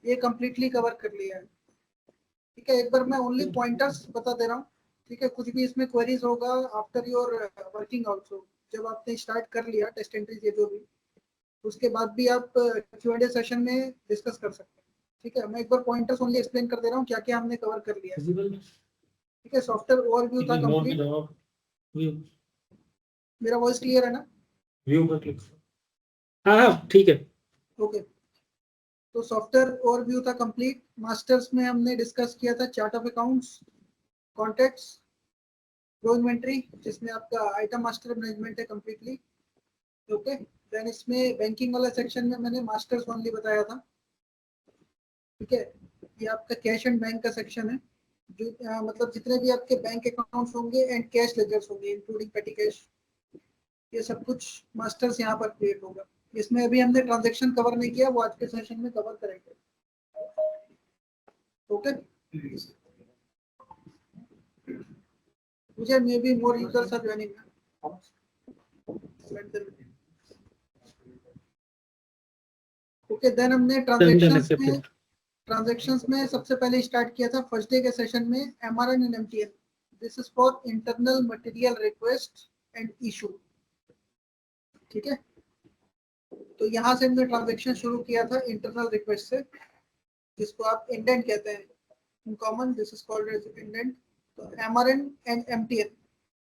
ये completely cover कर लिया है। ठीक है, एक बार मैं ओनली पॉइंटर्स बता दे रहा हूँ। ठीक है, कुछ भी इसमें क्वेरीज होगा आफ्टर योर वर्किंग आल्सो, जब आपने स्टार्ट कर लिया टेस्ट एंट्रीज ये जो भी, उसके बाद भी आप Q&A सेशन में डिस्कस कर सकते हैं। ठीक है, मैं एक बार पॉइंटर्स ओनली एक्सप्लेन कर दे रहा हूँ क्या क्या हमने कवर कर लिया है। ठीक है, सॉफ्टवेयर ओवरव्यू था कंप्लीट। मेरा वॉइस क्लियर है ना? व्यू पर क्लिक। हाँ ठीक है। ओके, तो सॉफ्टवेयर ओवरव्यू था कंप्लीट। मास्टर्स में हमने डिस्कस किया था chart of accounts, contacts, raw inventory, जिसमें आपका आइटम मास्टर मैनेजमेंट है कंप्लीटली। ओके, देन इसमें बैंकिंग वाला सेक्शन में मैंने मास्टर्स ओनली बताया था। ठीक है, ये आपका कैश एंड बैंक का सेक्शन है, जो मतलब जितने भी आपके बैंक अकाउंट्स होंगे एंड कैश लेजर्स होंगे इंक्लूडिंग पेटी कैश, ये सब कुछ मास्टर्स यहाँ पर क्रिएट होगा। इसमें अभी हमने ट्रांजैक्शन कवर नहीं किया, वो आज के सेशन में कवर करेंगे। ओके, मुझे maybe more users are joining. Okay, then हमने ट्रांजैक्शंस में सबसे पहले स्टार्ट किया था फर्स्ट डे के सेशन में MRN and MTN। This is for internal material request and issue. ठीक है, तो यहाँ से हमने ट्रांजैक्शन शुरू किया था इंटरनल रिक्वेस्ट से, जिसको आप इंडेंट कहते हैं in common, this is called as indent. तो MRN एंड MTN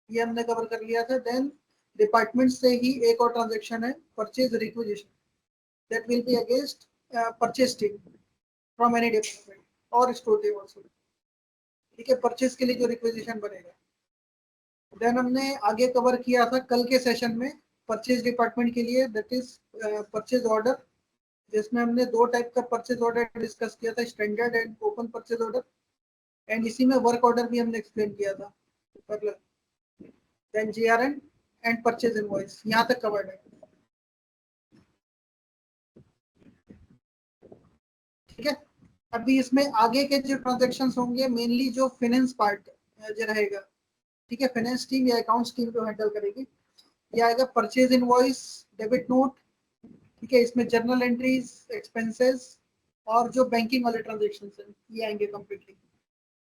ये हमने कवर कर लिया था। देन डिपार्टमेंट से ही एक और ट्रांजैक्शन है purchase requisition, that will be against purchase team from any department और स्टोर टीम आल्सो। ठीक है, परचेज के लिए जो रिक्विजिशन बनेगा। देन हमने आगे कवर किया था कल के सेशन में परचेज डिपार्टमेंट के लिए, दैट इज परचेज ऑर्डर, जिसमें हमने दो टाइप का परचेज ऑर्डर डिस्कस किया था, standard and open purchase order. And इसी में वर्क ऑर्डर भी हमने एक्सप्लेन किया था। Then GRN and purchase invoice, यहाँ तक कवर्ड है। ठीक है, अभी इसमें आगे के जो ट्रांजेक्शन होंगे मेनली जो फाइनेंस पार्ट जो रहेगा। ठीक है, फाइनेंस टीम या अकाउंट्स टीम जो हैंडल करेगी। ये आएगा परचेज इनवॉइस, डेबिट नोट। ठीक है, इसमें जर्नल एंट्रीज, एक्सपेंसेस और जो बैंकिंग वाले ट्रांजेक्शन है ये आएंगे कंप्लीटली,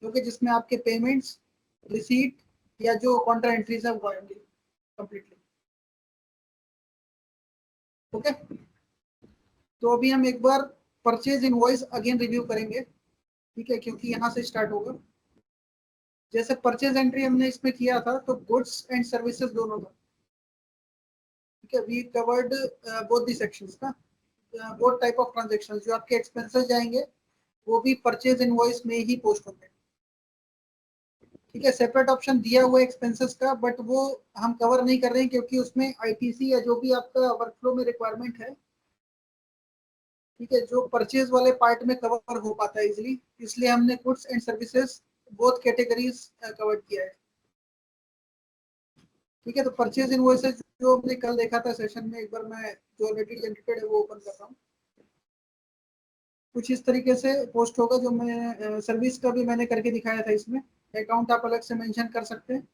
क्योंकि जिसमें आपके पेमेंट्स, रिसीट या जो काउंटर एंट्रीज है वो आएंगे कंप्लीटली। ओके, तो अभी हम एक बार परचेज इनवॉइस अगेन रिव्यू करेंगे। ठीक है, क्योंकि यहाँ से स्टार्ट होगा। जैसे परचेज एंट्री हमने इसमें किया था तो गुड्स एंड सर्विसेज दोनों था। ठीक है, we covered both the sections ना, बोथ टाइप ऑफ ट्रांजैक्शंस। जो आपके एक्सपेंसेस जाएंगे वो भी परचेज इनवॉइस में ही पोस्ट होंगे। ठीक है, सेपरेट ऑप्शन दिया हुआ है एक्सपेंसेस का, बट वो हम कवर नहीं कर रहे हैं क्योंकि उसमें ITC या जो भी आपका वर्कफ्लो में रिक्वायरमेंट है, ठीक है, जो परचेज वाले पार्ट में कवर हो पाता है इजिली, इसलिए हमने goods and services both categories cover किया है। ठीक है, तो परचेज इनवॉइसेज जो हमने कल देखा था सेशन में, एक बार मैं जो ऑलरेडी जनरेटेड है वो ओपन कर रहा हूँ। कुछ इस तरीके से पोस्ट होगा, जो मैं सर्विस का भी मैंने करके दिखाया था। इसमें अकाउंट आप अलग से मेंशन कर सकते हैं,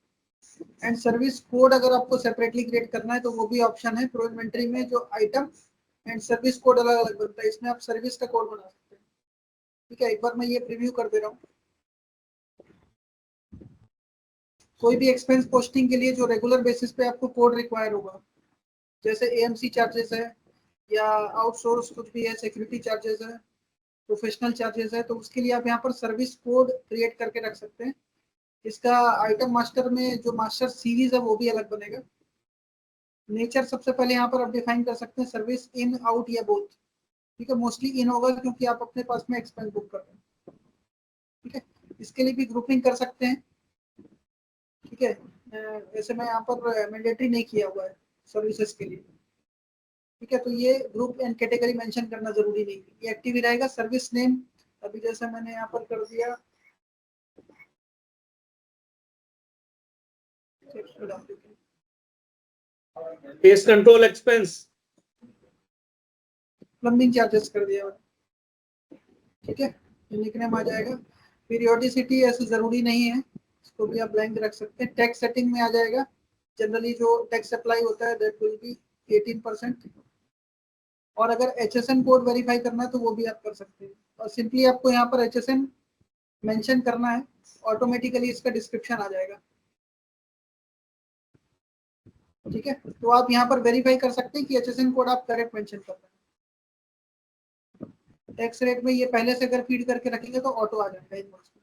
एंड सर्विस कोड अगर आपको सेपरेटली क्रिएट करना है तो वो भी ऑप्शन है। प्रो इन्वेंटरी में जो आइटम एंड सर्विस कोड अलग अलग बनता है, इसमें आप सर्विस का कोड बना सकते हैं। ठीक है, एक बार मैं ये प्रीव्यू कर दे रहा हूँ। कोई भी एक्सपेंस पोस्टिंग के लिए जो रेगुलर बेसिस पे आपको कोड रिक्वायर होगा, जैसे AMC चार्जेस है या आउटसोर्स कुछ भी है, सिक्योरिटी चार्जेस है, प्रोफेशनल चार्जेस है, तो उसके लिए आप यहाँ पर सर्विस कोड क्रिएट करके रख सकते हैं। इसका आइटम मास्टर में जो मास्टर सीरीज है वो भी अलग बनेगा। नेचर सबसे पहले यहाँ पर आप डिफाइन कर सकते हैं, सर्विस इन, आउट या बोथ। ठीक है, मोस्टली इन होगा क्योंकि आप अपने पास में एक्सपेंस बुक कर रहे हैं। ठीक है, इसके लिए भी ग्रुपिंग कर सकते हैं। ठीक है, वैसे मैं यहाँ पर मैंडेटरी नहीं किया हुआ है सर्विसेज के लिए। ठीक है, तो ये ग्रुप एंड कैटेगरी मेंशन करना जरूरी नहीं है, ये एक्टिव ही रहेगा। सर्विस नेम अभी जैसे मैंने यहाँ पर कर दिया, pest control expense, plumbing charges कर दिया। ठीक है, निकनेम आ जाएगा। पीरियोडिसिटी ऐसे जरूरी नहीं है, इसको भी आप ब्लैंक रख सकते हैं। टैक्स सेटिंग में आ जाएगा, जनरली जो टैक्स अप्लाई होता है दैट विल बी 18%। और अगर HSN कोड वेरीफाई करना है तो वो भी आप कर सकते हैं। और सिंपली आपको यहाँ पर HSN मेंशन करना है, ऑटोमेटिकली इसका डिस्क्रिप्शन आ जाएगा। ठीक है, तो आप यहाँ पर वेरीफाई कर सकते हैं कि HSN कोड आप करेक्ट मेंशन कर रहे हैं। टैक्स रेट में ये पहले से अगर फीड करके रखेंगे तो ऑटो आ जाएगा इनवॉइस में।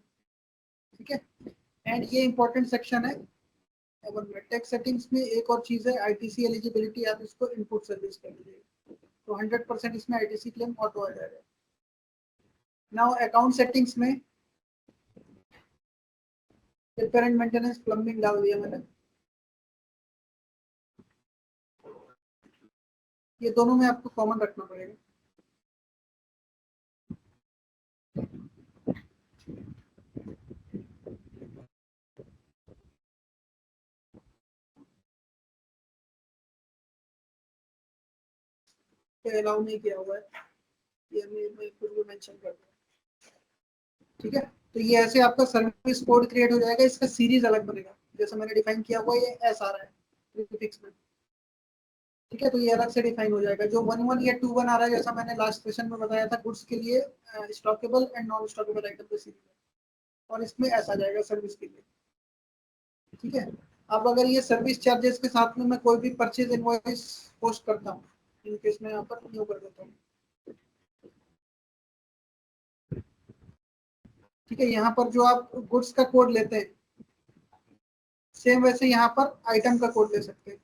ठीक है, एंड ये इंपॉर्टेंट सेक्शन है। टैक्स सेटिंग्स में एक और चीज है ITC एलिजिबिलिटी, आप इसको इनपुट सर्विस कर लीजिए तो 100% इसमें ITC क्लेम ऑटो आ जाएगा। नाउ अकाउंट सेटिंग्स में रिपेयर एंड मेंटेनेंस प्लम्बिंग डाल दिया मैंने। ये दोनों में आपको कॉमन रखना पड़ेगा। अलाउ नहीं किया हुआ है, ये मैं खुद भी मेंशन कर दूँ। ठीक है, तो ये ऐसे आपका सर्विस कोड क्रिएट हो जाएगा, इसका सीरीज अलग बनेगा, जैसे मैंने डिफाइन किया हुआ ये एस आ रहा है प्रीफिक्स में। ठीक है, तो ये अलग से डिफाइन हो जाएगा। जो 1-1 या 2-1 आ रहा है, जैसा मैंने लास्ट सेशन में बताया था, गुड्स के लिए स्टॉकेबल एंड नॉन स्टॉकेबल आइटम का सीरीज है, और इसमें ऐसा जाएगा सर्विस के लिए। ठीक है, अब अगर ये सर्विस चार्जेस के साथ में मैं कोई भी परचेज इनवॉइस पोस्ट करता हूँ, इन केस में यहाँ पर न्यू कर देता हूँ। ठीक है, यहाँ पर जो आप गुड्स का कोड लेते हैं, सेम वैसे यहाँ पर आइटम का कोड ले सकते हैं।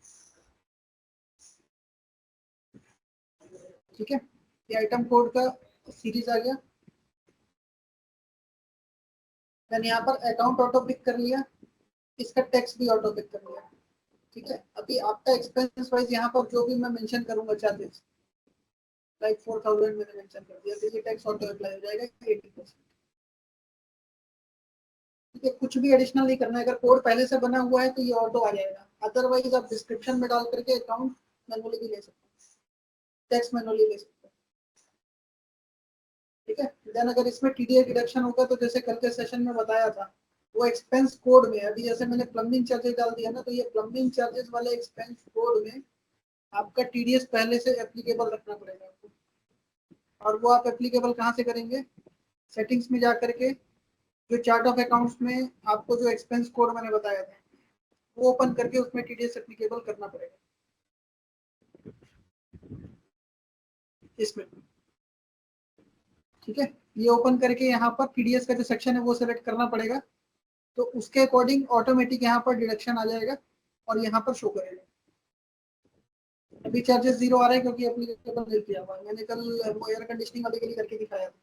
ठीक है, ये आइटम कोड का सीरीज आ गया। मैंने यहाँ पर अकाउंट ऑटो पिक कर लिया, इसका टैक्स भी ऑटो पिक कर लिया। ठीक है, अभी आपका एक्सपेंस वाइज यहाँ पर जो भी मैं मेंशन करूंगा चार्जेस, लाइक 4000 मैंने मेंशन कर दिया, तो ये टैक्स ऑटो अप्लाई हो जाएगा 80%। ठीक है, कुछ भी एडिशनल नहीं करना है, अगर कोड पहले से बना हुआ है तो ये ऑटो आ जाएगा। अदरवाइज आप डिस्क्रिप्शन में डाल करके अकाउंट मैनुअली भी ले सकते हैं, टैक्स मैनुअली ले सकते हैं। ठीक है, देन अगर इसमें TDS डिडक्शन होगा तो जैसे कल के सेशन में बताया था, वो एक्सपेंस कोड में, अभी जैसे मैंने प्लम्बिंग चार्जेस डाल दिया ना, तो ये प्लम्बिंग चार्जेस वाले एक्सपेंस कोड में आपका TDS पहले से एप्लीकेबल रखना पड़ेगा आपको। और वो आप एप्लीकेबल कहाँ से करेंगे? सेटिंग्स में जा करके जो चार्ट ऑफ अकाउंट्स में आपको जो एक्सपेंस कोड मैंने बताया था, वो ओपन करके उसमें TDS एप्लीकेबल करना पड़ेगा इसमें। ठीक है, ये ओपन करके यहाँ पर TDS का जो सेक्शन है वो सेलेक्ट करना पड़ेगा, तो उसके अकॉर्डिंग ऑटोमेटिक यहाँ पर डिडक्शन आ जाएगा और यहाँ पर शो करेगा। अभी चार्जेस 0 आ रहे हैं क्योंकि एप्लीकेबल नहीं किया हुआ है, मैंने कल एयर कंडीशनिंग वाले के लिए करके दिखाया था।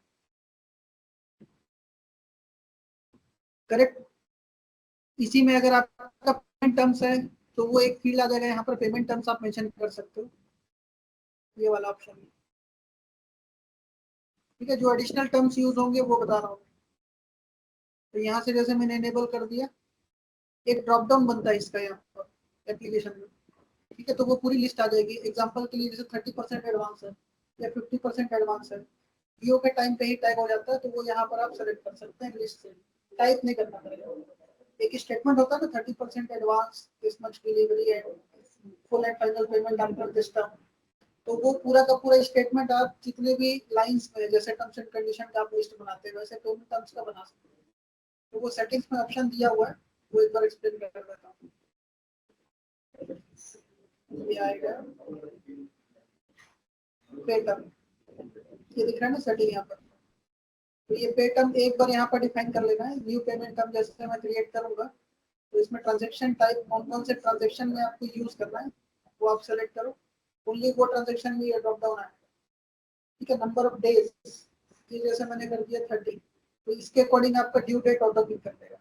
करेक्ट, इसी में अगर आपका पेमेंट टर्म्स है तो वो एक फील्ड आ जाएगा, यहाँ पर पेमेंट टर्म्स आप मेंशन कर सकते हो, ये वाला ऑप्शन। ठीक है, जो एडिशनल टर्म्स यूज होंगे वो बता रहा हूँ। तो यहाँ से जैसे मैंने इनेबल कर दिया, एक ड्रॉप डाउन बनता है इसका यहाँ पर एप्लीकेशन में। ठीक है, तो वो पूरी लिस्ट आ जाएगी। एग्जांपल के लिए जैसे 30% एडवांस है या 50% एडवांस है, जियो के टाइम पे ही टैग हो जाता है, तो वो यहाँ पर आप सेलेक्ट कर सकते हैं लिस्ट से, टाइप नहीं करना पड़ेगा। एक स्टेटमेंट होता है ना, 30% advance, this much delivery and full and final payment after this term, तो वो पूरा का पूरा स्टेटमेंट आप जितने भी लाइंस में, जैसे टर्म्स एंड कंडीशन का आप लिस्ट बनाते हैं, वैसे पेमेंट टर्म्स का बना सकते हैं। तो वो सेटिंग्स में ऑप्शन दिया हुआ है, वो एक बार एक्सप्लेन कर देता हूँ। ये आएगा पे टर्म, ये दिख रहा है ना सेटिंग यहाँ पर। तो ये पे टर्म एक बार यहाँ पर डिफाइन कर लेना है। न्यू पेमेंट टर्म जैसे मैं क्रिएट करूंगा, तो इसमें ट्रांजेक्शन टाइप कौन कौन से ट्रांजेक्शन में आपको यूज करना है वो आप सेलेक्ट करो। ओनली वो ट्रांजेक्शन में ये ड्रॉप डाउन आएगा। ठीक है, नंबर ऑफ डेज, ये जैसे मैंने कर दिया 30, तो इसके अकॉर्डिंग आपका ड्यू डेट ऑटो पिक कर देगा,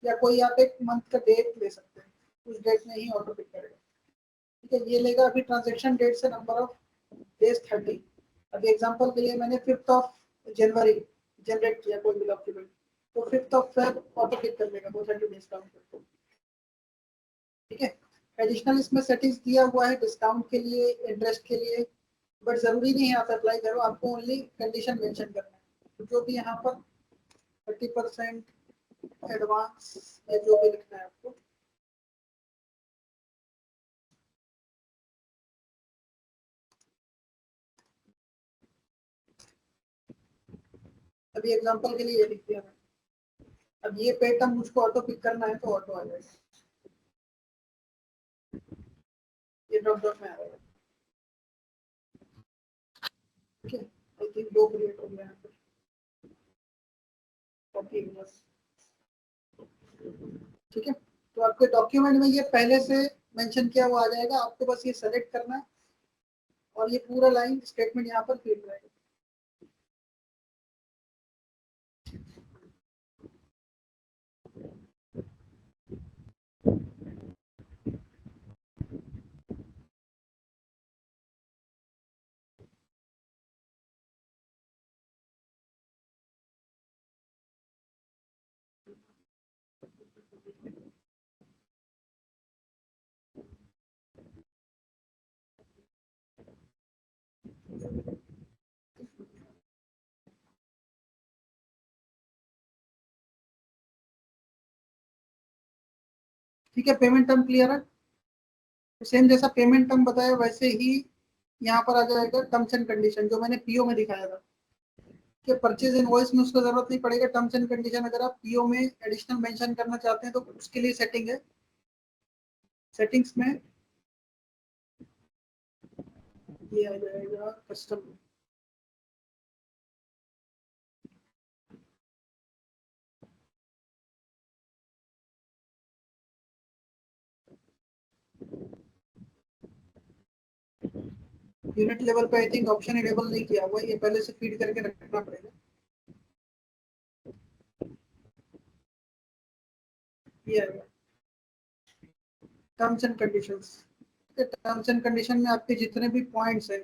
या कोई आप एक मंथ का डेट ले सकते हैं, उस डेट में ही ऑटो पिक करेगा। ठीक है, ये लेगा अभी ट्रांजेक्शन डेट से नंबर ऑफ डेज 30। अभी एग्जांपल के लिए मैंने 5th ऑफ जनवरी जनरेट किया कोई भी डॉक्यूमेंट, तो 5th of Feb auto pick कर लेगा वो 30 डेज काउंट करके। ठीक है, एडिशनल इसमें सेटिंग्स दिया हुआ है डिस्काउंट के लिए, इंटरेस्ट के लिए, बट जरूरी नहीं है आप अप्लाई करो, आपको ओनली कंडीशन मेंशन करना है। तो जो भी यहाँ पर 30% एडवांस या जो भी लिखना है आपको, अभी एग्जांपल के लिए ये लिख दिया मैंने। अब ये पे टर्म मुझको ऑटो पिक करना है तो ऑटो आ जाएगा, ये ड्रॉप डाउन में आ जाएगा। ठीक है, आई थिंक 2 क्रिएट हो गया यहाँ पे। कॉपी बस। ठीक है, तो आपके डॉक्यूमेंट में ये पहले से मेंशन किया हुआ आ जाएगा, आपको बस ये सेलेक्ट करना है और ये पूरा लाइन स्टेटमेंट यहाँ पर फिट रहेगा। ठीक है, पेमेंट टर्म क्लियर है। सेम जैसा पेमेंट टर्म बताया वैसे ही यहाँ पर आ जाएगा टर्म्स एंड कंडीशन, जो मैंने पीओ में दिखाया था कि परचेज इनवॉइस में उसको जरूरत नहीं पड़ेगा। टर्म्स एंड कंडीशन अगर आप पीओ में एडिशनल मेंशन करना चाहते हैं तो उसके लिए सेटिंग है, सेटिंग्स में ये आ जाएगा कस्टम। यूनिट लेवल पे आई थिंक ऑप्शन इनेबल नहीं किया हुआ, ये पहले से फीड करके रखना पड़ेगा। ये आएगा terms and conditions. Terms and condition में आपके जितने भी पॉइंट्स हैं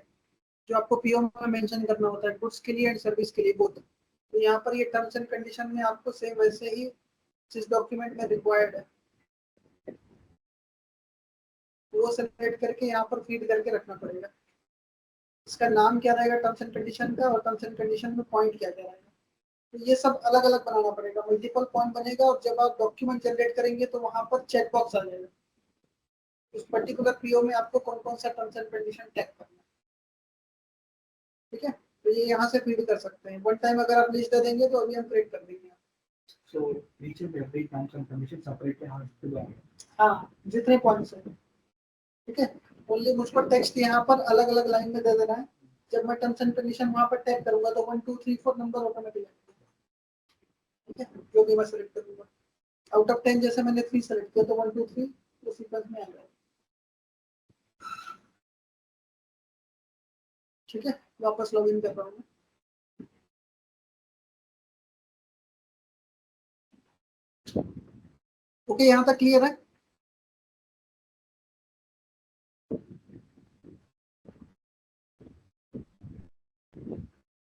जो आपको पीओ में मेंशन करना होता है, गुड्स के लिए एंड सर्विस के लिए बोथ, तो यहाँ पर ये टर्म्स एंड कंडीशन में आपको सेम वैसे ही जिस डॉक्यूमेंट में रिक्वायर्ड है वो सेलेक्ट करके यहाँ पर फीड करके रखना पड़ेगा। इसका नाम क्या रहेगा टर्म्स एंड कंडीशन का, और टर्म्स एंड कंडीशन में पॉइंट क्या क्या रहेगा, तो ये सब अलग अलग बनाना पड़ेगा। मल्टीपल पॉइंट बनेगा और जब आप डॉक्यूमेंट जनरेट करेंगे तो वहां पर चेक बॉक्स आ जाएगा उस पर्टिकुलर पीओ में आपको कौन कौन सा टर्म्स एंड कंडीशन टैग करना है। ठीक है, तो ये यहाँ से फीड कर सकते हैं। वन टाइम अगर आप लिस्ट दे देंगे तो अभी हम क्रिएट कर देंगे। So each and every terms and conditions separately has to be. हाँ, जितने पॉइंट्स हैं। ठीक है, ओनली मुझको टेक्स्ट यहाँ पर अलग अलग लाइन में दे देना है। जब मैं टर्म्स एंड कंडीशन वहां पर टैग करूंगा तो 1 2 3 4 नंबर ऑटोमेटिक। ठीक है, जो भी मैं सेलेक्ट करूंगा आउट ऑफ 10 जैसे मैंने 3 सेलेक्ट किया तो 1 2 3 तो सीक्वेंस में आ जाएगा। ठीक है, वापस लॉगिन कर रहा हूँ। ओके, यहाँ तक क्लियर है।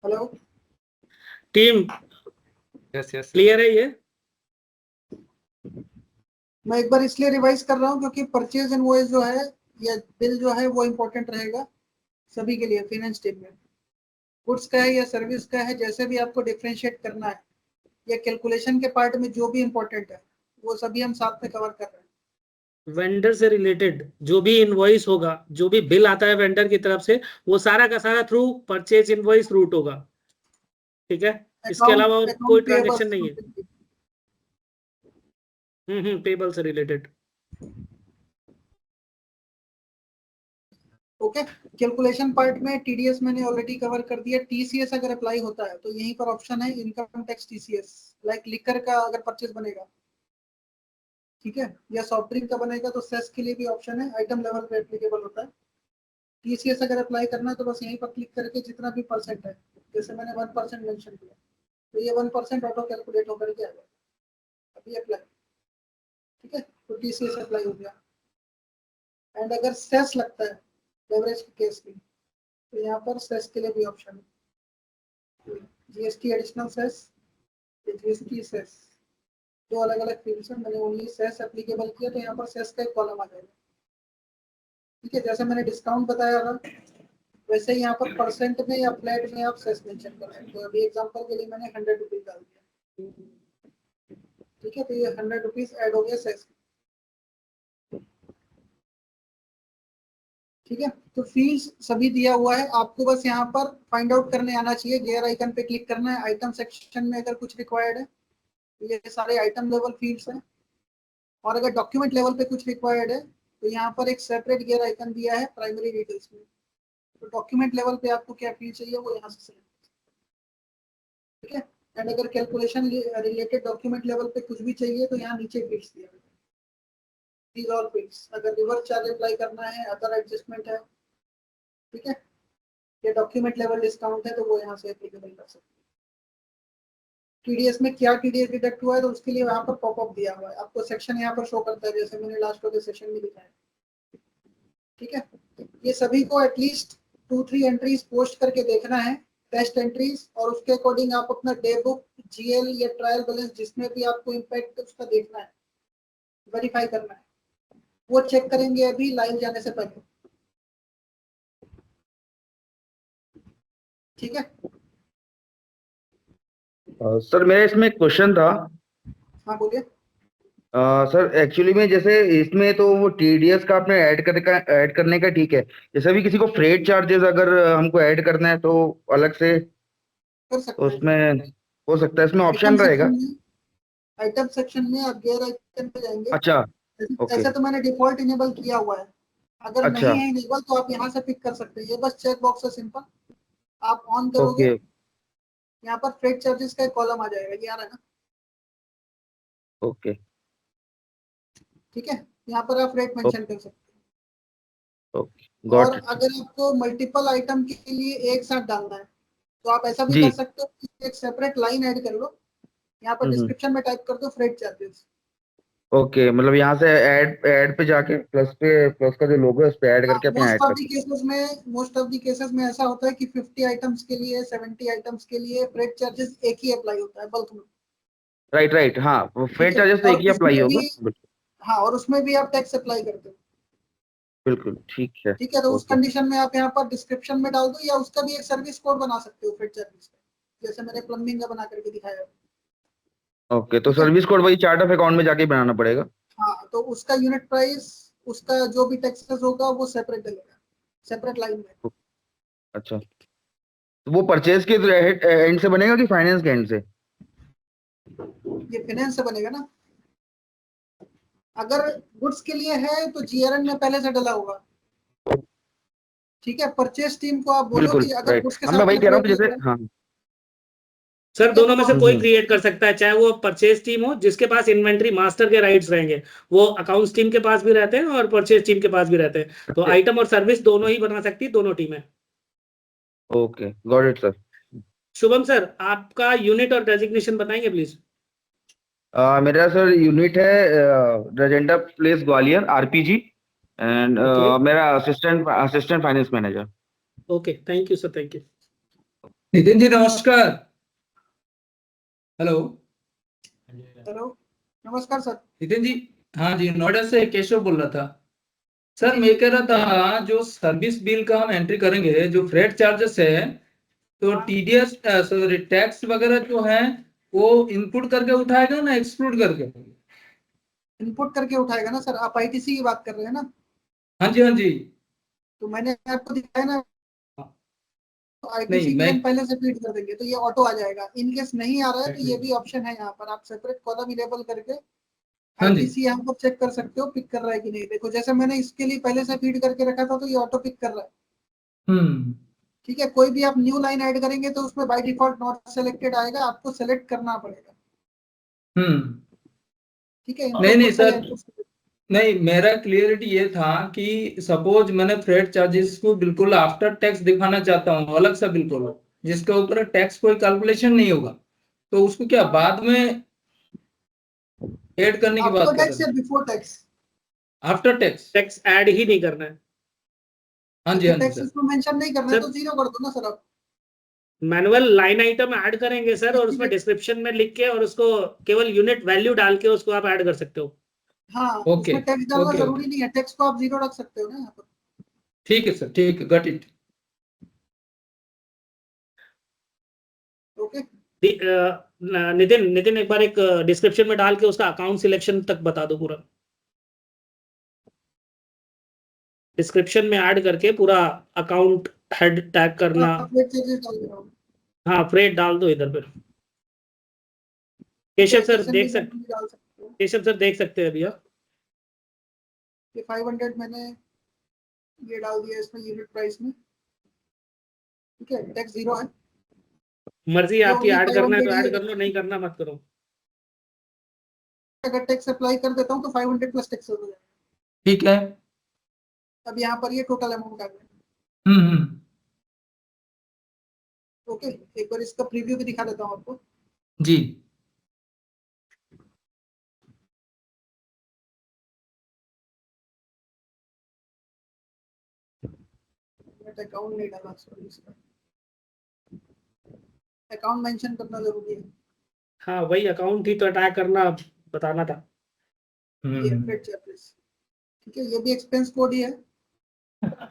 Hello team, yes yes clear है ये? मैं एक बार इसलिए रिवाइज कर रहा हूँ क्योंकि परचेज इनवॉइस जो है या बिल जो है वो इम्पोर्टेंट रहेगा सभी के लिए फाइनेंस टीम में। गुड्स का है या सर्विस का है, जैसे भी आपको डिफरेंशिएट करना है या कैलकुलेशन के पार्ट में जो भी इम्पोर्टेंट है वो सभी हम साथ में कवर कर रहे हैं। वेंडर से रिलेटेड जो भी इनवॉइस होगा, जो भी बिल आता है वेंडर की तरफ से, वो सारा का सारा थ्रू परचेज इनवॉइस रूट होगा। ठीक है, इसके अलावा और कोई ट्रांजेक्शन नहीं है। पेबल से रिलेटेड। ओके, कैलकुलेशन पार्ट में टीडीएस मैंने ऑलरेडी कवर कर दिया। टीसीएस अगर अप्लाई होता है तो यहीं पर ऑप्शन है income tax TCS, like liquor का अगर परचेज बनेगा, ठीक है, या सॉफ्ट ड्रिंक का बनेगा तो सेस के लिए भी ऑप्शन है, आइटम लेवल पे एप्लीकेबल होता है। टीसीएस अगर अप्लाई करना है तो बस यहीं पर क्लिक करके जितना भी परसेंट है, जैसे मैंने 1% मेंशन किया तो ये 1% ऑटो कैलकुलेट होकर के आ जाएगा। अभी अप्लाई, ठीक है, तो टीसीएस अप्लाई हो गया। एंड अगर सेस लगता है बेवरेज के केस में तो यहाँ पर सेस के लिए भी ऑप्शन है, GST additional cess, GST cess, दो अलग अलग फील्ड्स हैं। मैंने ओनली सेस एप्लीकेबल किया तो यहाँ पर सेस का एक कॉलम आ जाएगा। ठीक है, जैसे मैंने डिस्काउंट बताया था वैसे ही यहाँ पर परसेंट में या फ्लैट में आप सेस मेंशन कर सकते हो। अभी एग्जांपल के लिए मैंने 100 रुपीज डाल दिया। ठीक है, तो ये 100 रुपीज ऐड हो गया सेस। ठीक है, तो फील्ड्स सभी दिया हुआ है, आपको बस यहाँ पर फाइंड आउट करने आना चाहिए, गेयर आइकन पे क्लिक करना है, आइटम सेक्शन में अगर कुछ रिक्वायर्ड है, ये सारे आइटम लेवल फील्ड्स हैं, और अगर डॉक्यूमेंट लेवल पे कुछ रिक्वायर्ड है तो यहाँ पर एक सेपरेट गियर आइकन दिया है प्राइमरी डिटेल्स में, तो डॉक्यूमेंट लेवल पे आपको क्या फील्ड चाहिए वो यहाँ से सेलेक्ट, ठीक है। एंड अगर कैलकुलेशन रिलेटेड डॉक्यूमेंट लेवल पे कुछ भी चाहिए तो यहाँ नीचे फील्ड्स दिया है, दीज ऑल फील्ड्स। अगर रिवर्स चार्ज अप्लाई करना है, अदर एडजस्टमेंट है, ठीक है, ये डॉक्यूमेंट लेवल डिस्काउंट है तो वो यहाँ से एप्लीकेबल कर सकते हैं। टीडीएस में क्या टीडीएस डिडक्ट हुआ है तो उसके लिए वहाँ पर पॉपअप दिया हुआ है, आपको सेक्शन यहाँ पर शो करता है, जैसे मैंने लास्ट वाले सेशन में दिखाया, ठीक है। ये सभी को एटलीस्ट 2-3 एंट्रीज पोस्ट करके देखना है, टेस्ट एंट्रीज, और उसके अकॉर्डिंग आप अपना डे बुक, जीएल या ट्रायल बैलेंस जिसमें भी आपको इम्पैक्ट उसका देखना है, वेरीफाई करना है, वो चेक करेंगे अभी लाइव जाने से पहले, ठीक है। सर मेरा इसमें एक क्वेश्चन था। हाँ बोलिए। सर एक्चुअली में जैसे इसमें तो वो टीडीएस का आपने ऐड करने का ठीक है, जैसे भी किसी को फ्रेट चार्जेस अगर हमको ऐड करना है तो अलग से कर तो सकते हैं, उसमें हो सकता है, इसमें ऑप्शन रहेगा? आइटम सेक्शन में आप गियर आइकन पे जाएंगे, अच्छा ओके। ऐसा तो मैंने डिफॉल्ट इनेबल किया हुआ है, अगर अच्छा नहीं है इनेबल तो आप यहाँ से पिक कर सकते हैं, ये बस चेक बॉक्स है सिंपल, आप ऑन करोगे, ओके यहाँ पर फ्रेट चार्जेस का एक कॉलम आ जाएगा, ये आ रहा है ना, ओके ठीक है, यहाँ पर आप रेट मेंशन कर सकते ओके हैं। गॉट और इट। अगर आपको मल्टीपल आइटम के लिए एक साथ डालना है तो आप ऐसा भी जी कर सकते हो कि एक सेपरेट लाइन ऐड कर लो, यहाँ पर हम्म। डिस्क्रिप्शन में टाइप कर दो फ्रेट चार्जेस, ओके, मतलब यहाँ से ऐड पे जाके प्लस का जो लोगो है उस पे ऐड हाँ। करके अपने ऐड कर सकते मोस्ट ऑफ दी केसेस में ऐसा होता है कि 50 आइटम्स के लिए, 70 आइटम्स के लिए फ्रेट चार्जेस एक ही अप्लाई होता है बल्क में, राइट राइट, हाँ वो ठीक फ्रेट है, चार्जेस तो एक और ही अप्लाई उसमें होगा। भी, हाँ, और उसमें भी आप टैक्स अप्लाई करते हो, बिल्कुल ठीक है। ठीक है, तो उस ओके कंडीशन में आप यहाँ पर डिस्क्रिप्शन में डाल दो, या उसका भी एक सर्विस कोड बना सकते हो फ्रेट चार्जेस का, जैसे मैंने प्लम्बिंग का बना करके दिखाया है, ओके, तो ठीक है। सर्विस कोड वही चार्ट ऑफ अकाउंट में जाके बनाना पड़ेगा? हाँ, तो उसका यूनिट प्राइस, उसका जो भी टैक्सेस होगा वो सेपरेट डलेगा, सेपरेट लाइन में। अच्छा, तो वो परचेज के एंड से बनेगा कि फाइनेंस के एंड से? ये फाइनेंस से बनेगा ना, अगर गुड्स के लिए है तो जीआरएन में पहले से डला होगा, ठीक है। परचेज टीम को आप बोलो बिल्कुल कि अगर राइट, गुड्स के हाँ मैं साथ वही में कह रहा हूँ क्रेडिट कि जैसे है, हाँ। सर ठीक है, दोनों में तो से आप कोई क्रिएट कर सकता है, चाहे वो परचेज टीम हो जिसके पास इन्वेंट्री मास्टर के राइट्स रहेंगे, वो अकाउंट्स टीम के पास भी रहते हैं और परचेज टीम के पास भी रहते हैं, तो आइटम और सर्विस दोनों ही बना सकती है दोनों टीमें। Okay got it sir. Shubham sir आपका यूनिट और डेजिग्नेशन बताएंगे प्लीज। मेरा सर यूनिट है रजेंडा place Gwalior RPG, and okay मेरा assistant finance manager. Okay, thank you sir, thank you. Nitin ji नमस्कार। हेलो हेलो, नमस्कार सर। नितिन जी, हाँ जी, नोएडा से केशव बोल रहा था। सर मैं कह रहा था जो सर्विस बिल का हम एंट्री करेंगे, जो फ्रेट चार्जेस है, तो टीडीएस सॉरी टैक्स वगैरह जो है वो इनपुट करके उठाएगा ना एक्सक्लूड करके? इनपुट करके उठाएगा ना सर, आप आईटीसी की बात कर रहे हैं ना, हाँ जी हाँ जी। तो मैंने आपको दिखाया ना, तो आईटीसी नहीं मैं क्लेम पहले से फीड कर देंगे तो ये ऑटो आ जाएगा, इन केस नहीं आ रहा है तो ये भी ऑप्शन है, यहाँ पर आप सेपरेट कॉलम इनेबल करके हाँ जी आईटीसी यहाँ पर चेक कर सकते हो पिक कर रहा है कि नहीं। देखो जैसे मैंने इसके लिए पहले से फीड करके रखा था तो ये ऑटो पिक कर रहा है, हम्म ठीक है। कोई भी आप न्यू लाइन ऐड करेंगे तो उसमें बाय डिफॉल्ट नॉट सेलेक्टेड आएगा, आपको सेलेक्ट करना पड़ेगा, ठीक है। इनको नहीं नहीं खुद से सर, नहीं मेरा क्लियरिटी ये था कि सपोज मैंने फ्रेट चार्जेस को बिल्कुल आफ्टर टैक्स दिखाना चाहता हूँ, अलग सा बिल्कुल जिसके ऊपर टैक्स कोई कैलकुलेशन नहीं होगा, तो उसको क्या बाद में ऐड करने की बात आफ्टर कर टैक्स रहे या थे? Before tax? After tax? Tax add ही नहीं करना है हाँ जी अच्छा, हाँ जी टैक्स सर। इसमें मेंशन नहीं करना है सर, तो जीरो कर दो ना सर आप। मैनुअल लाइन आइटम ऐड करेंगे सर, और उसमें डिस्क्रिप्शन में लिख के और उसको केवल यूनिट वैल्यू डाल के उसको आप ऐड कर सकते हो। हाँ, ओके उसमें टैक्स डालना ओके जरूरी ओके, नहीं है, टैक्स को आप जीरो रख सकते हो ना यहाँ पर। ठीक है सर, ठीक है, got it. Okay, Nitin Nitin एक बार एक डिस्क्रिप्शन में डाल के उसका अकाउंट सिलेक्शन तक बता दो पूरा। डिस्क्रिप्शन में ऐड करके पूरा अकाउंट हेड टैग करना। फ्रेट चार्जेस डाल दे रहा हूँ। हाँ फ्रेट डाल दो इधर पर। केशव सर Section देख भी सकते, मैंने डाल सकते हो केशव सर देख सकते हैं अभी आप। कि 500 मैंने ये डाल दिया इसमें यूनिट प्राइस में, ठीक है, टैक्स 0 है। मर्जी है आपकी, only ऐड करना है तो 500 ऐड ही कर लो, नहीं करना मत करो। अगर टैक्स अप्लाई कर देता हूँ तो 500 प्लस टैक्स हो जाएगा। ठीक है। अब यहाँ पर ये टोटल अमाउंट आ गया। हम्म। ओके, एक बार इसका प्रीव्यू भी दिखा देता हूँ आपको। जी। अकाउंट नहीं डाला, सॉरी, इसका अकाउंट मेंशन करना जरूरी है। हाँ वही अकाउंट ही तो अटैक करना बताना था। ये फ्रेट चार्जेस, ठीक है, ये भी एक्सपेंस कोड ही है।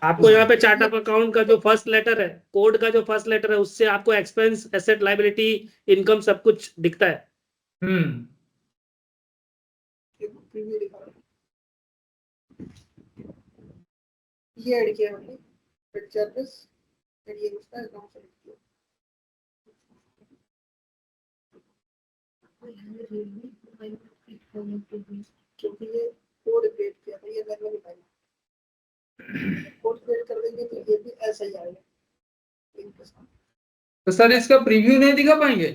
आपको यहाँ पे चार्ट ऑफ अकाउंट का जो फर्स्ट लेटर है, कोड का जो फर्स्ट लेटर है, उससे आपको एक्सपेंस, एसेट, लायबिलिटी, इनकम सब कुछ दिखता है। प्रीव्यू दिखा रहा हूँ। ये ऐड किया हमने फ्रेट चार्जेस, और ये उसका अकाउंट सेलेक्ट किया। क्योंकि ये कोड क्रिएट किया था, ये मैनुअली फाइल कोड क्रिएट कर देंगे तो ये भी ऐसा ही आएगा इनके साथ। तो सर इसका प्रीव्यू नहीं दिखा पाएंगे?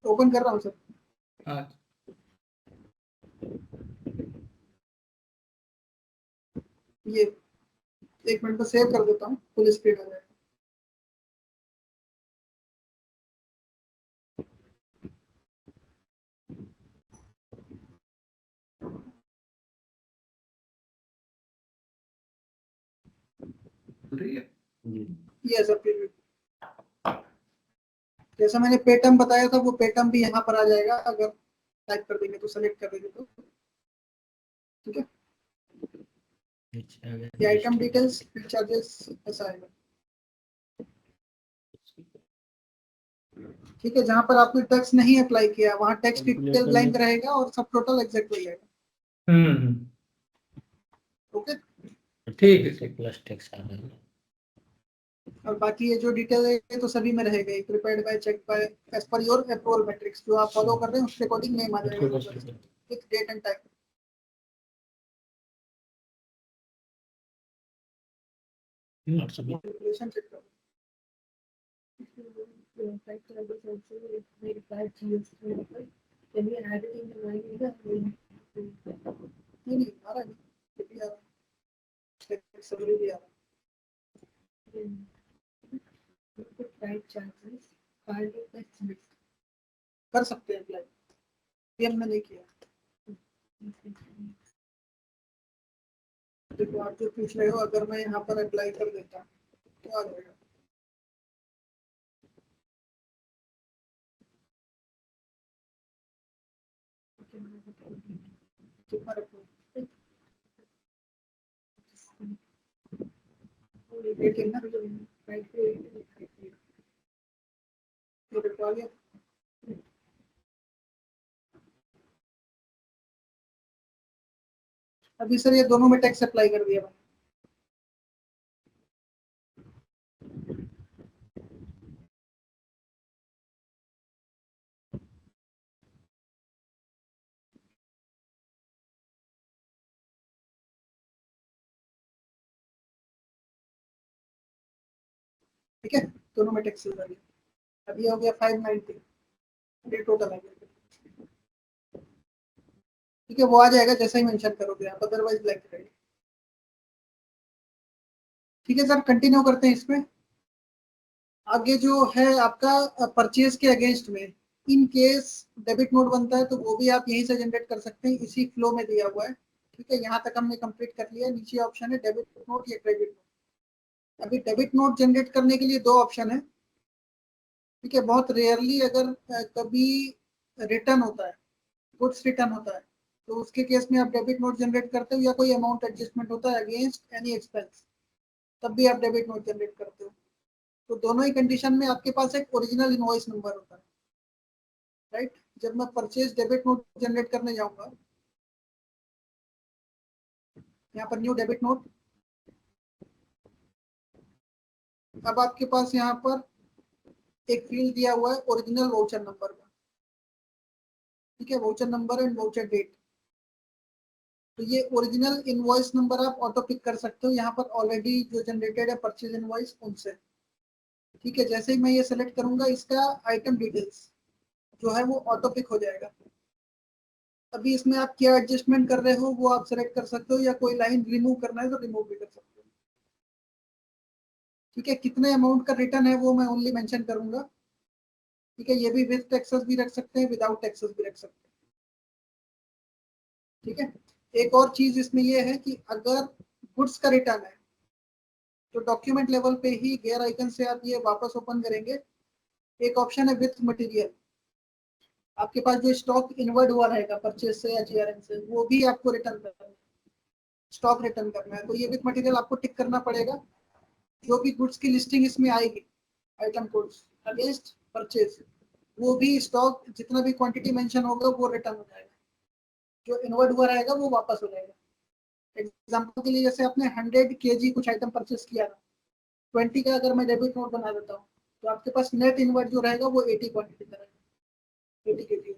ओपन कर रहा हूँ सर। हाँ। ये एक मिनट में सेव कर देता हूँ, फुल स्क्रीन आ जाएगा। ये सब प्रीव्यू, जैसा मैंने पेटम बताया था वो पेटम भी यहाँ पर आ जाएगा अगर टाइप कर देंगे तो, सेलेक्ट कर देंगे तो, ठीक है। ये आइटम डिटेल्स, चार्जेस ऐसा आएगा, ठीक है। जहाँ पर आपने टैक्स नहीं अप्लाई किया वहाँ टैक्स डिटेल ब्लैंक रहेगा और सब टोटल एग्जैक्ट वही आएगा। ओके, ठीक है। प्लस टैक्स आ रहा है। और बाकी ये जो डिटेल है तो सभी में रहेगा, prepared by, check by, as per your approval matrix, जो आप फॉलो कर रहे हैं उसके अकॉर्डिंग नेम आ जाएगा, with date and time. Calculation check करो। नहीं आ रहा है, ये भी आ रहा है, समरी भी आ रहा है। कर सकते हैं अप्लाई, ये हमने नहीं किया। देखो आप जो पूछ रहे हो, अगर मैं यहाँ पर अप्लाई कर देता तो आ जाएगा। कितना रखो, अभी सर ये दोनों में टैक्स अप्लाई कर दिया मैंने। ठीक है, दोनों में टैक्स लगा दिया। अभी हो गया 590, ये टोटल आ गया। ठीक है, वो आ जाएगा जैसे ही मेंशन करोगे आप, अदरवाइज ब्लैंक रहेगा। ठीक है सर, कंटिन्यू करते हैं इसमें। आगे जो है आपका परचेज के अगेंस्ट में इन केस डेबिट नोट बनता है तो वो भी आप यहीं से जनरेट कर सकते हैं, इसी फ्लो में दिया हुआ है। ठीक है, यहाँ तक हमने कंप्लीट कर लिया। नीचे ऑप्शन है डेबिट नोट या क्रेडिट नोट। अभी डेबिट नोट जनरेट करने के लिए दो ऑप्शन है। ठीक है, बहुत रेयरली अगर कभी रिटर्न होता है, गुड्स रिटर्न होता है, तो उसके केस में आप डेबिट नोट जनरेट करते हो, या कोई अमाउंट एडजस्टमेंट होता है अगेंस्ट एनी एक्सपेंस, तब भी आप डेबिट नोट जनरेट करते हो। तो दोनों ही कंडीशन में आपके पास एक ओरिजिनल इनवॉइस नंबर होता है, राइट। जब मैं परचेज डेबिट नोट जनरेट करने जाऊंगा, यहाँ पर न्यू डेबिट नोट, अब आपके पास यहाँ पर एक फील्ड दिया हुआ है ओरिजिनल वाउचर नंबर का, ठीक है, voucher number and voucher date. तो ये ओरिजिनल इनवॉइस नंबर आप ऑटो पिक कर सकते हो यहाँ पर ऑलरेडी जो जनरेटेड है परचेज इनवॉइस उनसे, ठीक है। जैसे ही मैं ये सेलेक्ट करूंगा इसका आइटम डिटेल्स जो है वो ऑटो पिक हो जाएगा। अभी इसमें आप क्या एडजस्टमेंट कर रहे हो वो आप सेलेक्ट कर सकते हो, या कोई लाइन रिमूव करना है तो रिमूव भी कर सकते हो, ठीक है। कितने अमाउंट का रिटर्न है वो मैं ओनली मेंशन करूंगा, ठीक है। ये भी विद टैक्सेस भी रख सकते हैं, विदाउट टैक्सेस भी रख सकते हैं, ठीक है। एक और चीज इसमें ये है कि अगर गुड्स का रिटर्न है तो डॉक्यूमेंट लेवल पे ही गेयर आइकन से आप ये वापस ओपन करेंगे, एक ऑप्शन है विथ मटेरियल, आपके पास जो स्टॉक इनवर्ड हुआ रहेगा परचेज से या जीआरएम से वो भी आपको रिटर्न करना है, स्टॉक रिटर्न करना है। तो ये विथ मटेरियल आपको टिक करना पड़ेगा। जो भी गुड्स की लिस्टिंग इसमें आएगी आइटम कोड्स अगेंस्ट परचेज, वो भी स्टॉक जितना भी क्वांटिटी मेंशन होगा वो रिटर्न हो जाएगा, जो इनवर्ड हुआ रहेगा वो वापस हो जाएगा। एग्जांपल के लिए जैसे आपने 100 kg कुछ आइटम परचेज किया था, 20 का अगर मैं डेबिट नोट बना देता हूँ तो आपके पास नेट इनवर्ड जो रहेगा वो 80 क्वांटिटी का रहेगा, 80 kg।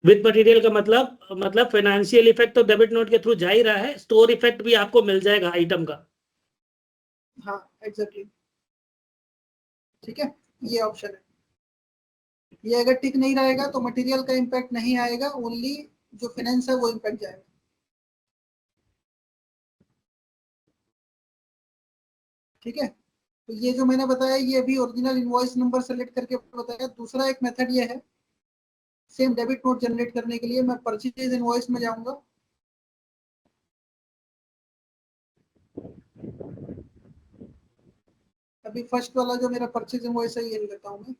विद मटेरियल का मतलब फाइनेंशियल इफेक्ट तो डेबिट नोट के थ्रू जा ही रहा है, स्टोर इफेक्ट भी आपको मिल जाएगा आइटम का। हाँ एग्जैक्टली, ठीक है, ये ऑप्शन है। ये अगर टिक नहीं रहेगा तो मटेरियल का इम्पैक्ट नहीं आएगा, ओनली जो फाइनेंस है वो इम्पैक्ट जाएगा, ठीक है। तो ये जो मैंने बताया ये भी ओरिजिनल इनवॉइस नंबर सेलेक्ट करके बताया। दूसरा एक मेथड ये है सेम डेबिट नोट जनरेट करने के लिए, मैं परचेज इनवॉइस में जाऊंगा, अभी फर्स्ट वाला जो मेरा परचेज इनवॉइस है ये लेता हूँ मैं।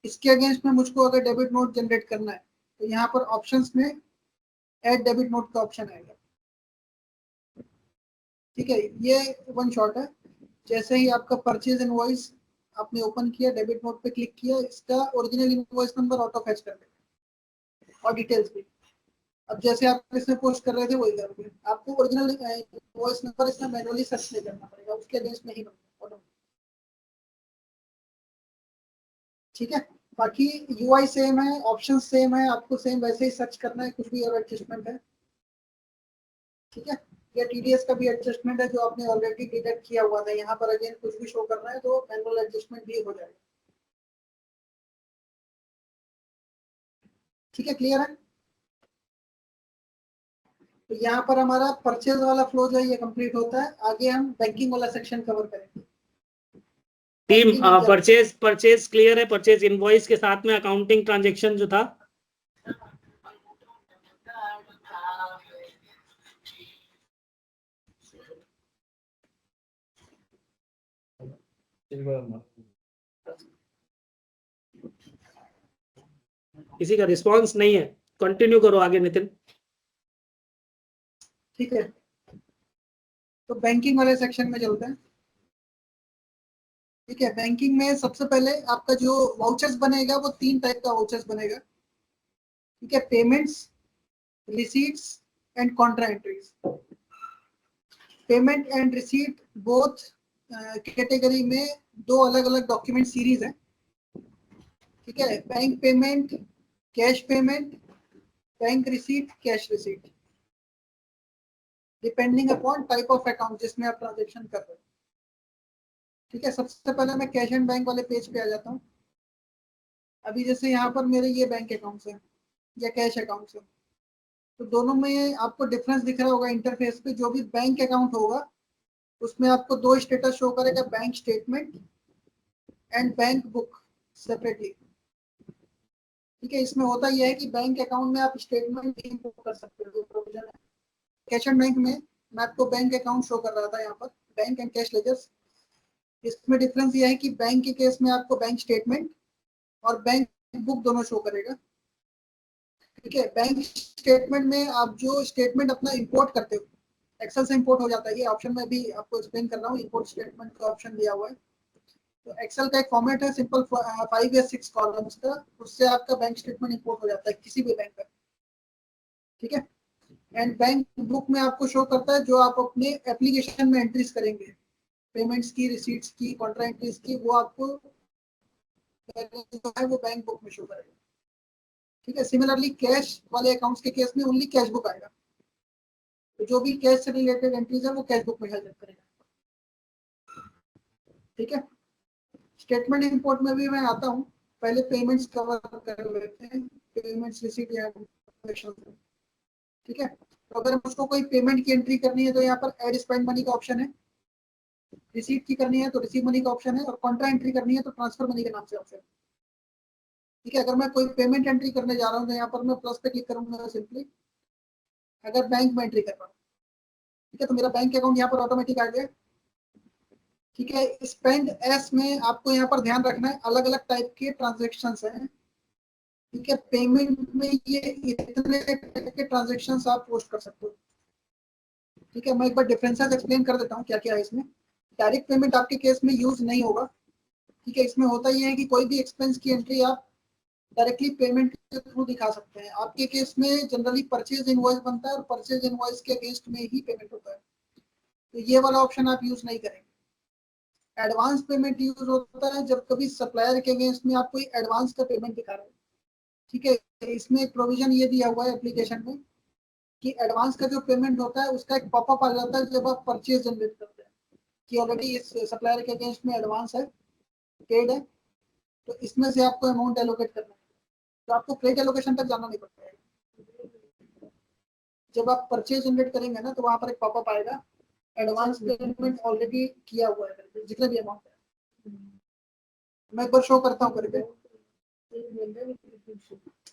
इसके अगेंस्ट में मुझको अगर डेबिट नोट जनरेट करना है तो यहाँ पर ऑप्शंस में ऐड डेबिट नोट का ऑप्शन आएगा, ठीक है। ये वन शॉट है, जैसे ही आपका परचेज इनवॉइस आपने ओपन किया, डेबिट नोट पे क्लिक किया, इसका original invoice number auto fetch कर देगा और डिटेल्स भी। अब जैसे आप इसमें पोस्ट कर रहे थे वही करोगे, आपको ओरिजिनल इनवॉइस नंबर इसमें मैनुअली सर्च नहीं करना पड़ेगा, उसके अगेंस्ट में ही बनता, ठीक है। बाकी यूआई सेम है, ऑप्शन सेम है, आपको सेम वैसे ही सर्च करना है, कुछ भी और एडजस्टमेंट है, ठीक है। ये टीडीएस का भी एडजस्टमेंट है जो आपने ऑलरेडी डिटेक्ट किया हुआ था, यहाँ पर अगेन कुछ भी शो करना है तो मैनुअल एडजस्टमेंट भी हो जाएगा, ठीक है, क्लियर है। तो यहाँ पर हमारा परचेज वाला फ्लो जो है ये कंप्लीट होता है। आगे हम बैंकिंग वाला सेक्शन कवर करेंगे। टीम परचेज क्लियर है, परचेज इनवॉइस के साथ में अकाउंटिंग ट्रांजैक्शन जो था किसी का रिस्पांस नहीं है, कंटिन्यू करो आगे नितिन। ठीक है, तो बैंकिंग वाले सेक्शन में चलते हैं, ठीक है। बैंकिंग में सबसे पहले आपका जो वाउचर्स बनेगा वो 3 टाइप का वाउचर्स बनेगा, ठीक है। Payments, receipts and Contra entries. Payment and receipt both category में 2 अलग अलग डॉक्यूमेंट सीरीज है, ठीक है। Bank payment, cash payment, bank receipt, cash receipt, depending upon type of account जिसमें आप ट्रांजेक्शन कर रहे हो, ठीक है। सबसे पहले मैं कैश एंड बैंक वाले पेज पे आ जाता हूँ। अभी जैसे यहाँ पर मेरे ये बैंक अकाउंट्स है या कैश अकाउंट्स है, तो दोनों में आपको डिफरेंस दिख रहा होगा इंटरफेस पे। जो भी बैंक अकाउंट होगा उसमें आपको 2 स्टेटस शो करेगा, bank statement and bank book separately, ठीक है। इसमें होता यह है कि बैंक अकाउंट में आप स्टेटमेंट इंपोर्ट कर सकते हो, प्रोविजन है। कैश एंड बैंक में मैं आपको बैंक अकाउंट शो कर रहा था यहाँ पर, बैंक एंड कैश लेजर्स। इसमें डिफरेंस यह है कि बैंक के केस में आपको बैंक स्टेटमेंट और बैंक बुक दोनों शो करेगा, ठीक है। बैंक स्टेटमेंट में आप जो स्टेटमेंट अपना इंपोर्ट करते हो, एक्सेल से इंपोर्ट हो जाता है, ये ऑप्शन में भी आपको एक्सप्लेन कर रहा हूँ। इंपोर्ट स्टेटमेंट का ऑप्शन दिया हुआ है, तो एक्सेल का एक फॉर्मेट है सिंपल 5 या 6 कॉलम्स का, उससे आपका बैंक स्टेटमेंट इंपोर्ट हो जाता है किसी भी बैंक का, ठीक है। एंड बैंक बुक में आपको शो करता है जो आप अपने एप्लीकेशन में एंट्रीज करेंगे, पेमेंट्स की, रिसीट्स की, कॉन्ट्रा एंट्रीज की, वो आपको जो है वो बैंक बुक में शो करेगा। ठीक है, सिमिलरली कैश वाले अकाउंट्स के केस में ओनली कैश बुक आएगा, तो जो भी कैश से रिलेटेड एंट्रीज है वो कैश बुक में हेल्प करेगा। ठीक है, स्टेटमेंट इंपोर्ट में भी मैं आता हूँ, पहले पेमेंट्स कवर कर लेते हैं, पेमेंट्स, रिसीट या ट्रांजैक्शन। ठीक है, तो अगर मुझको कोई पेमेंट की एंट्री करनी है तो यहाँ पर ऐड स्पेंड मनी का ऑप्शन है, रिसीट की करनी है तो रिसीव मनी का ऑप्शन है, और कॉन्ट्रा एंट्री करनी है तो ट्रांसफर मनी के नाम से ऑप्शन है। ठीक है, अगर मैं कोई पेमेंट एंट्री करने जा रहा हूँ तो यहाँ पर मैं प्लस पे क्लिक करूंगा सिंपली, अगर बैंक में एंट्री कर रहा हूँ। ठीक है, तो मेरा बैंक अकाउंट यहाँ पर ऑटोमेटिक आ गया। ठीक है, स्पेंड एस में आपको यहाँ पर ध्यान रखना है, अलग अलग टाइप के ट्रांजेक्शन हैं। ठीक है, पेमेंट में ये इतने टाइप के ट्रांजेक्शन आप पोस्ट कर सकते हो। ठीक है, मैं एक बार डिफरेंसेस एक्सप्लेन कर देता हूँ क्या क्या है इसमें। डायरेक्ट पेमेंट आपके केस में यूज नहीं होगा। ठीक है, इसमें होता ही है कि कोई भी एक्सपेंस की एंट्री आप डायरेक्टली पेमेंट के थ्रू दिखा सकते हैं। आपके केस में जनरली परचेज इनवॉइस बनता है और परचेज इनवॉइस के अगेंस्ट में ही पेमेंट होता है, तो ये वाला ऑप्शन आप यूज नहीं करेंगे। एडवांस पेमेंट यूज होता है जब कभी सप्लायर के अगेंस्ट में आप कोई एडवांस का पेमेंट दिखा रहे हैं। ठीक है, इसमें एक प्रोविजन ये दिया हुआ है एप्लीकेशन में कि एडवांस का जो पेमेंट होता है उसका एक पॉपअप आ जाता है जब आप परचेज जनरेट करते हैं कि ऑलरेडी इस सप्लायर के अगेंस्ट में एडवांस है, पेड है, तो इसमें से आपको अमाउंट एलोकेट करना है, तो आपको क्रेडिट एलोकेशन तक जाना नहीं पड़ता है। जब आप परचेज जनरेट करेंगे ना तो वहां पर एक पॉपअप आएगा, एडवांस पेमेंट ऑलरेडी किया हुआ है जितना भी अमाउंट है। मैं एक बार शो करता हूँ करके,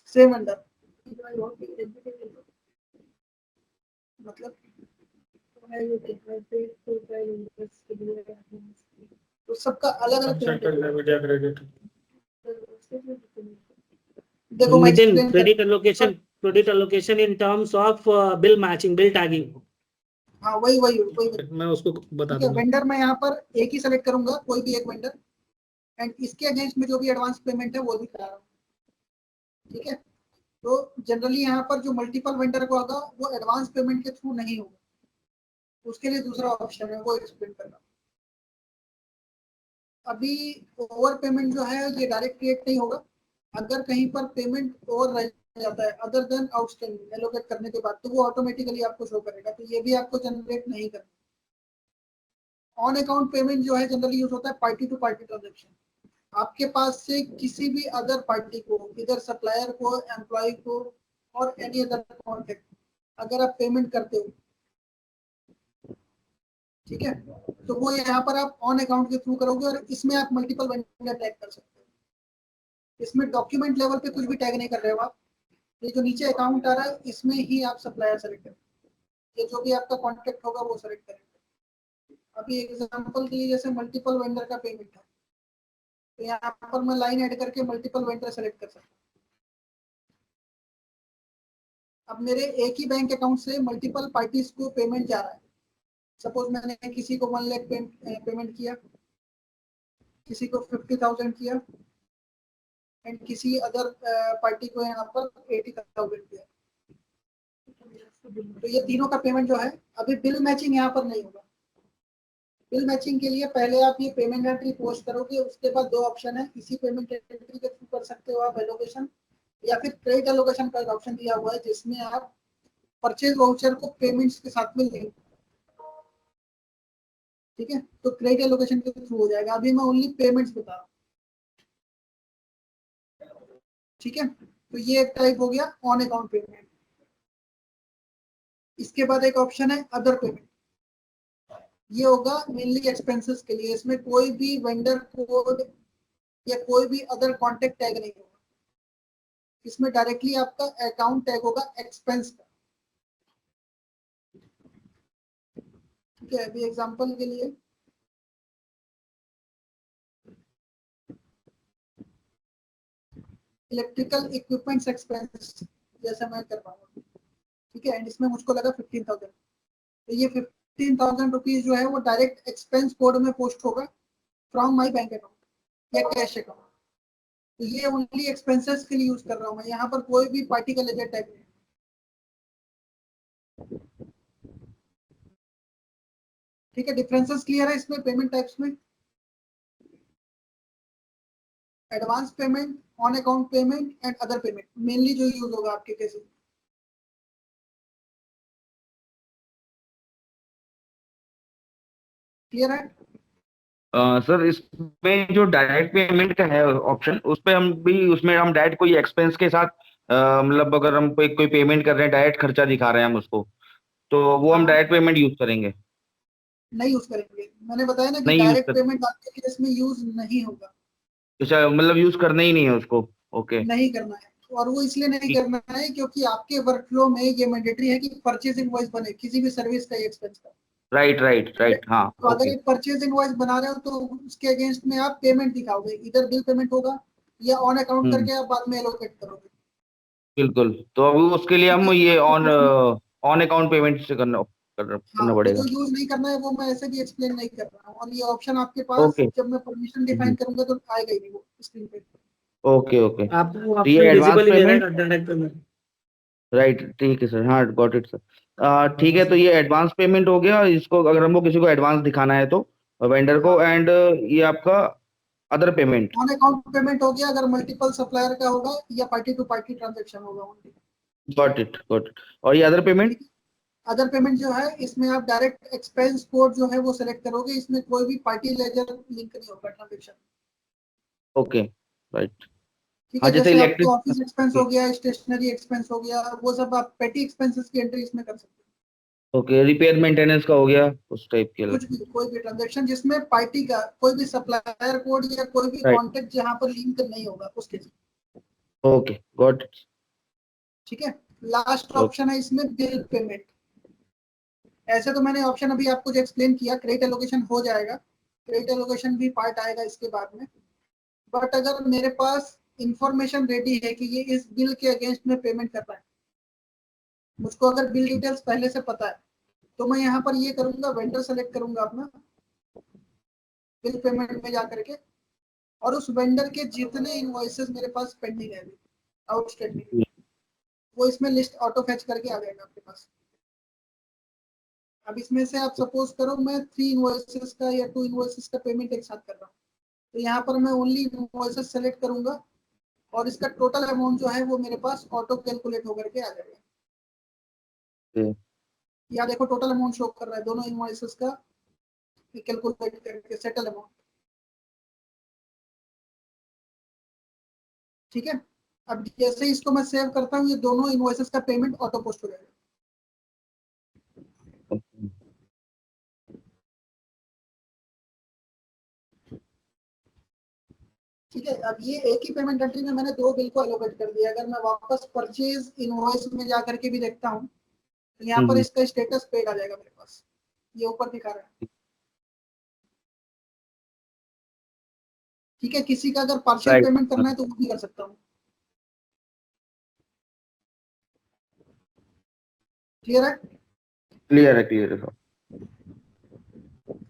सेम वेंडर मतलब तो सबका अलग अलग पेमेंट। देखो मैं Within explain credit allocation in terms of bill matching, bill tagging. हाँ वही मैं उसको बता ठीक है, दूंगा। वेंडर मैं यहाँ पर एक ही सेलेक्ट करूंगा, कोई भी एक वेंडर, एंड इसके अगेंस्ट में जो भी एडवांस पेमेंट है वो भी करा रहा हूँ। ठीक है, तो जनरली यहाँ पर जो मल्टीपल वेंडर को होगा वो एडवांस पेमेंट के थ्रू नहीं होगा, उसके लिए दूसरा ऑप्शन है, वो एक्सप्लेन करना। अभी ओवर पेमेंट जो है ये डायरेक्ट क्रिएट नहीं होगा, अगर कहीं पर पेमेंट ओवर रह जाता है अदर देन आउटस्टैंडिंग एलोकेट करने के बाद तो वो ऑटोमेटिकली आपको शो करेगा, तो ये भी आपको जनरेट नहीं करना। ऑन अकाउंट पेमेंट जो है जनरली यूज होता है पार्टी टू पार्टी ट्रांजेक्शन, आपके पास से किसी भी अदर पार्टी को, इधर सप्लायर को, एम्प्लॉय को और एनी अदर कॉन्टेक्ट, अगर आप पेमेंट करते हो, ठीक है, तो वो यहाँ पर आप ऑन अकाउंट के थ्रू करोगे और इसमें आप मल्टीपल वेंडर टैग कर सकते हो। इसमें डॉक्यूमेंट लेवल पे कुछ भी टैग नहीं कर रहे हो आप, ये जो नीचे अकाउंट आ रहा है इसमें ही आप सप्लायर सेलेक्ट करें, ये जो भी आपका कॉन्टेक्ट होगा वो सेलेक्ट करेंगे। अभी एग्जांपल के लिए जैसे मल्टीपल वेंडर का पेमेंट है, तो यहाँ पर मैं लाइन ऐड करके मल्टीपल वेंडर सेलेक्ट कर सकता हूँ। अब मेरे एक ही बैंक अकाउंट से मल्टीपल पार्टीज को पेमेंट जा रहा है, सपोज मैंने किसी को 1 लाख पेमेंट किया, किसी को 50,000 किया एंड किसी अदर पार्टी को यहाँ पर 80,000 किया, तो ये तीनों का पेमेंट जो है अभी बिल मैचिंग यहाँ पर नहीं होगा। बिल मैचिंग के लिए पहले आप ये पेमेंट एंट्री पोस्ट करोगे, उसके बाद दो ऑप्शन है, इसी पेमेंट एंट्री के थ्रू कर सकते हो आप एलोकेशन, या फिर क्रेडिट एलोकेशन का ऑप्शन दिया हुआ है जिसमें आप परचेज वाउचर को पेमेंट्स के साथ में लिंक। ठीक है, तो क्रेडिट एलोकेशन के थ्रू हो जाएगा, अभी मैं ओनली पेमेंट्स बता रहा हूँ। ठीक है, तो ये एक टाइप हो गया ऑन अकाउंट पेमेंट। इसके बाद एक ऑप्शन है अदर पेमेंट, ये होगा मेनली एक्सपेंसेस के लिए, इसमें कोई भी वेंडर कोड या कोई भी अदर कॉन्टेक्ट टैग नहीं होगा, इसमें डायरेक्टली आपका अकाउंट टैग होगा एक्सपेंस का। ठीक है, अभी एग्जांपल के लिए इलेक्ट्रिकल इक्विपमेंट्स एक्सपेंस जैसे मैं कर रहा हूँ, ठीक है, एंड इसमें मुझको लगा 15,000, तो ये 15,000 रुपीज जो है वो डायरेक्ट एक्सपेंस कोड में पोस्ट होगा फ्रॉम माई बैंक अकाउंट या कैश अकाउंट, तो ये ओनली एक्सपेंसेस के लिए यूज कर रहा हूँ मैं, यहाँ पर कोई भी पार्टी का लेजर टैग नहीं। ठीक है, डिफरेंसेस क्लियर है इसमें पेमेंट टाइप्स में? Advance payment, on account payment and other payment mainly जो यूज होगा आपके केस में। क्लियर है? सर इसमें जो डायरेक्ट पेमेंट का है ऑप्शन, उस पे हम भी, उसमें हम डायरेक्ट कोई एक्सपेंस के साथ मतलब अगर हम कोई पेमेंट कर रहे हैं, डायरेक्ट खर्चा दिखा रहे हैं हम उसको, तो वो हम हाँ, डायरेक्ट पेमेंट यूज करेंगे? नहीं यूज करेंगे, मैंने बताया ना कि नहीं यूज डायरेक्ट कर, पेमेंट आपके केस में यूज नहीं होगा। अच्छा मतलब यूज करना ही नहीं है उसको। ओके। नहीं करना है, और वो इसलिए नहीं ठीक। करना है क्योंकि आपके वर्कफ्लो में ये मैंडेटरी है कि परचेज इनवॉइस बने किसी भी सर्विस का एक्सपेंस का। राइट राइट राइट, हाँ तो अगर ओके। एक परचेज इनवॉइस बना रहे हो तो उसके अगेंस्ट में आप पेमेंट दिखाओगे, इधर बिल पेमेंट होगा या ऑन अकाउंट हम्म, करके आप बाद में एलोकेट करोगे। बिल्कुल। तो अभी उसके लिए ठीक हम है, ये ऑन तो उसमें ऑन अकाउंट पेमेंट से हाँ, करना तो जो पड़ेगा। यूज नहीं करना है वो मैं ऐसे भी एक्सप्लेन नहीं कर रहा हूँ, और ये ऑप्शन आपके पास ओके। जब मैं परमिशन डिफाइन करूंगा तो आएगा ही नहीं वो स्क्रीन पे। Okay okay. आपको तो ये ऑप्शन एडवांस विजिबल ही नहीं पेमेंट, रहेगा डायरेक्ट पेमेंट। राइट, ठीक है सर, हाँ गॉट इट सर। ठीक है, तो ये एडवांस पेमेंट हो गया, इसको अगर हमको किसी को एडवांस दिखाना है तो वेंडर को, हाँ, एंड ये आपका other payment. On account payment हो गया अगर मल्टीपल सप्लायर का होगा या पार्टी टू पार्टी ट्रांजेक्शन होगा only। Got it got it. और ये अदर पेमेंट? ठीक है, अदर पेमेंट जो है इसमें आप डायरेक्ट एक्सपेंस कोड जो है वो सिलेक्ट करोगे, इसमें कोई भी पार्टी लेजर लिंक नहीं होगा ट्रांजेक्शन। Okay, right. ठीक हाँ है, जैसे जैसे आपको इलेक्ट्रिक। ऑफिस एक्सपेंस हो गया, स्टेशनरी एक्सपेंस हो गया, वो सब आप पेटी एक्सपेंसेस की एंट्री इसमें कर सकते हो। ओके, रिपेयर मेंटेनेंस का हो गया, उस टाइप के अलग। कुछ भी, कोई भी ट्रांजेक्शन जिसमें पार्टी का कोई भी सप्लायर कोड या कोई भी राइट। कॉन्टेक्ट जहां पर लिंक नहीं होगा उसके लिए। Okay, got it. ठीक है, लास्ट ओके। ऑप्शन है इसमें बिल पेमेंट। ऐसे तो मैंने ऑप्शन अभी आपको जो एक्सप्लेन किया, क्रेडिट एलोकेशन हो जाएगा, क्रेडिट एलोकेशन भी पार्ट आएगा इसके बाद में। बट अगर मेरे पास इंफॉर्मेशन रेडी है कि ये इस बिल के अगेंस्ट में पेमेंट कर रहा है, मुझको अगर बिल डिटेल्स पहले से पता है, तो मैं यहाँ पर ये करूंगा, वेंडर सेलेक्ट करूंगा अपना बिल पेमेंट में जाकर के, और उस वेंडर के जितने इनवॉइसेस मेरे पास पेंडिंग है, आउटस्टैंडिंग, वो इसमें लिस्ट ऑटो फैच करके आ जाएगा आपके पास। अब इसमें से आप सपोज करो मैं 3 इनवॉइसेस का या 2 इनवॉइसेस का पेमेंट एक साथ कर रहा हूँ, तो यहाँ पर मैं ओनली इनवॉइसेस सेलेक्ट करूंगा और इसका टोटल अमाउंट जो है वो मेरे पास ऑटो कैलकुलेट होकर के आ जाएगा। या देखो टोटल अमाउंट शो कर रहा है दोनों इनवॉइसेस का कैलकुलेट करके सेटल अमाउंट। ठीक है, अब जैसे ही इसको मैं सेव करता हूँ, ये दोनों इनवॉइसेस का पेमेंट ऑटो पोस्ट हो जाएगा। ठीक है, अब ये एक ही पेमेंट एंट्री में मैंने 2 बिल को एलोकेट कर दिया। अगर मैं वापस परचेज इनवॉइस में जाकर के भी देखता हूँ, तो यहाँ पर इसका स्टेटस पेड आ जाएगा मेरे पास, ये ऊपर दिखा रहा है। ठीक है, किसी का अगर पार्शियल राइट। पेमेंट करना है तो वो भी कर सकता हूँ। क्लियर है? क्लियर है सर।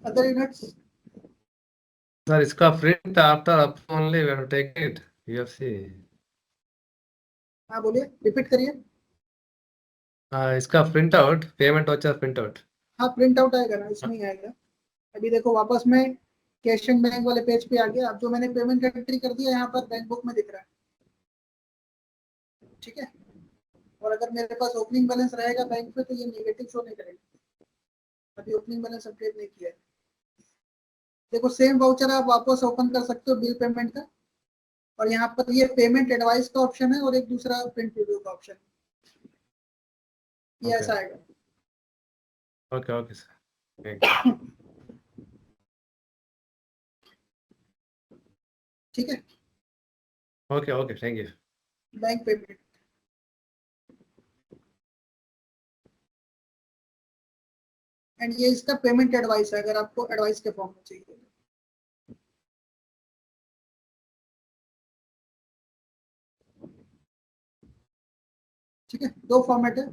Other units? Sir, इसका print after up only we have to take it. UFC. हाँ बोलिए, रिपीट करिए। इसका print out, payment voucher print out. हाँ, प्रिंट आउट आएगा ना, इसमें ही आएगा। अभी देखो वापस मैं कैश एंड बैंक वाले पेज पे आ गया। अब जो मैंने पेमेंट एंट्री कर दिया यहाँ पर बैंक बुक में दिख रहा है। ठीक है, और अगर मेरे पास ओपनिंग बैलेंस रहेगा बैंक पे तो ये नेगेटिव शो नहीं करेगा। अभी ओपनिंग बैलेंस अपडेट नहीं किया है। देखो सेम वाउचर आप वापस ओपन कर सकते हो बिल पेमेंट का, और यहाँ पर ये पेमेंट एडवाइस का ऑप्शन है और एक दूसरा प्रिंट रिव्यू का ऑप्शन, ये ऐसा आएगा। Okay, okay, sir. Thank you. ठीक है, Okay, okay, thank you. Bank payment, and ये इसका पेमेंट एडवाइस है अगर आपको एडवाइस के फॉर्म में चाहिए। ठीक है, 2 फॉर्मेट है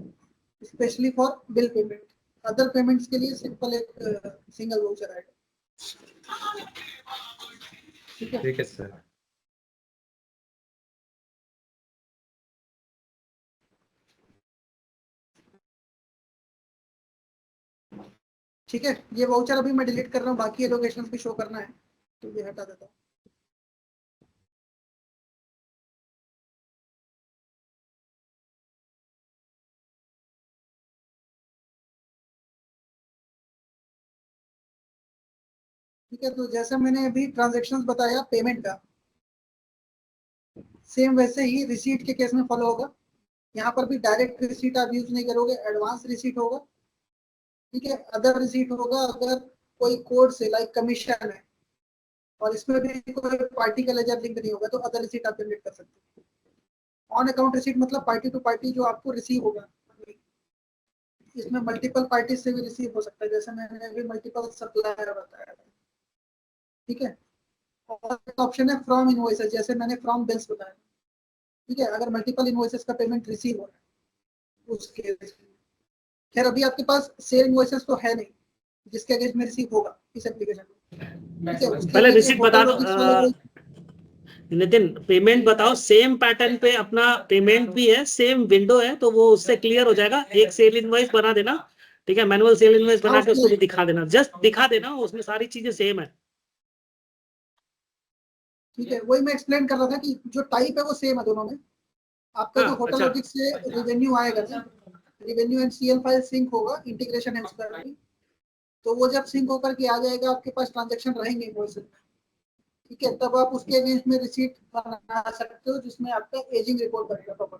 specially for bill payment. Other payments के लिए सिंपल एक सिंगल वाउचर आएगा। ठीक है। ठीक है सर। ठीक है, ये वाउचर अभी मैं डिलीट कर रहा हूँ, बाकी एलोकेशन भी शो करना है तो ये हटा देता हूँ। ठीक है, तो जैसे मैंने अभी ट्रांजेक्शन्स बताया पेमेंट का, सेम वैसे ही रिसीट के केस में फॉलो होगा। यहाँ पर भी डायरेक्ट रिसीट आप यूज नहीं करोगे, एडवांस रिसीट होगा। ठीक है, अदर रिसीट होगा अगर कोई कोड से लाइक कमीशन है और इसमें भी कोई पार्टी का लेजर लिंक नहीं होगा तो अदर रिसीट आप जनरेट कर सकते हो। ऑन अकाउंट रिसीट मतलब पार्टी टू पार्टी जो आपको रिसीव होगा, इसमें मल्टीपल पार्टी से भी रिसीव हो सकता है, जैसे मैंने अभी मल्टीपल सप्लायर बताया था। ठीक है, और ऑप्शन है फ्रॉम इनवॉइसेस, जैसे मैंने फ्रॉम बिल्स बताया। ठीक है, अगर मल्टीपल इनवॉइसेस का पेमेंट रिसीव हो रहा है उस केस में। खैर अभी आपके पास सेल इनवॉइसेस तो है नहीं जिसके अगेंस्ट में रिसीव होगा इस एप्लीकेशन में। ठीक है, उसके पहले लिए रिसीट बता दो होटल वाले जो नितिन, पेमेंट बताओ। सेम पैटर्न पे अपना पेमेंट भी है, सेम विंडो है, तो वो उससे क्लियर हो जाएगा। एक सेल इनवॉइस बना देना, ठीक है, मैनुअल सेल इनवॉइस बना के उसको भी दिखा देना, जस्ट दिखा देना, उसमें सारी चीजें सेम है। ठीक है, वही मैं एक्सप्लेन कर रहा था कि जो टाइप है वो सेम है दोनों में। आपका जो हाँ, होटल अच्छा। लॉजिक से रिवेन्यू आएगा ना, revenue and CL file sync होगा, इंटीग्रेशन है उसका भी। तो वो जब सिंक होकर के आ जाएगा आपके पास ट्रांजैक्शन रहेंगे इनवॉइसेस में। ठीक है, तब आप उसके अगेंस्ट में रिसीट बना सकते हो जिसमें आपका एजिंग रिपोर्ट बनेगा प्रॉपर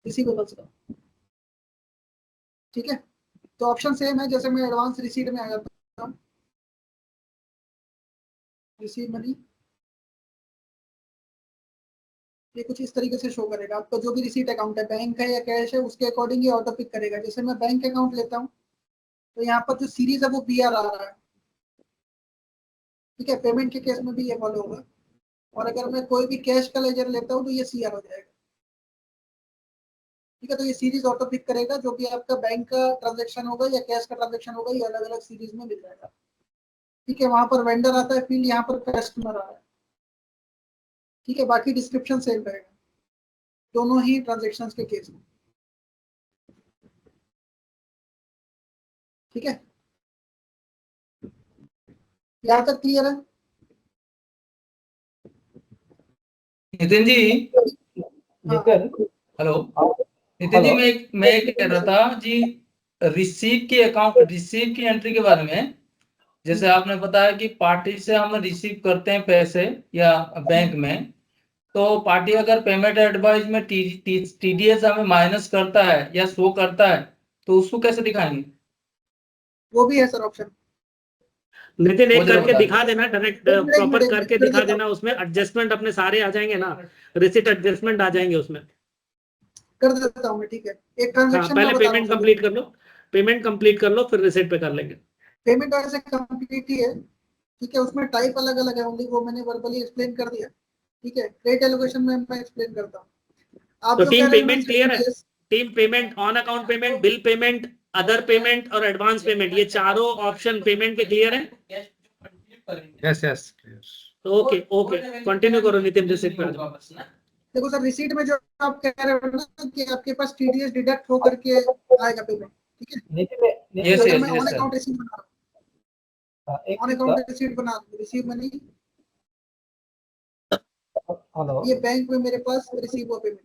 रिसीवेबल्स का। ठीक है, तो ऑप्शन सेम है, जैसे मैं एडवांस रिसीट में आ जाता हूँ, रिसीव मनी, ये कुछ इस तरीके से शो करेगा। आपका जो भी रिसीट अकाउंट है, बैंक है या कैश है, उसके अकॉर्डिंग ये ऑटो पिक करेगा। जैसे मैं बैंक अकाउंट लेता हूँ तो यहाँ पर जो सीरीज है वो बीआर आ रहा है। ठीक है, पेमेंट के केस में भी ये फॉलो होगा। और अगर मैं कोई भी कैश का लेजर लेता हूँ तो ये सीआर हो जाएगा। ठीक है, तो ये सीरीज ऑटो पिक करेगा, जो भी आपका बैंक का ट्रांजेक्शन होगा या कैश का ट्रांजेक्शन होगा, ये अलग अलग सीरीज में मिल जाएगा। ठीक है, वहां पर वेंडर आता है फील्ड, यहाँ पर कस्टमर आ रहा है। ठीक है, बाकी डिस्क्रिप्शन सेम रहेगा दोनों ही ट्रांजेक्शन्स के केस में। ठीक है, यहाँ तक क्लियर है? नितिन जी, हाँ। हेलो नितिन जी, मैं कह रहा था जी, रिसीव की अकाउंट, रिसीव की एंट्री के बारे में। जैसे आपने बताया कि पार्टी से हम रिसीव करते हैं पैसे या बैंक में, तो पार्टी अगर पेमेंट एडवाइस में टीडीएस हमें माइनस करता है या शो करता है, तो उसको कैसे दिखाएंगे? वो भी है सर ऑप्शन। नितिन, वो एक जरा करके बता दिखा देना, डायरेक्ट प्रॉपर करके दिखा देना, उसमें एडजस्टमेंट अपने सारे आ जाएंगे ना, रिसीट एडजस्टमेंट आ जाएंगे उसमें। कर देता हूँ मैं। ठीक है, एक हाँ, ट्रांजेक्शन पहले में बता रहा पेमेंट हूँ। कंप्लीट कर लो, पेमेंट कंप्लीट कर लो, फिर रिसीट पे कर लेंगे। पेमेंट वैसे कंप्लीट ही है। ठीक है, उसमें टाइप अलग अलग है, ओनली वो मैंने वर्बली एक्सप्लेन कर दिया। ठीक है, क्रेडिट एलोकेशन में मैं एक्सप्लेन करता हूँ। आप तो जो टीम कह रहे हो ना पेमेंट क्लियर है? TDS, team payment, on account payment, bill payment, other payment और एडवांस पेमेंट, ये चारों ऑप्शन पेमेंट के क्लियर है? Yes, yes, clear. Okay okay, continue करो नितिन, रिसीट पे। देखो सर, रिसीट में जो आप कह रहे हो ना कि आपके पास TDS डिडक्ट होकर के आएगा पेमेंट। ठीक है, यस अगर यस मैं on yes sir. Account receipt बना रहा हूँ, ऑन अकाउंट रिसीट बना रहा हूँ, रिसीव मनी, हेलो ये बैंक में मेरे पास रिसीव हुआ पेमेंट।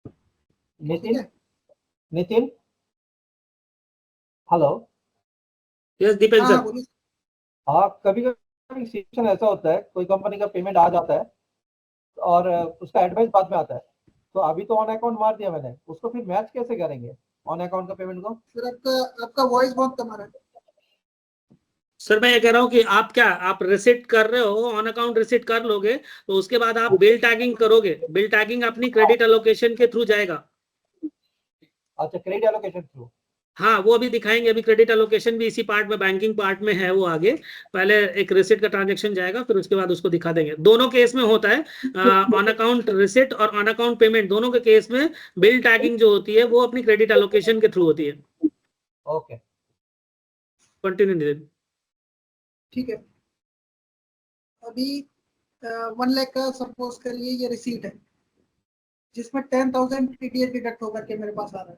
ठीक नितिन, है, नितिन हेलो। यस दीपेन हाँ सर। बोलिए। हाँ, कभी कभी सिचुएशन ऐसा होता है, कोई कंपनी का पेमेंट आ जाता है और उसका एडवाइस बाद में आता है। तो अभी तो ऑन अकाउंट मार दिया मैंने, उसको फिर मैच कैसे करेंगे ऑन अकाउंट का पेमेंट को? फिर आपका वॉइस बहुत कम आ रहा है। सर मैं ये कह रहा हूँ कि आप क्या, आप रिसीट कर रहे हो, ऑन अकाउंट रिसीट कर लोगे, तो उसके बाद आप बिल टैगिंग करोगे, बिल टैगिंग अपनी क्रेडिट एलोकेशन के थ्रू जाएगा। अच्छा, क्रेडिट एलोकेशन थ्रू। हाँ, वो अभी दिखाएंगे, अभी क्रेडिट एलोकेशन भी इसी पार्ट में, बैंकिंग पार्ट में है वो आगे। पहले एक रिसिट का ट्रांजैक्शन जाएगा, फिर उसके बाद उसको दिखा देंगे। दोनों केस में होता है, ऑन अकाउंट रिसिट और ऑन अकाउंट पेमेंट, दोनों के केस में बिल टैगिंग जो होती है वो अपनी क्रेडिट एलोकेशन के थ्रू होती है। Okay, continue. ठीक है, अभी 1 लाख का सपोज करिए ये रिसीट है, जिसमें 10,000 TDS डिडक्ट होकर के मेरे पास आ रहा है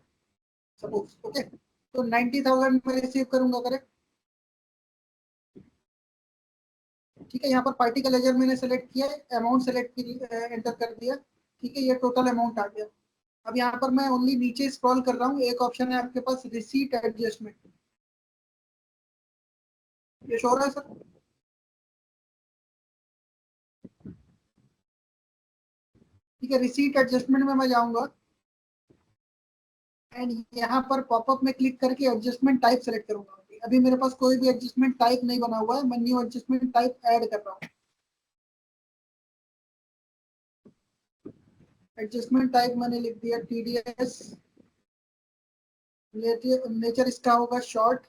सपोज। ओके, तो 90,000 मैं रिसीव करूंगा, करेक्ट? ठीक है, यहाँ पर पार्टी का लेजर मैंने सेलेक्ट किया, अमाउंट सेलेक्ट एंटर कर दिया। ठीक है, ये टोटल अमाउंट आ गया। अब यहाँ पर मैं ओनली नीचे स्क्रॉल कर रहा हूँ, एक ऑप्शन है आपके पास रिसीट एडजस्टमेंट, ये शो हो रहा है सर? ठीक है, रिसीट एडजस्टमेंट में मैं जाऊंगा एंड यहाँ पर पॉपअप में क्लिक करके एडजस्टमेंट टाइप सेलेक्ट करूंगा। अभी मेरे पास कोई भी एडजस्टमेंट टाइप नहीं बना हुआ है, मैं न्यू एडजस्टमेंट टाइप ऐड कर रहा हूँ। एडजस्टमेंट टाइप मैंने लिख दिया टीडीएस, नेचर इसका होगा शॉर्ट,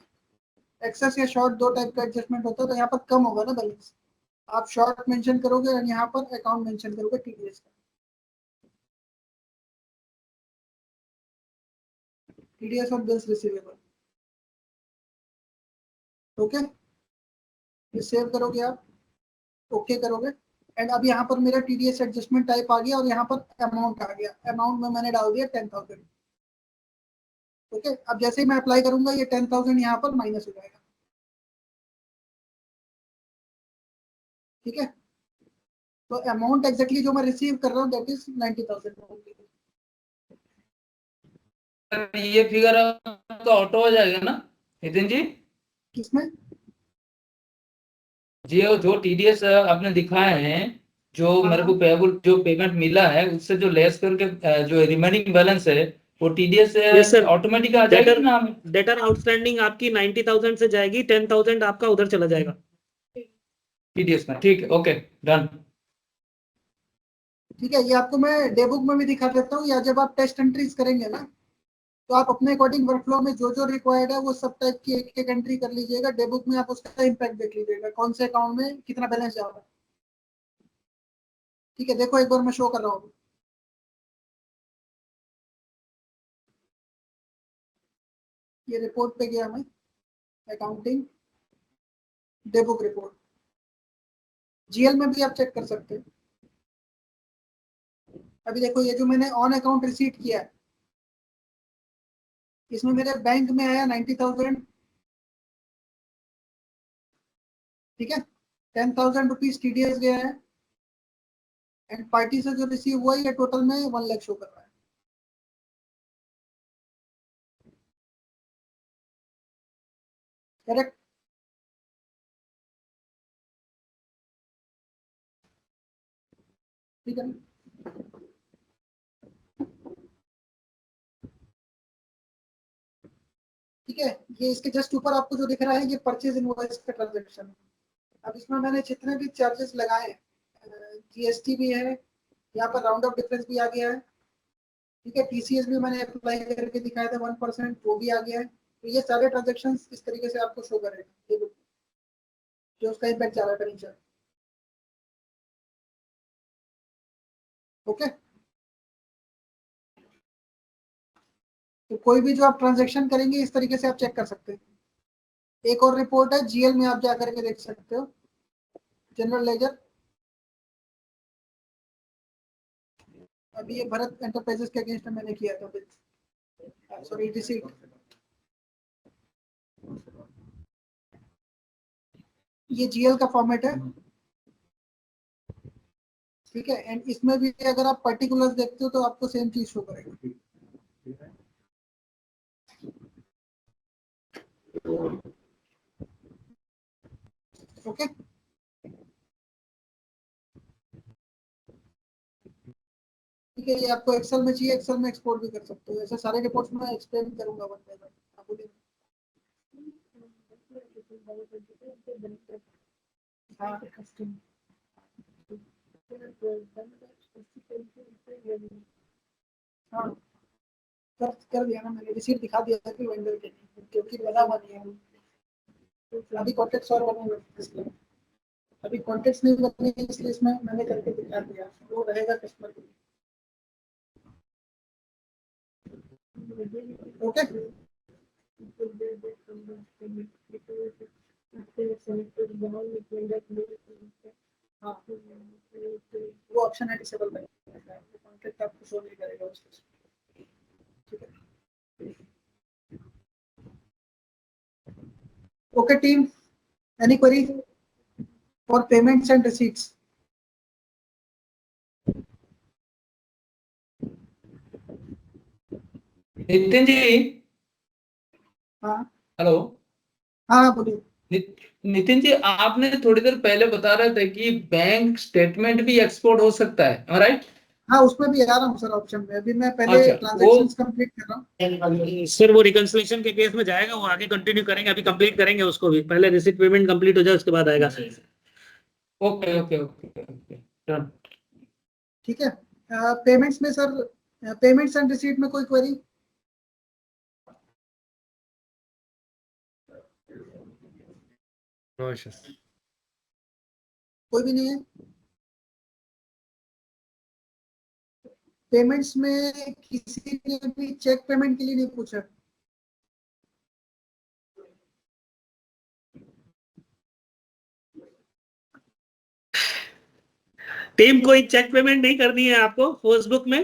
एक्सेस या शॉर्ट, दो टाइप का एडजस्टमेंट होता है, तो यहाँ पर कम होगा ना बैलेंस, आप शॉर्ट मेंशन करोगे और यहाँ पर अकाउंट मेंशन करोगे टीडीएस का, टीडीएस और बिल्स रिसीवेबल। ओके, ये सेव करोगे आप, ओके करोगे एंड अब यहाँ पर मेरा टीडीएस एडजस्टमेंट टाइप आ गया और यहाँ पर अमाउंट आ गया, अमाउंट में मैंने डाल दिया 10,000। ओके, अब जैसे ही मैं अप्लाई करूंगा ये 10,000 यहाँ पर माइनस हो जाएगा। ठीक है, तो अमाउंट एग्जैक्टली जो मैं रिसीव कर रहा हूँ दैट इज 90,000। ये फिगर आपका ऑटो हो जाएगा ना नितिन जी? किसमें? जी जो टीडीएस आपने दिखाए हैं, जो मेरे को पेबल जो पेमेंट मिला है उससे जो लेस करके जो रिमेनिंग बैलेंस है वो टीडीएस Yes, sir. ऑटोमेटिक आ जाएगी ना? डेटर आउटस्टैंडिंग आपकी 90,000 से जाएगी, 10,000 आपका उधर चला जाएगा टीडीएस में। ठीक है, ओके डन। ठीक है, ये आपको मैं डे बुक में भी दिखा देता हूँ, या जब आप टेस्ट एंट्रीज करेंगे ना तो आप अपने अकॉर्डिंग वर्कफ्लो में जो जो रिक्वायर्ड है वो सब टाइप की एक एक एंट्री कर लीजिएगा। डे बुक में आप उसका इम्पैक्ट देख लीजिएगा, कौन से अकाउंट में कितना बैलेंस जा रहा है। ठीक है, देखो एक बार मैं शो कर रहा हूँ। ये रिपोर्ट पे गया मैं, accounting day book report, GL में भी आप चेक कर सकते हैं। अभी देखो ये जो मैंने ऑन अकाउंट रिसीट किया है इसमें मेरे बैंक में आया 90,000। ठीक है, 10,000 रुपीज टीडीएस गया है एंड पार्टी से जो रिसीव हुआ ये टोटल में 1 लाख शो कर रहा है। करेक्ट? ठीक है, ठीक है, ये इसके जस्ट ऊपर आपको जो दिख रहा है ये परचेज इनवॉइस का ट्रांजैक्शन है। अब इसमें मैंने जितने भी चार्जेस लगाए हैं, जीएसटी भी है, यहाँ पर राउंड ऑफ डिफरेंस भी आ गया है। ठीक है, टीसीएस भी मैंने अप्लाई करके दिखाया था 1%, वो भी आ गया है। तो ये सारे ट्रांजेक्शन इस तरीके से आपको शो करेगा जो उसका इम्पैक्ट जा रहा है नीचे। ओके, तो कोई भी जो आप ट्रांजेक्शन करेंगे इस तरीके से आप चेक कर सकते हैं। एक और रिपोर्ट है जीएल में, आप जा करके देख सकते हो, जनरल लेजर। अभी ये भरत एंटरप्राइजेस के अगेंस्ट मैंने किया था, सॉरी रिसीट। ये जीएल का फॉर्मेट है। ठीक है, एंड इसमें भी अगर आप पर्टिकुलर्स देखते हो तो आपको सेम चीज शो करेगा। ओके, ठीक है, ये आपको एक्सेल में चाहिए, एक्सेल में एक्सपोर्ट भी कर सकते हो। ऐसे सारे रिपोर्ट्स में एक्सप्लेन करूंगा वन बाय वन। आप बोलिए। हाँ, हाँ, कर दिया ना मैंने, रिसीट दिखा दिया था कि वेंडर के नहीं, क्योंकि बना हुआ नहीं है अभी कॉन्टेक्ट और बने इसलिए। अभी कॉन्टेक्ट नहीं बने इसलिए इसमें मैंने करके दिखा दिया, वो रहेगा कस्टमर के लिए। ओके, हाँ, वो ऑप्शन है डिसेबल में, कॉन्टेक्ट आपको शो नहीं करेगा उसके। ठीक है, okay team, any query? For payments and receipts. Nitin ji, हाँ हेलो। हाँ बोलिए। नितिन जी, आपने थोड़ी देर पहले बता रहे थे कि बैंक स्टेटमेंट भी एक्सपोर्ट हो सकता है, राइट? हाँ उसमें भी आ रहा हूँ सर ऑप्शन में। अभी मैं पहले अच्छा, ट्रांजेक्शंस कंप्लीट कर रहा हूँ। सर वो रिकंसिलिएशन के केस में जाएगा, वो आगे कंटिन्यू करेंगे, अभी कंप्लीट करेंगे उसको भी, पहले रिसीट पेमेंट कंप्लीट हो जाए उसके बाद आएगा। Okay okay okay okay, done. ठीक है। पेमेंट्स में सर, पेमेंट्स एंड रिसीट में कोई क्वेरी? No issues. कोई भी नहीं है। पेमेंट्स में किसी ने भी चेक पेमेंट के लिए नहीं पूछा? टीम कोई चेक पेमेंट नहीं करनी है आपको फेसबुक में?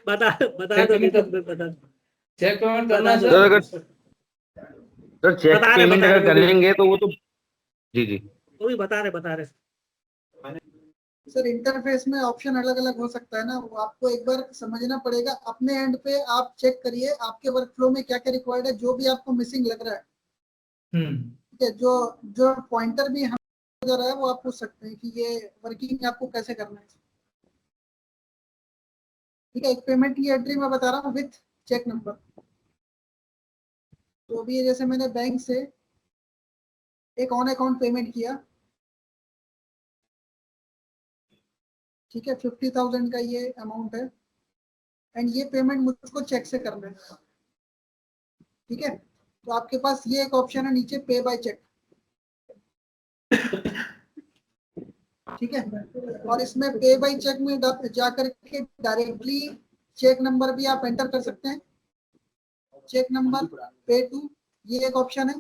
बता बता दो नहीं तो बता चेक पेमेंट करना बता है दो। सर अगर सर। सर चेक बता पेमेंट रहे अगर करेंगे तो वो तो जी जी वो भी बता रहे सर इंटरफेस में ऑप्शन अलग अलग हो सकता है ना, वो आपको एक बार समझना पड़ेगा। अपने एंड पे आप चेक करिए आपके वर्कफ्लो में क्या क्या रिक्वायर्ड है, जो भी आपको मिसिंग लग रहा है। ठीक है, जो जो पॉइंटर भी हम जा रहा है वो आप पूछ सकते हैं कि ये वर्किंग आपको कैसे करना है। ठीक है, एक पेमेंट की एंट्री मैं बता रहा हूँ विथ चेक नंबर। तो अभी जैसे मैंने बैंक से एक ऑन अकाउंट पेमेंट किया, ठीक है, 50,000 का ये अमाउंट है, एंड ये पेमेंट मुझको चेक से करना है। ठीक है, तो आपके पास ये एक ऑप्शन है नीचे, पे बाय चेक। ठीक है, और इसमें पे बाय चेक में जाकर के डायरेक्टली चेक नंबर भी आप एंटर कर सकते हैं, चेक नंबर, पे टू, ये एक ऑप्शन है।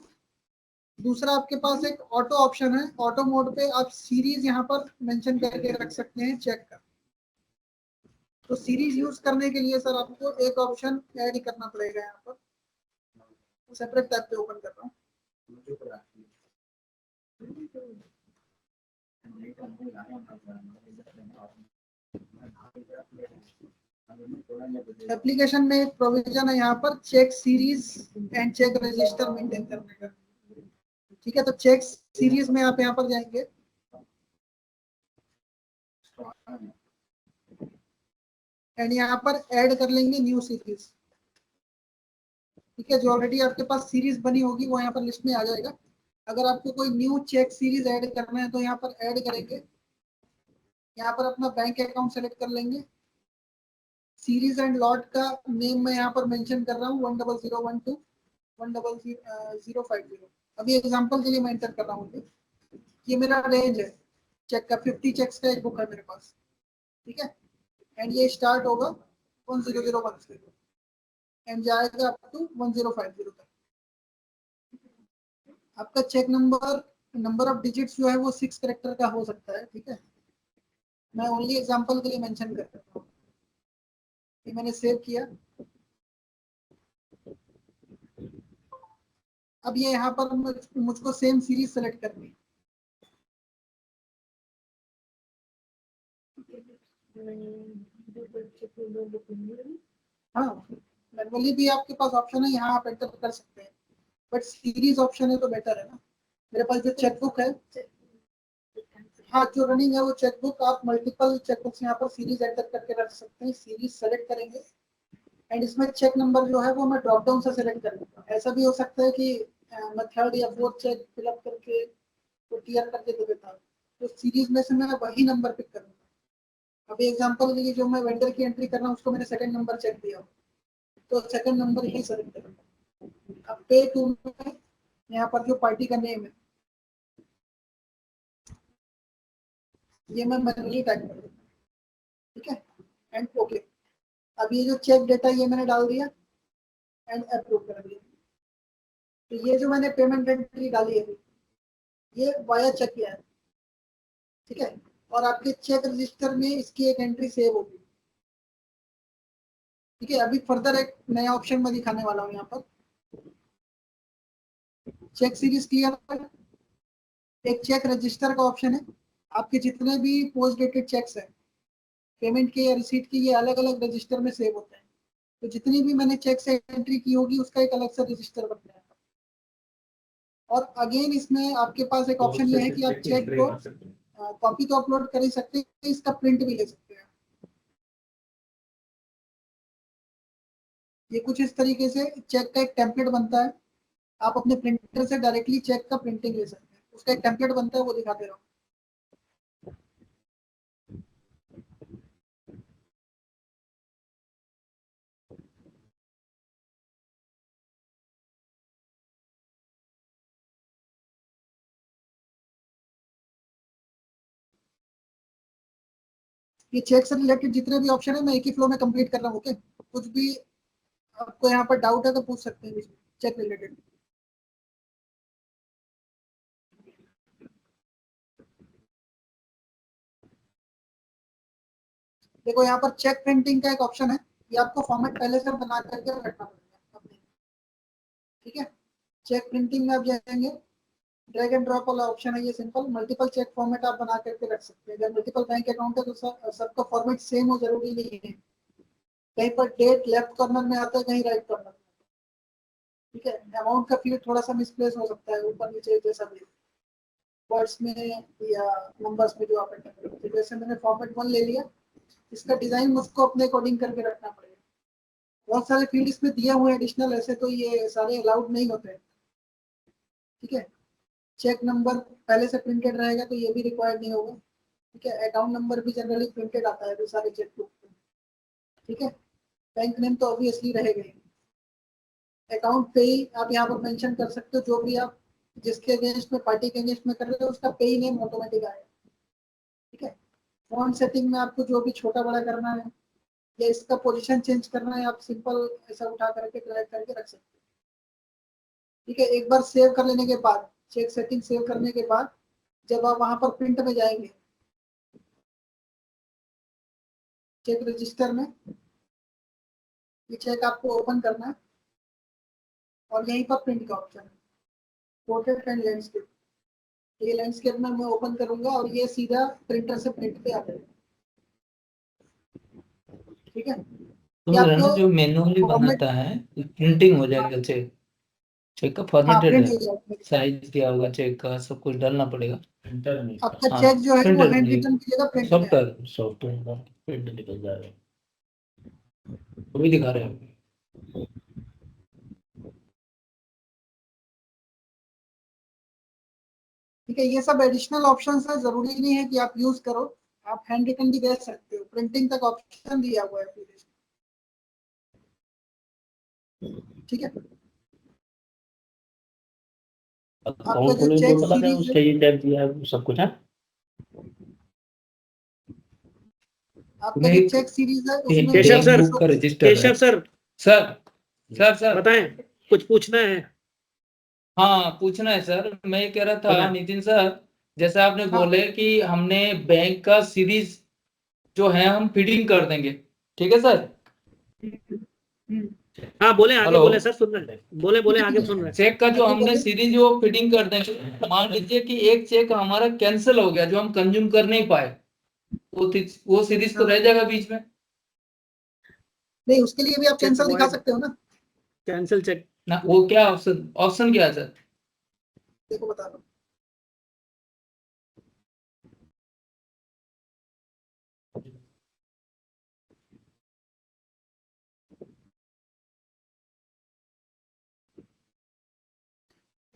दूसरा आपके पास एक ऑटो ऑप्शन है, ऑटो मोड पे आप सीरीज यहाँ पर मेंशन करके रख सकते हैं चेक का। तो सीरीज यूज करने के लिए सर आपको एक ऑप्शन ऐड करना पड़ेगा यहाँ पर, सेपरेट टैब पे ओपन कर रहा हूँ। एप्लीकेशन में एक प्रोविजन है यहाँ पर cheque series and cheque register maintain करने का। ठीक है, तो चेक सीरीज में आप यहाँ पर जाएंगे, एंड यहाँ पर ऐड कर लेंगे न्यू सीरीज। ठीक है, जो ऑलरेडी आपके पास सीरीज बनी होगी वो यहाँ पर लिस्ट में आ जाएगा। अगर आपको कोई न्यू चेक सीरीज ऐड करना है तो यहाँ पर ऐड करेंगे, यहाँ पर अपना बैंक अकाउंट सेलेक्ट कर लेंगे। सीरीज एंड लॉट का नेम मैं यहाँ पर मेंशन कर रहा हूँ 10012 10050। अभी एग्जांपल के लिए मैं एंटर कर रहा हूँ, ये मेरा रेंज है चेक का, 50 चेक्स का एक बुक है मेरे पास। ठीक है, एंड ये स्टार्ट होगा 10010 से एंड जाएगा अप टू 1050 तक। आपका चेक नंबर ऑफ डिजिट्स जो है वो 6 कैरेक्टर का हो सकता है। ठीक है, मैं ओनली एग्जांपल के लिए मेंशन कर रहा हूँ। ये मैंने सेव किया। अब ये यहाँ पर मुझको सेम सीरीज सेलेक्ट करनी है। हाँ, मैनुअली भी आपके पास ऑप्शन है, यहाँ आप एंटर कर सकते हैं, बट सीरीज ऑप्शन है तो बेटर है ना। मेरे पास जो चेकबुक है, हाँ जो रनिंग है वो चेकबुक, आप मल्टीपल चेकबुक्स यहाँ पर सीरीज एंटर करके रख सकते हैं। सीरीज सेलेक्ट करेंगे एंड इसमें चेक नंबर जो है वो मैं ड्रॉप डाउन से सेलेक्ट कर लूँगा। ऐसा भी हो सकता है कि मैं थर्ड या फोर्थ चेक फिलअप करके तो टीयर करके दे देता हूँ, तो सीरीज में से मैं वही नंबर पिक करूँगा। अभी एग्जांपल के लिए जो मैं वेंडर की एंट्री कर रहा हूँ उसको मैंने सेकंड नंबर चेक दिया, तो सेकंड नंबर ही सेलेक्ट करूँगा। अब पे टू में यहाँ पर जो पार्टी का नेम है ये मैं मैनुअली टाइप कर दूँगा। ठीक है, एंड ओके। अब ये जो चेक डेटा ये मैंने डाल दिया एंड अप्रूव कर दिया। तो ये जो मैंने पेमेंट एंट्री डाली है ये वाया चेक किया है। ठीक है, और आपके चेक रजिस्टर में इसकी एक एंट्री सेव होगी। ठीक है, अभी फर्दर एक नया ऑप्शन मैं दिखाने वाला हूँ यहाँ पर। चेक सीरीज क्लियर है। एक चेक रजिस्टर का ऑप्शन है, आपके जितने भी पोस्ट डेटेड चेक्स हैं पेमेंट के या रिसीट के, ये अलग अलग रजिस्टर में सेव होते हैं। तो जितनी भी मैंने चेक से एंट्री की होगी उसका एक अलग सा रजिस्टर बन जाएगा। और अगेन इसमें आपके पास एक ऑप्शन ये है कि आप चेक को कॉपी तो अपलोड कर ही सकते हैं, इसका प्रिंट भी ले सकते हैं। ये कुछ इस तरीके से चेक का एक टेम्पलेट बनता है, आप अपने प्रिंटर से डायरेक्टली चेक का प्रिंटिंग ले सकते हैं। उसका एक टेम्पलेट बनता है, वो दिखा दे रहा हूँ। ये चेक से रिलेटेड जितने भी ऑप्शन है मैं एक ही फ्लो में कंप्लीट कर रहा हूँ। ओके, कुछ भी आपको यहाँ पर डाउट है तो पूछ सकते हैं चेक रिलेटेड। देखो यहाँ पर चेक प्रिंटिंग का एक ऑप्शन है, ये आपको फॉर्मेट पहले से बना करके रखना पड़ेगा अपने। ठीक है, चेक प्रिंटिंग में आप जाएंगे, ड्रैग एंड ड्रॉप वाला ऑप्शन है, ये सिंपल मल्टीपल चेक फॉर्मेट आप बना करके रख सकते हैं। अगर मल्टीपल बैंक अकाउंट है तो सबका फॉर्मेट सेम हो जरूरी नहीं है, कहीं पर डेट लेफ्ट कॉर्नर में आता है, कहीं राइट कॉर्नर में। ठीक है, अमाउंट का फील्ड थोड़ा सा मिसप्लेस हो सकता है, ऊपर नीचे जैसा भी वर्ड्स में या नंबर्स में जो आप एंटर करेंगे। जैसे मैंने फॉर्मेट 1 ले लिया, इसका डिजाइन मुझको अपने अकॉर्डिंग करके रखना पड़ेगा। बहुत सारे फील्ड इसमें दिए हुए एडिशनल, ऐसे तो ये सारे अलाउड नहीं होते। ठीक है, चेक नंबर पहले से प्रिंटेड रहेगा तो ये भी रिक्वायर्ड नहीं होगा। ठीक है, अकाउंट नंबर भी जनरली प्रिंटेड आता है सारे चेक बुक में। ठीक है, बैंक नेम तो ऑब्वियसली रहेगा ही। अकाउंट पे ही आप यहाँ पर मेंशन कर सकते हो, जो भी आप जिसके अगेंस्ट में पार्टी के अगेंस्ट में कर रहे हो उसका पे नेम ऑटोमेटिक आएगा। ठीक है, फॉन्ट सेटिंग में आपको जो भी छोटा बड़ा करना है या इसका पोजीशन चेंज करना है, आप सिंपल ऐसा उठा करके ड्रैग करके रख सकते हैं। ठीक है, एक बार सेव कर लेने के बाद, चेक सेटिंग सेव करने के बाद जब आप वहां पर प्रिंट में जाएंगे, चेक रजिस्टर में ये चेक आपको ओपन करना है और यहीं पर प्रिंट का ऑप्शन है, पोर्ट्रेट एंड लैंडस्केप। ये लैंडस्केप में मैं ओपन करूंगा और ये सीधा प्रिंटर से प्रिंट पे आ जाएगा। ठीक है, तो रहना जो मैनुअली बनाता है प्रिंटिंग हो जाएगा, चेक चेक का फॉर्मेटेड प्रिंट है, हो जाएगा। साइज दिया होगा चेक का, सब कुछ डालना पड़ेगा। आपका हाँ, चेक जो है वो printer हैंड नहीं, रिटन की जगह प्रिंट में है। सॉफ्टवेयर प्रिंट निकल जाएगा, वही दिखा रहे हैं। ठीक है, ये सब एडिशनल ऑप्शंस है, जरूरी नहीं है कि आप यूज करो, आप हैंड रिटन भी दे सकते हो, प्रिंटिंग तक ऑप्शन दिया हुआ है एप्लीकेशन। ठीक है, आपका जो चेक सीरीज है, ये टैब दिया है सब कुछ है। आपका जो चेक सीरीज है उसमें केशव सर, बुक का रजिस्टर केशव है। सर सर बताएं, कुछ पूछना है? हाँ पूछना है सर। मैं ये कह रहा था बताएं। नितिन सर, जैसे आपने हाँ। बोले कि हमने बैंक का सीरीज जो है हम फीडिंग कर देंगे, ठीक है सर? हाँ बोले, आगे हेलो। बोले सर, सुन रहे हैं, बोले आगे सुन रहे हैं। चेक का जो आगे हमने बोलिए। सीरीज वो फिटिंग कर देंगे, मान लीजिए कि एक चेक हमारा कैंसिल हो गया जो हम कंज्यूम कर नहीं पाए, वो सीरीज तो रह जाएगा बीच में। नहीं, उसके लिए भी आप चेक कैंसिल दिखा void, सकते हो ना। Cancel cheque. ना वो क्या ऑप्शन क्या है सर? देखो बता दो,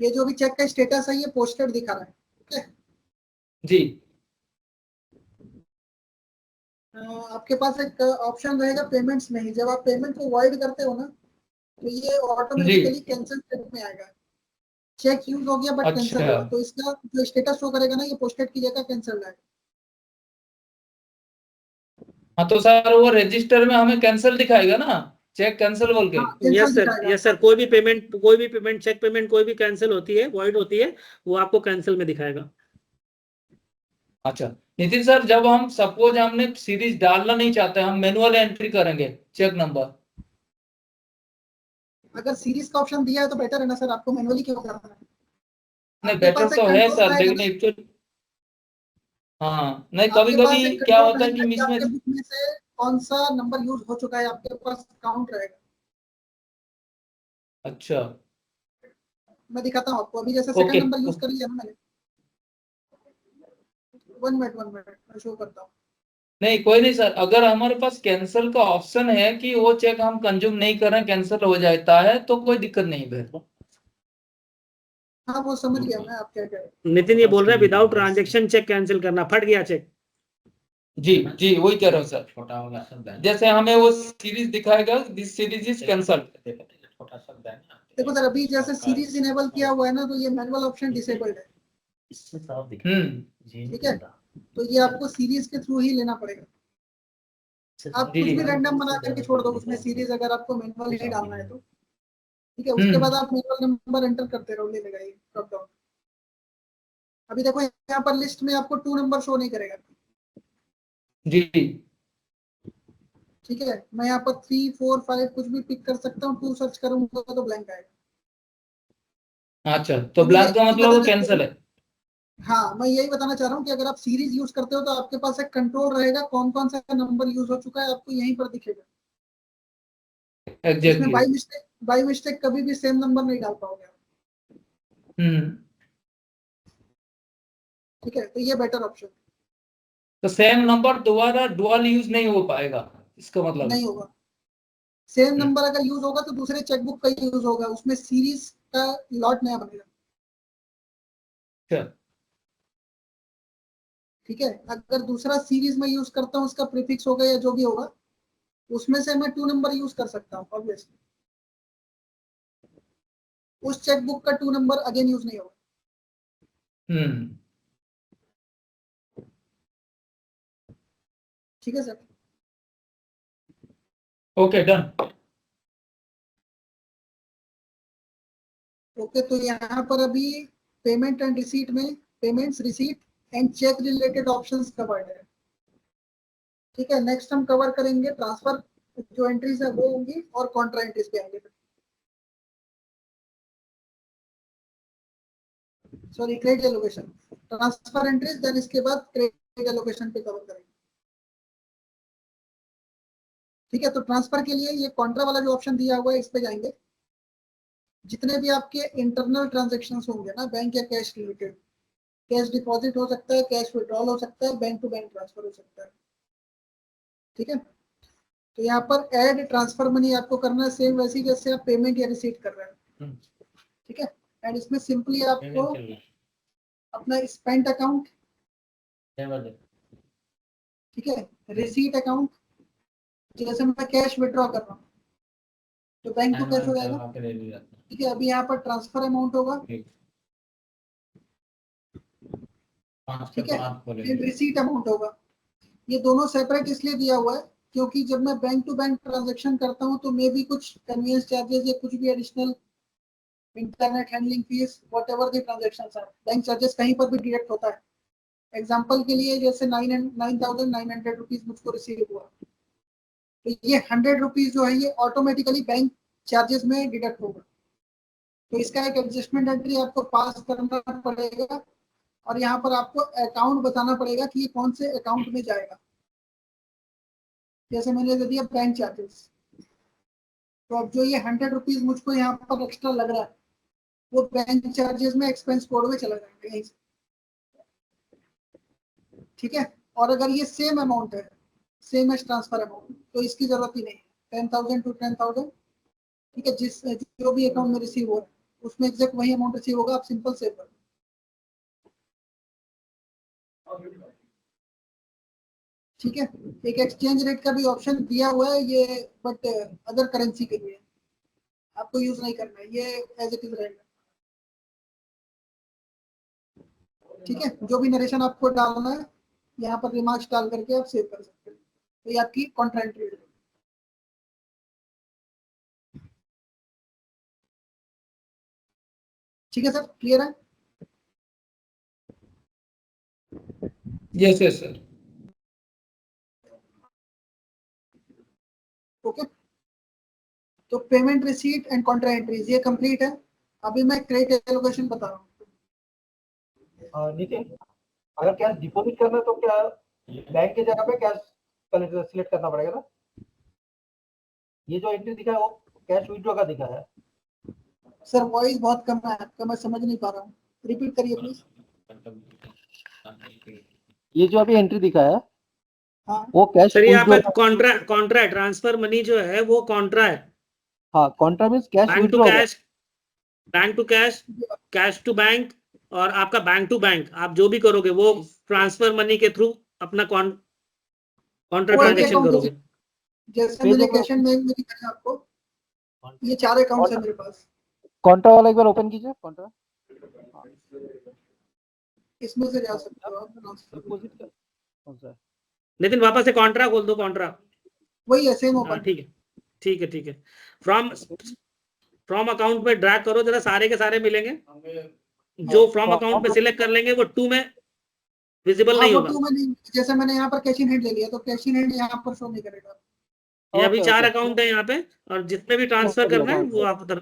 ये जो भी चेक का स्टेटस है ये पोस्टेड दिखा रहा है। ठीक है, जी आपके पास एक ऑप्शन रहेगा पेमेंट्स में ही, जब आप पेमेंट को वॉइड करते हो ना तो ये ऑटोमेटिकली कैंसिल स्टेट में आएगा। चेक यूज हो गया बट कैंसिल अच्छा। हुआ, तो इसका जो स्टेटस शो करेगा ना, ये पोस्टेड की जगह कैंसिल है। हाँ तो सर वो रजिस्टर में हमें कैंसिल दिखाएगा ना, चेक कैंसिल बोल के। हाँ, कैंसिल यस सर, दिखाएगा। यस सर, कोई भी पेमेंट चेक पेमेंट कोई भी कैंसिल होती है, वॉइड होती है, वो आपको कैंसिल में दिखाएगा। अच्छा नितिन सर, जब हम सपोज हमने सीरीज डालना नहीं चाहते, हम मैनुअल एंट्री करेंगे चेक नंबर, अगर सीरीज का ऑप्शन दिया है तो बेटर है ना सर, आपको मैनुअली क्यों करना है? नहीं आपके बेटर पास एक तो है कंट्रोल सर, रहेगा लेकिन ना, एक्चुअली हाँ नहीं, आपके कभी पास कभी एक क्या कंट्रोल होता है कि रहेगा कि आपके मिसमैच। बुक में से कौन सा नंबर यूज हो चुका है, आपके पास काउंट रहेगा। अच्छा मैं दिखाता हूँ आपको, अभी जैसे ओके सेकंड नंबर यूज कर लिया ना मैंने। 1 मिनट मैं शो करता हूँ। नहीं कोई नहीं सर, अगर हमारे पास कैंसिल का ऑप्शन है कि वो चेक हम कंज्यूम नहीं कर रहे हैं, कैंसिल हो जाता है, तो कोई दिक्कत नहीं है फिर। हाँ वो समझ गया मैं, आप क्या कह रहे हैं। नितिन ये बोल रहा है विदाउट ट्रांजेक्शन चेक कैंसिल करना, फट गया चेक। जी जी वही कह रहा हूँ सर, छोटा वाला शब्द है, जैसे हमें वो सीरीज दिखाएगा, दिस सीरीज इज कैंसल्ड। छोटा शब्द है ना, देखो सर, अभी जैसे सीरीज इनेबल किया हुआ है ना, तो ये मैनुअल ऑप्शन डिसेबल्ड है। इससे साफ दिख रहा है। ठीक है, तो ये आपको सीरीज के थ्रू ही लेना पड़ेगा। आप कुछ भी रैंडम बना करके छोड़ दो उसमें सीरीज, अगर आपको मैनुअल नहीं डालना है तो। ठीक है, उसके बाद आप मैनुअल नंबर एंटर करते रहो, ले लेगा ये ड्रॉप डाउन। अभी देखो यहाँ पर लिस्ट में आपको 2 नंबर शो नहीं करेगा। जी ठीक है, मैं यहाँ पर 3 4 5 कुछ भी पिक कर सकता हूँ, 2 सर्च करूंगा तो ब्लैंक आएगा। अच्छा, तो तो मैं ब्लैंक का यही मतलब वो बताना चाह कैंसिल रहा है। हूँ, हाँ मैं यही बताना चाह रहा हूँ कि अगर आप सीरीज यूज करते हो तो आपके पास एक कंट्रोल रहेगा, कौन कौन सा नंबर यूज हो चुका है आपको यहीं पर दिखेगा। इसमें एग्जैक्टली। बाई मिस्टेक कभी भी सेम नंबर नहीं डाल पाओगे आप। हम्म। ठीक है, तो ये बेटर ऑप्शन तो सेम नंबर दोबारा डुअल यूज नहीं हो पाएगा, इसका मतलब है। नहीं होगा। सेम नंबर अगर यूज होगा तो दूसरे चेकबुक का यूज होगा, उसमें सीरीज का लॉट नया बनेगा। अच्छा ठीक है, अगर दूसरा सीरीज में यूज करता हूँ, उसका प्रीफिक्स होगा या जो भी होगा, उसमें से मैं 2 नंबर यूज कर सकता हूँ ऑब्वियसली। उस चेकबुक का 2 नंबर अगेन यूज नहीं होगा। हम्म। ठीक है सर। Okay done. ओके, तो यहाँ पर अभी पेमेंट एंड रिसीट में payments, receipt and cheque related options covered है। ठीक है, नेक्स्ट हम कवर करेंगे ट्रांसफर जो एंट्रीज है वो होंगी, और कॉन्ट्रा एंट्रीज पे आएंगे। Sorry, credit allocation, transfer entries, then इसके बाद क्रेडिट एलोकेशन पे कवर करेंगे। ठीक है, तो ट्रांसफर के लिए ये कॉन्ट्रा वाला जो ऑप्शन दिया हुआ है इस पे जाएंगे। जितने भी आपके इंटरनल ट्रांजेक्शन होंगे ना, बैंक या कैश रिलेटेड, कैश डिपॉजिट हो सकता है, कैश विड्रॉल हो सकता है, बैंक टू बैंक ट्रांसफर हो सकता है। ठीक है, तो यहाँ पर ऐड ट्रांसफर मनी आपको करना है, सेम वैसे ही जैसे आप पेमेंट या रिसीट कर रहे हैं। ठीक है, एंड इसमें सिंपली आपको अपना स्पेंट अकाउंट, ठीक है, रिसीट अकाउंट, जैसे मैं कैश विड्रॉ कर रहा हूँ तो बैंक टू कैश हो जाएगा। ठीक है, अभी यहाँ पर ट्रांसफर अमाउंट होगा। ठीक है, एंड रिसीट अमाउंट होगा। ये दोनों सेपरेट इसलिए दिया हुआ है क्योंकि जब मैं बैंक टू बैंक ट्रांजेक्शन करता हूँ तो मे भी कुछ कन्वीनियंस चार्जेस या कुछ भी additional internet handling fees, what ever the transaction है, बैंक चार्जेस कहीं पर भी डिडक्ट होता है। एग्जाम्पल के लिए जैसे 9,900 रुपीज मुझको रिसीव हुआ, तो ये 100 रुपीज जो है ये ऑटोमेटिकली बैंक चार्जेस में डिडक्ट होगा। तो इसका एक एडजस्टमेंट एंट्री आपको पास करना पड़ेगा, और यहाँ पर आपको अकाउंट बताना पड़ेगा कि ये कौन से अकाउंट में जाएगा। जैसे मैंने दे दिया बैंक चार्जेस, तो अब जो ये 100 रुपीज मुझको यहाँ पर एक्स्ट्रा लग रहा है वो बैंक चार्जेस में एक्सपेंस कोड में चला जाएगा यहीं से। ठीक है, और अगर ये सेम अमाउंट है, सेम एज ट्रांसफर अमाउंट, तो इसकी जरूरत ही नहीं है। 10,000 टू 10,000, ठीक है, जो भी अकाउंट में रिसीव हो रहा है उसमें एग्जैक्ट वही अमाउंट रिसीव होगा, आप सिंपल सेव कर। ठीक है, एक एक्सचेंज रेट का भी ऑप्शन दिया हुआ है ये, बट अदर करेंसी के लिए आपको यूज नहीं करना है, ये एज इट इज रहेगा। ठीक है, जो भी नरेशन आपको डालना है यहाँ पर रिमार्क्स डाल करके आप सेव कर सकते हैं, तो ये आपकी कॉन्ट्रैक्ट रेट है। ठीक है सर, क्लियर है। Yes yes sir. ओके, तो payment receipt and Contra entries ये कंप्लीट है। अभी मैं क्रेडिट एलोकेशन बता रहा हूँ। नितिन, अगर कैश डिपॉजिट करना है तो क्या बैंक की जगह पे कैश सिलेक्ट करना पड़ेगा ना? ये जो एंट्री दिखा है वो कैश विड्रॉ का दिखा है। सर वॉइस बहुत कम है आपका, मैं समझ नहीं पा रहा हूँ, रिपीट करिए प्लीज। ये जो अभी एंट्री दिखा है हाँ वो कैश सर ये यहाँ पे विड्रॉ। कॉन्ट्रा ट्रांसफर मनी जो है वो कॉन्ट्रा है। हाँ, contra means cash bank to withdraw. Cash, bank to cash, cash to bank, और आपका बैंक टू बैंक, आप जो भी करोगे वो ट्रांसफर मनी के थ्रू अपना कॉन्ट्रा कोई भी ट्रांजेक्शन अकाउंट करोगे। जैसे मैंने कैश एंड बैंक में दिखाया आपको, ये 4 अकाउंट्स है मेरे पास, कॉन्ट्रा वाला एक बार ओपन कीजिए। कॉन्ट्रा इसमें से जा सकते हो आप ट्रांसफर। डिपॉजिट का कौन सा है? लेकिन वापस से कॉन्ट्रा खोल दो, कॉन्ट्रा। वही है, सेम हाँ ओपन। ठीक है ठीक है ठीक है। फ्रॉम अकाउंट में ड्रैग करो जरा, सारे के सारे मिलेंगे। जो फ्रॉम अकाउंट पे सिलेक्ट कर लेंगे वो 2 में विजिबल हाँ नहीं वो होगा। 2 में नहीं, जैसे मैंने यहाँ पर कैश इन हैंड ले लिया तो कैश इन हैंड यहाँ पर शो नहीं करेगा। ये अभी ओके, 4 ओके। अकाउंट है यहाँ पे, और जितने भी ट्रांसफर करना है वो आप उधर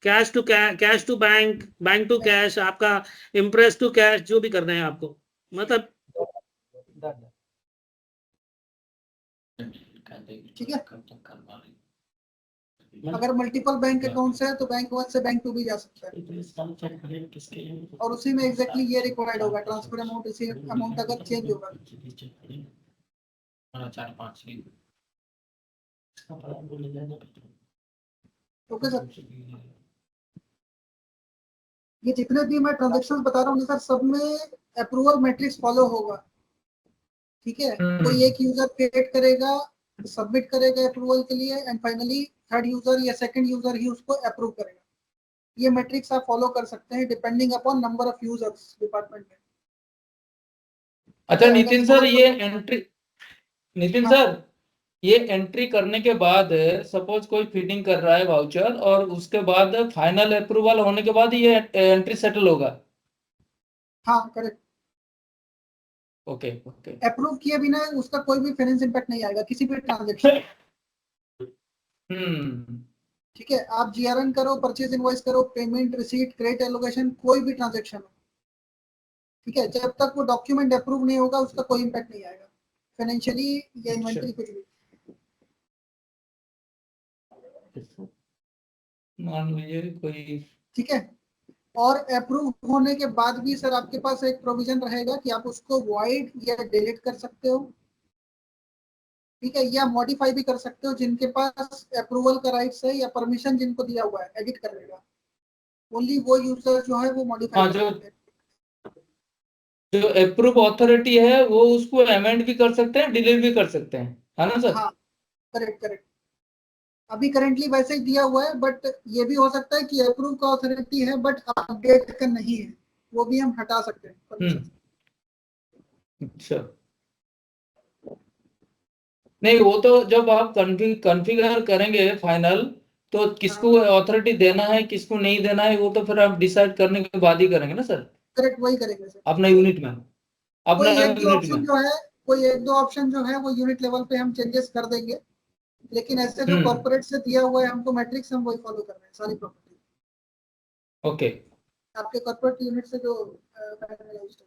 cash to bank, bank to cash, आपका इम्प्रेस टू कैश, जो भी करना है आपको, मतलब डन। ठीक है। अगर मल्टीपल बैंक अकाउंट्स है तो बैंक 1 से बैंक 2 भी जा सकता है, और उसी में एग्जैक्टली ये रिक्वायर्ड होगा, ट्रांसफर अमाउंट इसी अमाउंट अगर चेंज होगा। ओके सर, ये जितने भी मैं ट्रांजेक्शंस बता रहा हूँ सर, सब में अप्रूवल मैट्रिक्स फॉलो होगा। ठीक है, कोई एक यूजर क्रिएट करेगा, सबमिट करेगा अप्रूवल के लिए, एंड फाइनली थर्ड यूजर या सेकंड यूजर ही उसको अप्रूव करेगा। ये मैट्रिक्स आप फॉलो कर सकते हैं depending upon number of users department में। अच्छा नितिन सर, ये हाँ। एंट्री, नितिन सर ये एंट्री करने के बाद सपोज कोई फीडिंग कर रहा है वाउचर, और उसके बाद फाइनल अप्रूवल होने के बाद ये एंट्री सेटल होगा। हाँ करेक्ट। Okay okay. अप्रूव किए बिना उसका कोई भी फाइनेंस इंपैक्ट नहीं आएगा किसी भी ट्रांजेक्शन। ठीक है, आप जीआरएन करो, परचेज इनवॉइस करो, पेमेंट, रिसीट, क्रेडिट एलोकेशन, कोई भी ट्रांजेक्शन हो, ठीक है, जब तक वो डॉक्यूमेंट अप्रूव नहीं होगा उसका कोई इंपैक्ट नहीं आएगा फाइनेंशियली या इन्वेंटरी कुछ भी। मान लीजिए कोई, ठीक है, और अप्रूव होने के बाद भी सर आपके पास एक प्रोविजन रहेगा कि आप उसको वॉइड या डिलीट कर सकते हो। ठीक है, या मॉडिफाई भी कर सकते हो, जिनके पास अप्रूवल का राइट्स है या परमिशन जिनको दिया हुआ है एडिट करने का, ओनली वो यूजर जो है वो मॉडिफाई हाँ, कर सकते हैं। जो अप्रूव अथॉरिटी है वो उसको अमेंड भी कर सकते हैं, डिलीट भी कर सकते हैं, है ना सर? हाँ करेक्ट करेक्ट। अभी करेंटली वैसे ही दिया हुआ है, बट ये भी हो सकता है कि अप्रूव का अथॉरिटी है बट अपडेट का नहीं है, वो भी हम हटा सकते हैं परमिशन। अच्छा, नहीं वो तो जब आप कॉन्फ़िगर करेंगे फाइनल, तो किसको अथॉरिटी देना है किसको नहीं देना है वो तो फिर आप डिसाइड करने के बाद ही करेंगे ना सर, करेक्ट, वही करेंगे सर। अपना यूनिट में, अपना कोई एक दो यूनिट ऑप्शन में। जो है, कोई एक दो ऑप्शन जो है वो यूनिट लेवल पे हम चेंजेस कर देंगे, लेकिन ऐसे जो कॉर्पोरेट से दिया हुआ है हमको मैट्रिक्स, हम वही फॉलो कर रहे हैं सारी प्रॉपर्टी ओके। आपके कॉर्पोरेट यूनिट से जो finalized है।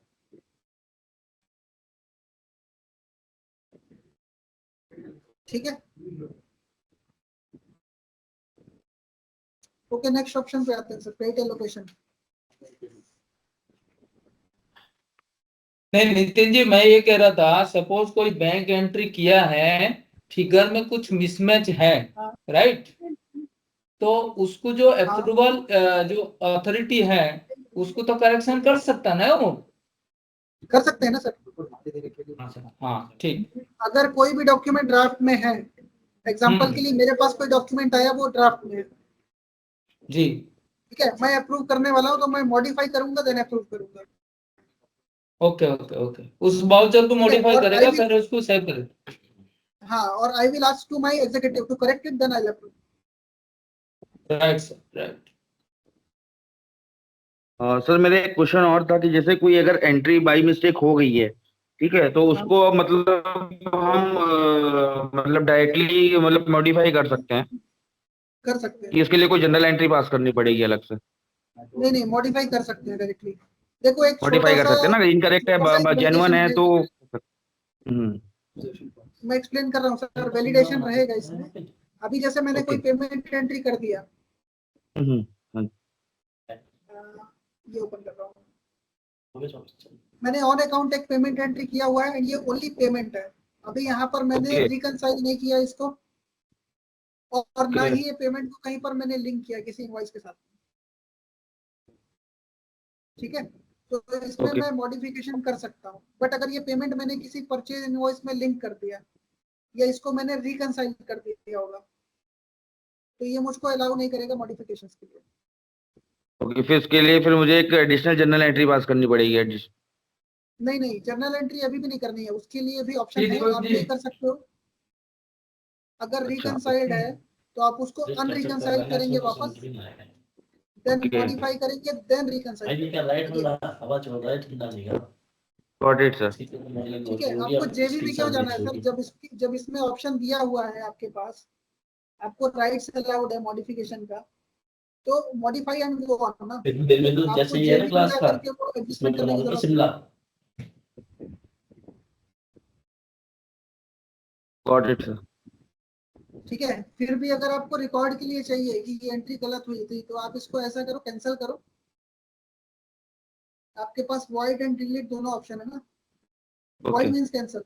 ठीक है, ओके नेक्स्ट ऑप्शन पे आते हैं सर, क्रेडिट एलोकेशन। नहीं नितिन जी, मैं ये कह रहा था सपोज कोई बैंक एंट्री किया है, फिगर में कुछ मिसमैच है, राइट, तो उसको जो अप्रूवल जो अथॉरिटी है उसको तो करेक्शन कर सकता है ना वो? कर सकते हैं ना सर। हाँ ठीक। अगर कोई भी डॉक्यूमेंट ड्राफ्ट में है, एग्जांपल के लिए मेरे पास कोई डॉक्यूमेंट आया वो ड्राफ्ट में है, जी, ठीक है, मैं अप्रूव करने वाला हूं तो मैं मॉडिफाई करूंगा देन अप्रूव करूंगा। ओके ओके ओके, उस वाउचर को मॉडिफाई और करेगा I will- फिर उसको सेव करेगा। हाँ, और I will ask to my executive to correct it then I will approve. Right sir, right. Sir मेरा एक क्वेश्चन और था कि जैसे कोई अगर एंट्री बाई मिस्टेक हो गई है, ठीक है, तो उसको मतलब हम मतलब डायरेक्टली मतलब मॉडिफाई कर सकते हैं कर सकते हैं, कि इसके लिए कोई जनरल एंट्री पास करनी पड़ेगी अलग से? नहीं नहीं, मॉडिफाई कर सकते हैं डायरेक्टली। देखो एक मॉडिफाई छोटा कर सकते हैं सा ना, इनकरेक्ट है जेन्युइन है तो मैं एक्सप्लेन कर रहा हूँ सर, वैलिडेशन रहेगा इसमें। अभी जैसे मैंने कोई Okay. पेमेंट एंट्री कर दिया, हम्म, ये ओपन कर रहा हूँ, मैंने ऑन अकाउंट एक पेमेंट एंट्री किया हुआ है एंड ये ओनली पेमेंट है। अभी यहाँ पर मैंने Okay. रिकनसाइल नहीं किया इसको, और ना Okay. ही ये पेमेंट को कहीं पर मैंने लिंक किया किसी इनवॉइस के साथ। ठीक है, तो इसमें Okay. मैं मॉडिफिकेशन कर सकता हूँ, बट अगर ये पेमेंट मैंने किसी परचेज इनवॉइस में लिंक कर दिया या इसको मैंने रिकनसाइल कर दिया होगा, तो ये मुझको अलाउ नहीं करेगा मॉडिफिकेशंस के लिए। ओके, फिर इसके लिए फिर मुझे एक एडिशनल जर्नल एंट्री पास करनी पड़ेगी नहीं नहीं, जर्नल एंट्री अभी भी नहीं करनी है, उसके लिए भी ऑप्शन जी, है, दीपक आप जी। ये कर सकते हो। अगर अच्छा, रिकनसाइल्ड है तो आप उसको अनरिकनसाइल करेंगे वापस, देन Okay. मॉडिफाई करेंगे, then reconcile. Got it sir. ठीक है, आपको जेबी क्यों जाना है सर, जब इसमें ऑप्शन दिया हुआ है आपके पास, आपको राइट्स अलाउड है मॉडिफिकेशन का, तो मॉडिफाई एंड गो ऑन ना, आपको जेबी में जाकर के वो एडजस्टमेंट करने की जरूरत नहीं। Got it sir. ठीक है, फिर भी अगर आपको रिकॉर्ड के लिए चाहिए कि ये एंट्री गलत हुई थी, तो आप इसको ऐसा करो, कैंसिल करो। आपके पास वॉइड एंड डिलीट दोनों ऑप्शन है ना। वॉइड ओके, मींस कैंसिल,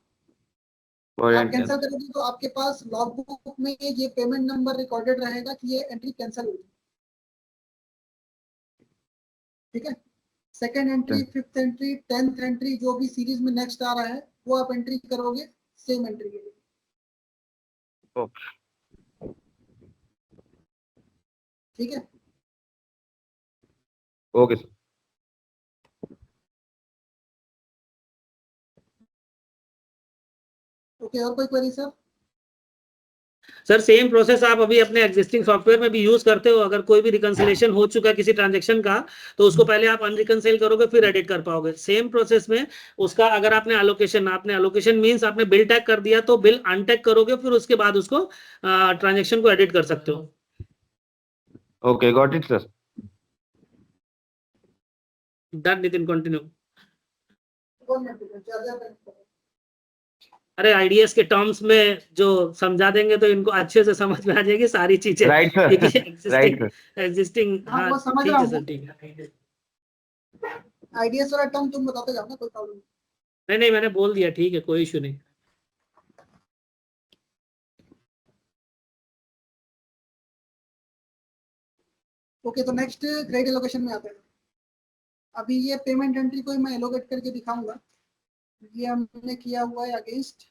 आप कैंसिल करोगे तो आपके पास लॉग बुक में ये पेमेंट नंबर रिकॉर्डेड रहेगा कि ये एंट्री कैंसिल हुई। ठीक है, second entry, fifth entry, 10th entry, जो भी सीरीज में नेक्स्ट आ रहा है वो आप एंट्री करोगे सेम एंट्री के लिए। ओके, ठीक है, ओके सर। ओके, और कोई query sir? Sir same process आप अभी अपने एग्जिस्टिंग सॉफ्टवेयर में भी यूज करते हो। अगर कोई भी रिकंसिलेशन हो चुका है किसी ट्रांजेक्शन का, तो उसको पहले आप अनरिकंसाइल करोगे, फिर एडिट कर पाओगे। सेम प्रोसेस में उसका अगर आपने एलोकेशन मींस आपने बिल टैग कर दिया, तो बिल अनटैग करोगे, फिर उसके बाद उसको ट्रांजेक्शन को एडिट कर सकते हो। Okay, got it sir. Done Nitin, continue. 1 minute charger. अरे आईडीएस के टर्म्स में जो समझा देंगे तो इनको अच्छे से समझ में आ जाएगी सारी चीजें, राइट सर, क्योंकि राइट सर। एग्जिस्टिंग। हाँ, हाँ वो समझ ठीक रहा है हूँ। सर, ठीक है। आईडीएस वाला टर्म तुम बताते जाओ ना, कोई प्रॉब्लम नहीं। नहीं नहीं, मैंने बोल दिया, ठीक है, कोई इशू नहीं। ओके, तो नेक्स्ट क्रेडिट एलोकेशन में आते हैं। अभी ये पेमेंट एंट्री को मैं एलोकेट करके दिखाऊंगा। ये हमने किया हुआ है अगेंस्ट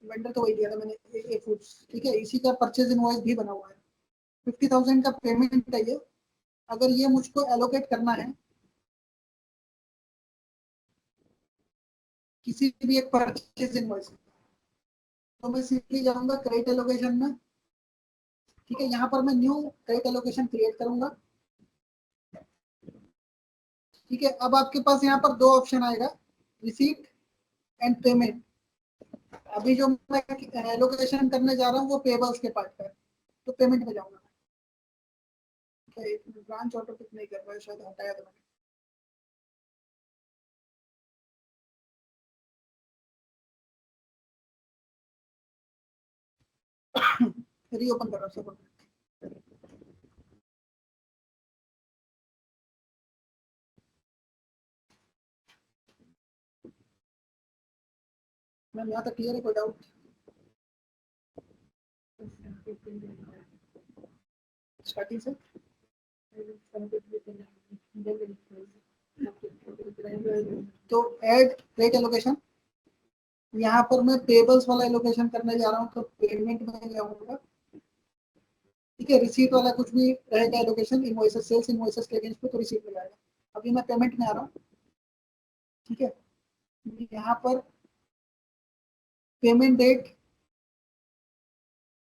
वेंडर, तो वही दिया था मैंने, ए फूड्स। ठीक है, इसी का परचेज इनवॉइस भी बना हुआ है। 50,000 का पेमेंट है ये। अगर ये मुझको एलोकेट करना है किसी भी एक परचेज इनवॉइस, तो मैं सिंपली जाऊंगा क्रेडिट एलोकेशन में। ठीक है, यहाँ पर मैं न्यू क्रेडिट एलोकेशन क्रिएट करूंगा। ठीक है, अब आपके पास यहाँ पर दो ऑप्शन आएगा, रिसीट एंड पेमेंट। अभी जो मैं एलोकेशन करने जा रहा हूँ वो पेबल्स के पार्ट का है, तो पेमेंट में जाऊंगा। ब्रांच ऑटो पिक नहीं कर रहा है, शायद हटाया था मैंने। रीओपन कर रहा हूँ। मैम यहाँ तक क्लियर है, कोई डाउट? स्टार्टिंग से तो ऐड रेट एलोकेशन, यहाँ पर मैं पेबल्स वाला एलोकेशन करने जा रहा हूँ, तो पेमेंट में जाऊंगा। ठीक है, रिसीट वाला कुछ भी रहेगा एलोकेशन, इनवॉइसेस, सेल्स इनवॉइसेस के अगेंस्ट पे, तो रिसीट में जाएगा। अभी मैं पेमेंट में आ रहा हूँ। ठीक है, यहाँ पर पेमेंट डेट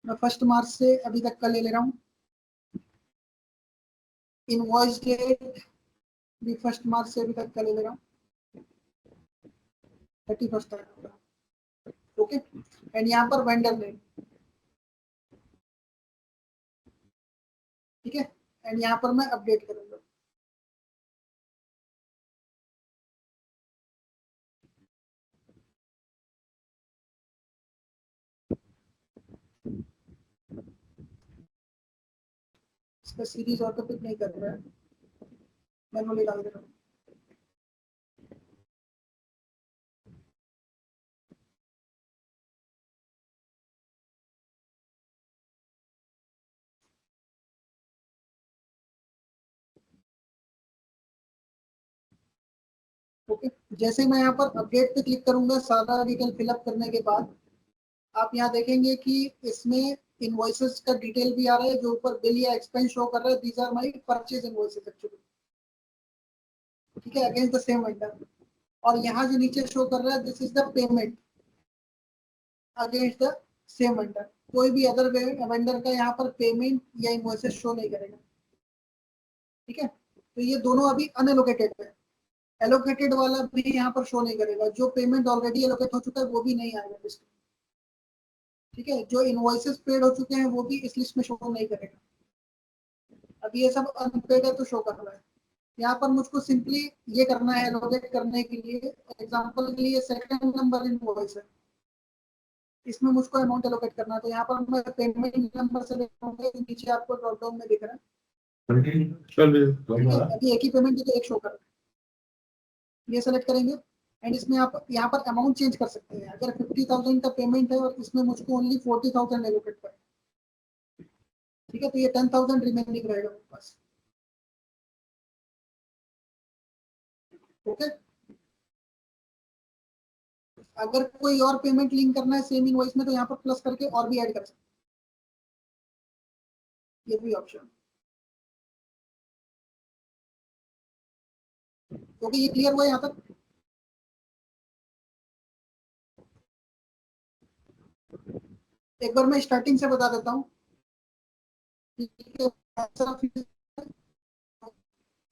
मैं 1 मार्च से अभी तक का ले ले रहा हूँ। इनवॉइस डेट भी 1 मार्च से अभी तक का ले ले रहा हूँ, 31 तक। ओके, एंड यहाँ पर वेंडर नेम। ठीक है, एंड यहाँ पर मैं अपडेट करूंगा। इसका सीरीज ऑटो पिक नहीं कर रहा है, मैनुअली डाल दे रहा हूँ। ओके, जैसे मैं यहाँ पर अपडेट पे क्लिक करूंगा, सारा डिटेल फिलअप करने के बाद आप यहाँ देखेंगे कि इसमें इनवॉइसेस का डिटेल भी आ रहा है, जो ऊपर बिल या एक्सपेंस शो कर रहा है, these are my purchase invoices actually, ठीक है, अगेंस्ट द सेम वेंडर। और यहाँ जो नीचे शो कर रहा है, this is the payment against the same vendor. कोई भी अदर वेंडर का यहाँ पर पेमेंट या इनवॉइसेस शो नहीं करेगा, ठीक है। तो ये दोनों अभी अनएलोकेटेड है, एलोकेटेड वाला भी यहाँ पर शो नहीं करेगा। जो पेमेंट ऑलरेडी एलोकेट हो चुका है वो भी नहीं आएगा लिस्ट में, ठीक है। जो इनवॉइसेस पेड हो चुके हैं वो भी इस लिस्ट में शो नहीं करेगा। अब ये सब अनपेड है तो शो कर रहा है। यहाँ पर मुझको सिंपली ये करना है एलोकेट करने के लिए, एग्जांपल के लिए सेकंड नंबर इनवॉइस है, इसमें मुझको अमाउंट एलोकेट करना है। तो यहाँ पर मैं पेमेंट नंबर से देखूंगा, नीचे आपको ड्रॉप डाउन में दिख रहा है, ठीक है। अभी एक ही पेमेंट है तो एक शो कर रहा है, ये सेलेक्ट करेंगे एंड इसमें आप यहाँ पर अमाउंट चेंज कर सकते हैं। अगर 50,000 का पेमेंट है और इसमें मुझको ओनली 40,000 एलोकेट करें, ठीक है, तो ये 10,000 रिमेनिंग रहेगा मेरे पास, ओके। अगर कोई और पेमेंट लिंक करना है सेम इनवॉइस में तो यहाँ पर प्लस करके और भी ऐड कर सकते हैं, ये भी ऑप्शन, क्योंकि ये क्लियर हुआ यहाँ तक। एक बार मैं स्टार्टिंग से बता देता हूँ, ठीक है,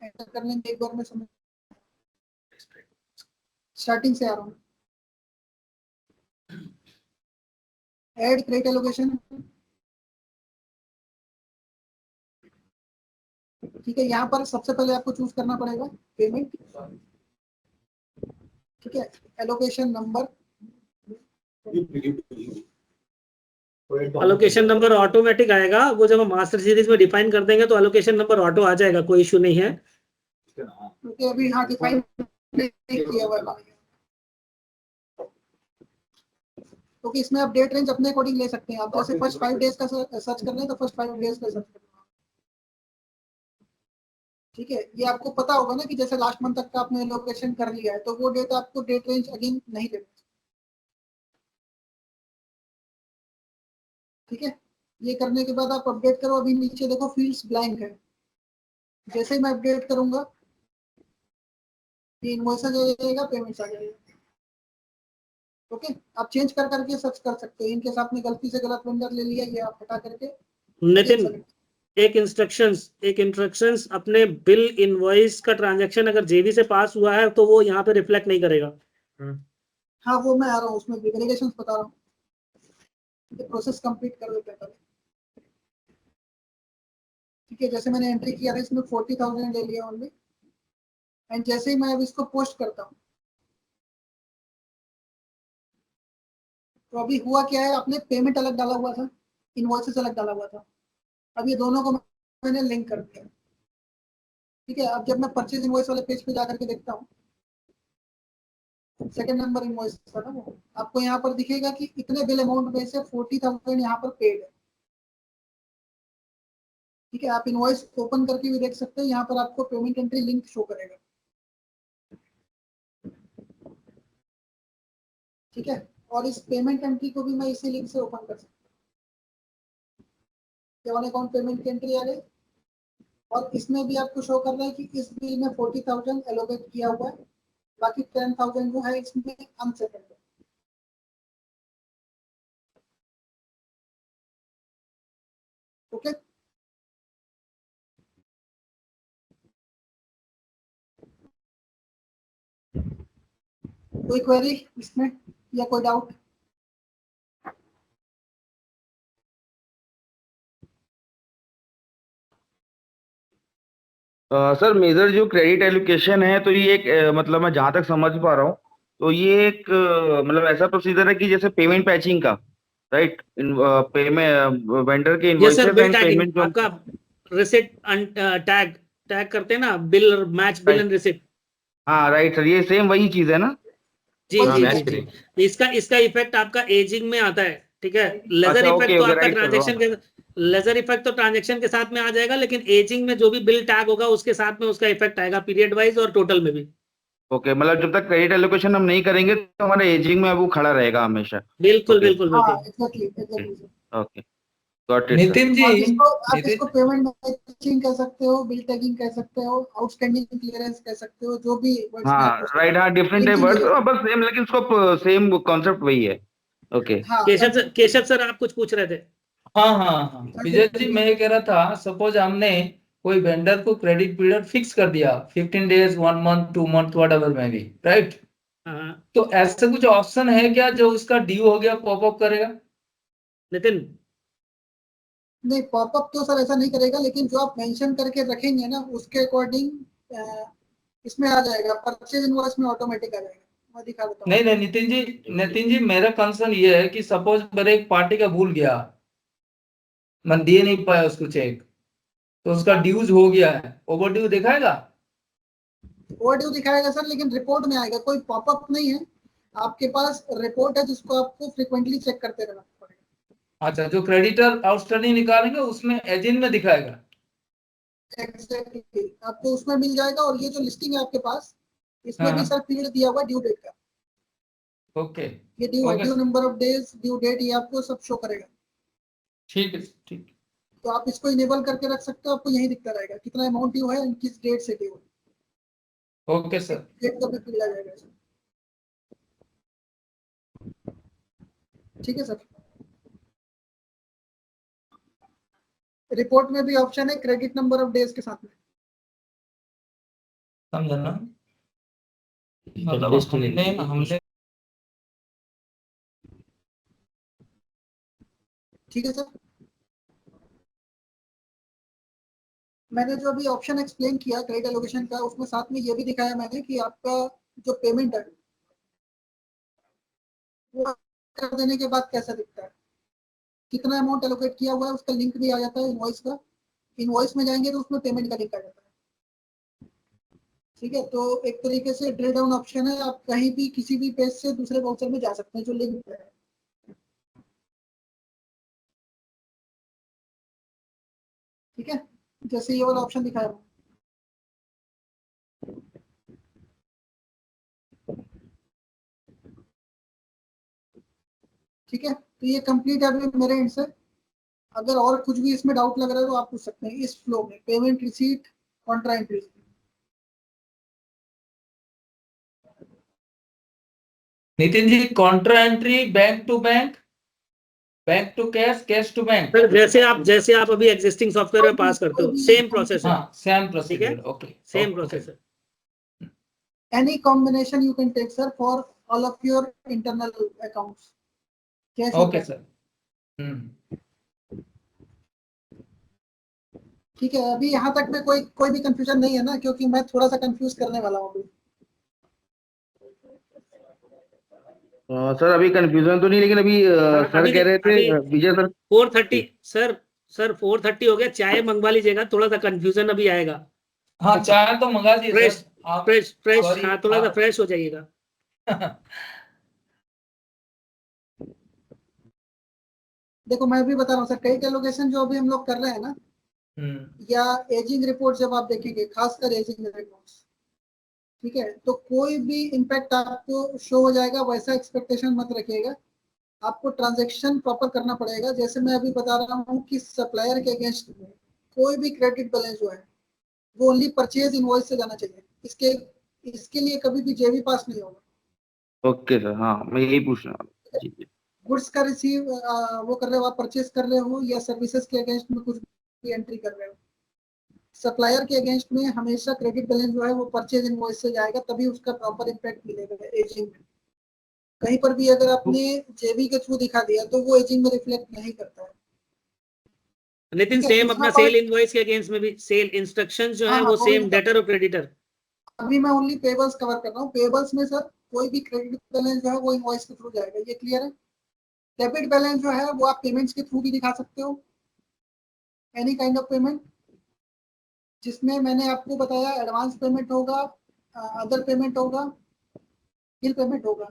एंटर करने में एक बार मैं समझ स्टार्टिंग से आ रहा हूँ। ऐड क्रेडिट एलोकेशन, ठीक है। यहाँ पर सबसे पहले आपको चूज करना पड़ेगा पेमेंट, ठीक है। Allocation number, allocation number automatic आएगा, वो जब हम मास्टर सीरीज में डिफाइन कर देंगे तो अलोकेशन नंबर ऑटो आ जाएगा, कोई इशू नहीं है। क्योंकि अभी हाँ डिफाइन किया हुआ है, क्योंकि इसमें आप डेट रेंज अपने अकॉर्डिंग ले सकते हैं। आप जैसे फर्स्ट 5 डेज का सर्च कर रहे हैं तो फर्स्ट 5 डेज का सर्च करना, ठीक है। ये आपको पता होगा ना कि जैसे लास्ट मंथ तक का आपने लोकेशन कर लिया है तो वो डेट आपको डेट रेंज अगेन नहीं देना, ठीक है। ये करने के बाद आप अपडेट करो। अभी नीचे देखो फील्ड्स ब्लैंक है, जैसे ही मैं अपडेट करूंगा ये इनवॉइस आ जाएगा, पेमेंट्स आ जाएगा, ओके। आप चेंज कर करके सर्च कर सकते हैं। इनके साथ में गलती से गलत वेंडर ले लिया, ये आप हटा करके नितिन, एक इंस्ट्रक्शंस अपने बिल इनवॉइस का ट्रांजैक्शन अगर जेबी से पास हुआ है तो वो यहाँ पे रिफ्लेक्ट नहीं करेगा। हाँ वो मैं आ रहा हूँ, उसमें वेरिएशंस बता रहा हूँ, प्रोसेस कंप्लीट कर लेते हैं पहले, ठीक है। जैसे मैंने एंट्री किया था इसमें 40,000 ले लिया ओनली, एंड जैसे ही मैं अब इसको पोस्ट करता हूँ तो अभी हुआ क्या है, आपने पेमेंट अलग डाला हुआ था, इनवॉइसेस अलग डाला हुआ था। अब ये दोनों को मैंने लिंक कर दिया, ठीक है। अब जब मैं परचेज इनवॉइस वाले पेज पे जाकर के देखता हूँ, सेकंड नंबर इनवॉइस था ना वो, आपको यहाँ पर दिखेगा कि इतने बिल अमाउंट में से 40,000 यहाँ पर पेड है, ठीक है। आप इनवॉइस ओपन करके भी देख सकते हैं, यहाँ पर आपको पेमेंट एंट्री लिंक शो करेगा, ठीक है। और इस पेमेंट एंट्री को भी मैं इसी लिंक से ओपन कर सकता हूँ। ऑन अकाउंट पेमेंट की एंट्री आ गई और इसमें भी आपको शो कर रहा है कि इस बिल में 40,000 एलोकेट किया हुआ है, बाकी 10,000 जो है इसमें अनसेटल्ड है, ओके। कोई क्वेरी इसमें या कोई डाउट? सर मेजर जो क्रेडिट एलोकेशन है तो ये एक मतलब मैं जहां तक समझ पा रहा हूँ तो ये एक मतलब ऐसा प्रोसीजर है कि जैसे पेमेंट पैचिंग का राइट, पेमेंट वेंडर के yes sir, invoices bill and tagging payment जो आपका रिसिट टैग टैग करते हैं ना, bill match bill and receipt. हाँ राइट सर, ये सेम वही चीज है ना। जी वही जी चीज़ जी है। जी, इसका इफेक्ट आपका एजिंग में आता है, ठीक है। लेजर अच्छा, इफेक्ट ओके तो ओके, आपका राइट सर। ट्रांजैक्शन के लेजर इफेक्ट तो ट्रांजैक्शन के साथ में आ जाएगा, लेकिन एजिंग में जो भी बिल टैग होगा उसके साथ में उसका इफेक्ट आएगा, पीरियड वाइज और टोटल में भी। ओके, मतलब जब तक क्रेडिट एलोकेशन हम नहीं करेंगे तो हमारे एजिंग में वो खड़ा रहेगा हमेशा। बिल्कुल ओके बिल्कुल हाँ बिल्कुल। Exactly exactly sir. Okay, got it sir. Nitin ji, आप इसको नितिन पेमेंट मैचिंग कह सकते हो, बिल टैगिंग कह सकते हो, आउटस्टैंडिंग क्लियरेंस कह सकते हो, जो भी वर्ड्स में हाँ आपको राइट, हाँ डिफरेंट है लिंकिंग वर्ड्स, क्लियर। बस सेम, लेकिन उसको सेम कॉन्सेप्ट वही है। ओके हाँ केशव सर आप कुछ पूछ रहे थे। हाँ हाँ हाँ, विजय जी मैं ये कह रहा था, सपोज हमने कोई वेंडर को क्रेडिट पीरियड फिक्स कर दिया 15 डेज, 1 मंथ, 2 मंथ, व्हाटएवर में भी, राइट। हाँ तो ऐसा कुछ ऑप्शन है क्या जो उसका ड्यू हो गया पॉपअप करेगा? नितिन, नहीं पॉपअप तो सर ऐसा नहीं करेगा, लेकिन जो आप मेंशन करके रखेंगे ना उसके अकॉर्डिंग इसमें आ जाएगा, परचेज इनवॉइस में ऑटोमेटिक आ जाएगा। मैं दिखा देता हूँ। नहीं नहीं नितिन जी मेरा कंसर्न ये है कि सपोज मेरे एक पार्टी का भूल गया, मैं दे नहीं पाया उसको चेक, तो उसका ड्यूज हो गया है, ओवर ड्यू दिखाएगा? ओवरड्यू दिखाएगा सर, लेकिन रिपोर्ट में आएगा, कोई पॉपअप नहीं है। आपके पास रिपोर्ट है जिसको आपको फ्रिक्वेंटली चेक करते रहना पड़ेगा। अच्छा, जो क्रेडिटर आउटस्टैंडिंग निकालेंगे उसमें एजेंट में दिखाएगा? एग्जैक्टली आपको उसमें मिल जाएगा, और ये जो लिस्टिंग है आपके पास इसमें भी हाँ, सर पीरियड दिया हुआ ड्यू डेट का। ओके ये ड्यू है, okay due number of days, due date, ये आपको सब शो करेगा। ठीक है, ठीक। तो आप इसको इनेबल करके रख सकते हो, आपको यही दिखता रहेगा कितना अमाउंट ड्यू है, किस डेट से ड्यू है। Okay sir. डेट का भी मिला जाएगा इसमें। ठीक है सर। रिपोर्ट में भी ऑप्शन है क्रेडिट नंबर ऑफ डेज के साथ में। समझा ना, मतलब हमने ठीक है सर। मैंने जो अभी ऑप्शन एक्सप्लेन किया क्रेडिट एलोकेशन का, उसमें साथ में ये भी दिखाया मैंने कि आपका जो पेमेंट है वो कर देने के बाद कैसा दिखता है, कितना अमाउंट एलोकेट किया हुआ है उसका लिंक भी आ जाता है इनवॉइस का। इनवॉइस में जाएंगे तो उसमें पेमेंट का लिंक आ जाता है। ठीक है, तो एक तरीके से ड्रिल डाउन ऑप्शन है, आप कहीं भी किसी भी पेज से दूसरे वाउचर में जा सकते हैं जो लिंक है। ठीक है, जैसे ये वाला ऑप्शन दिखाया। ठीक है, तो ये कंप्लीट है अभी मेरे एंड से। अगर और कुछ भी इसमें डाउट लग रहा है तो आप पूछ सकते हैं इस फ्लो में, payment receipt contra entry. Nitin ji, contra entry bank to bank, bank to cash, cash to bank. Sir जैसे आप अभी एग्जिस्टिंग सॉफ्टवेयर में पास करते हो, सेम प्रोसेस है। हाँ, सेम ठीक है, प्रोसीजर, ओके सेम प्रोसेस है। Any combination you can take sir for all of your internal accounts. Cash or okay bank. Sir. ठीक है, अभी यहाँ तक में कोई भी कंफ्यूजन नहीं है ना, क्योंकि मैं थोड़ा सा कंफ्यूज करने वाला हूँ अभी। सर अभी कंफ्यूजन तो नहीं, लेकिन अभी सर कह रहे थे विजय सर 4:30 सर 4:30 हो गया, चाय मंगवा लीजिएगा, थोड़ा सा कंफ्यूजन अभी आएगा। हाँ, चाय तो मंगा दिए फ्रेश सर आप। फ्रेश फ्रेश Sorry, हाँ, थोड़ा सा आप- फ्रेश हो जाइएगा। देखो मैं भी बता रहा हूँ सर, क्रेडिट एलोकेशन जो अभी हम लोग कर रहे हैं ना, या एजिंग रिपोर्ट जब आप देखेंगे, खासकर एजिंग रिपोर्ट्स, ठीक है, तो कोई भी इम्पैक्ट आपको शो हो जाएगा वैसा एक्सपेक्टेशन मत रखिएगा। आपको ट्रांजैक्शन प्रॉपर करना पड़ेगा। जैसे मैं अभी बता रहा हूँ कि सप्लायर के अगेंस्ट में कोई भी क्रेडिट बैलेंस जो है वो ओनली परचेज इनवॉइस से जाना चाहिए। इसके लिए कभी भी जेबी पास नहीं होगा। ओके सर, हाँ मैं यही पूछना जी जी। गुड्स का रिसीव वो कर रहे हो आप, परचेज कर रहे हो, या सर्विसेज के अगेंस्ट में कुछ भी एंट्री कर रहे हो, सप्लायर के अगेंस्ट में हमेशा क्रेडिट बैलेंस जो है वो परचेज इनवॉइस से जाएगा, तभी उसका प्रॉपर इम्पैक्ट मिलेगा एजिंग में। कहीं पर भी अगर आपने जेबी के थ्रू दिखा दिया तो वो एजिंग में रिफ्लेक्ट नहीं करता है। लेकिन ठीक है, सेम दूसरा अपना part- सेल इनवॉइस के अगेंस्ट में भी सेल इंस्ट्रक्शंस जो हाँ है हाँ, वो वो सेम भी डेटर और क्रेडिटर। अभी मैं ओनली पेबल्स कवर कर रहा हूँ। पेबल्स में सर कोई भी क्रेडिट बैलेंस जो है वो इनवॉइस के थ्रू जाएगा, ये क्लियर है। डेबिट बैलेंस जो है वो आप पेमेंट्स के थ्रू भी दिखा सकते हो, एनी काइंड ऑफ पेमेंट, जिसमें मैंने आपको बताया एडवांस पेमेंट होगा, अदर पेमेंट होगा, बिल पेमेंट होगा।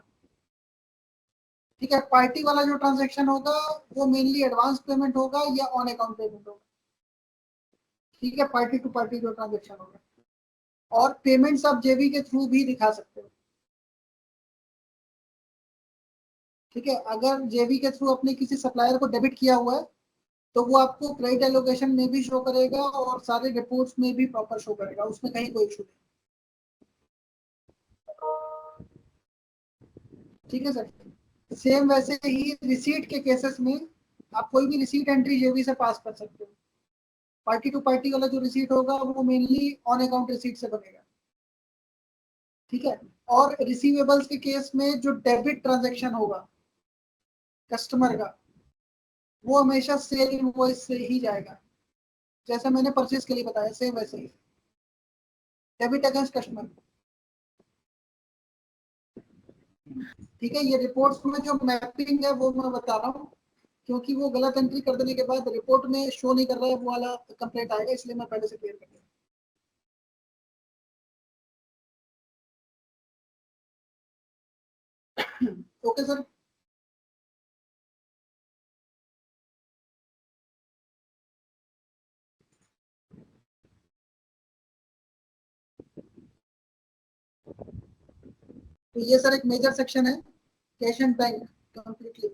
ठीक है, पार्टी वाला जो ट्रांजैक्शन होगा वो मेनली एडवांस पेमेंट होगा या ऑन अकाउंट पेमेंट होगा। ठीक है, पार्टी टू पार्टी जो ट्रांजैक्शन होगा, और पेमेंट्स आप जेबी के थ्रू भी दिखा सकते हो। ठीक है, अगर जेबी के थ्रू अपने किसी सप्लायर को डेबिट किया हुआ है तो वो आपको क्रेडिट एलोकेशन में भी शो करेगा और सारे रिपोर्ट्स में भी प्रॉपर शो करेगा, उसमें कहीं कोई इशू नहीं। ठीक है सर, सेम वैसे ही रिसीट के केसेस में आप कोई भी रिसीट एंट्री जेबी से पास कर सकते हो। पार्टी टू पार्टी वाला जो रिसीट होगा वो मेनली ऑन अकाउंट रिसीट से बनेगा। ठीक है, और रिसीवेबल्स के केस में जो डेबिट ट्रांजैक्शन होगा कस्टमर का, वो हमेशा सेल इनवॉइस से ही जाएगा, जैसे मैंने परचेज के लिए बताया सेम वैसे ही डेबिट अगेंस्ट कस्टमर। ठीक है, ये रिपोर्ट्स में जो मैपिंग है वो मैं बता रहा हूँ, क्योंकि वो गलत एंट्री कर देने के बाद रिपोर्ट में शो नहीं कर रहा है वो वाला कंप्लेंट आएगा, इसलिए मैं पहले से क्लियर कर दिया। ओके सर, तो ये सर एक मेजर सेक्शन है कैश एंड बैंक कंप्लीटली।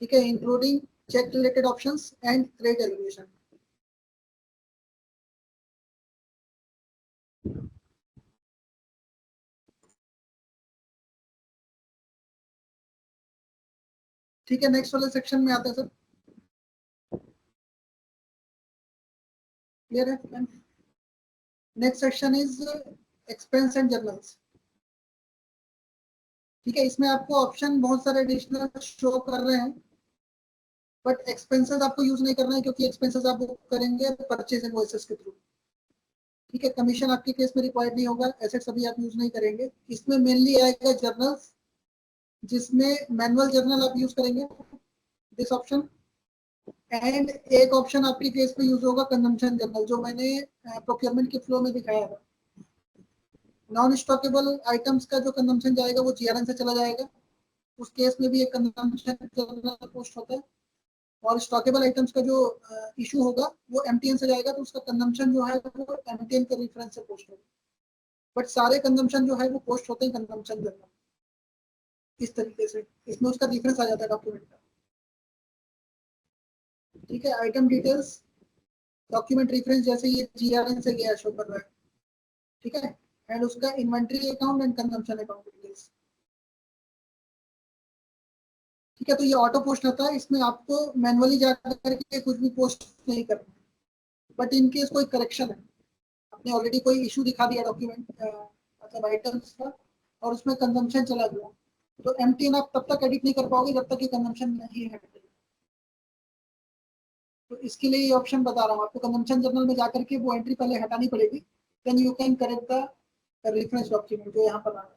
ठीक है, including cheque related options and credit allocation. ठीक है, नेक्स्ट वाले सेक्शन में आते हैं सर, क्लियर है? Next section is expense and journals. ठीक है, इसमें आपको ऑप्शन बहुत सारे एडिशनल शो कर रहे हैं, बट एक्सपेंसेस आपको यूज नहीं करना है, क्योंकि एक्सपेंसेस आप बुक करेंगे परचेज इनवॉइसेस के थ्रू। ठीक है, कमीशन आपके केस में रिक्वायर्ड नहीं होगा, एसेट्स अभी आप यूज नहीं करेंगे। इसमें मेनली आएगा जर्नल्स, जिसमें मैनुअल जर्नल आप यूज करेंगे, दिस ऑप्शन। एंड एक ऑप्शन आपके केस में यूज होगा कंजम्पशन जर्नल, जो मैंने प्रोक्योरमेंट के फ्लो में दिखाया था। नॉन स्टॉकेबल आइटम्स का जो कंजम्पशन जाएगा वो जीआरएन से चला जाएगा, उस केस में भी एक कंजम्पशन जर्नल पोस्ट होता है। और स्टॉकेबल आइटम्स का जो इशू होगा वो एमटीएन से जाएगा, तो उसका कंजम्पशन जो है वो एमटीएन के रेफरेंस से पोस्ट होगा। बट सारे कंजम्पशन जो है वो पोस्ट होते हैं कंजम्पशन जर्नल, इस तरीके से इसमें उसका डिफरेंस आ जाता है डॉक्यूमेंट का। ठीक है, आइटम डिटेल्स, डॉक्यूमेंट रेफरेंस, जैसे ये जीआरएन से गया शो कर रहा है। ठीक है, एंड उसका inventory account and consumption account details. ठीक है, तो ये ऑटो पोस्ट होता है, इसमें आपको मैनुअली जाकर के कुछ भी पोस्ट नहीं करना। बट इन केस कोई करेक्शन है, आपने ऑलरेडी कोई इशू दिखा दिया डॉक्यूमेंट मतलब आइटम्स का, और उसमें कंजम्पशन चला गया, तो एमटीएन आप तब तक एडिट नहीं कर पाओगे जब तक कि कंजम्पशन नहीं है। तो इसके लिए ये ऑप्शन बता रहा हूँ आपको, कंजम्पशन जर्नल में जाकर के वो एंट्री पहले हटानी पड़ेगी, then you can correct the reference document जो यहाँ पर आ रहा है।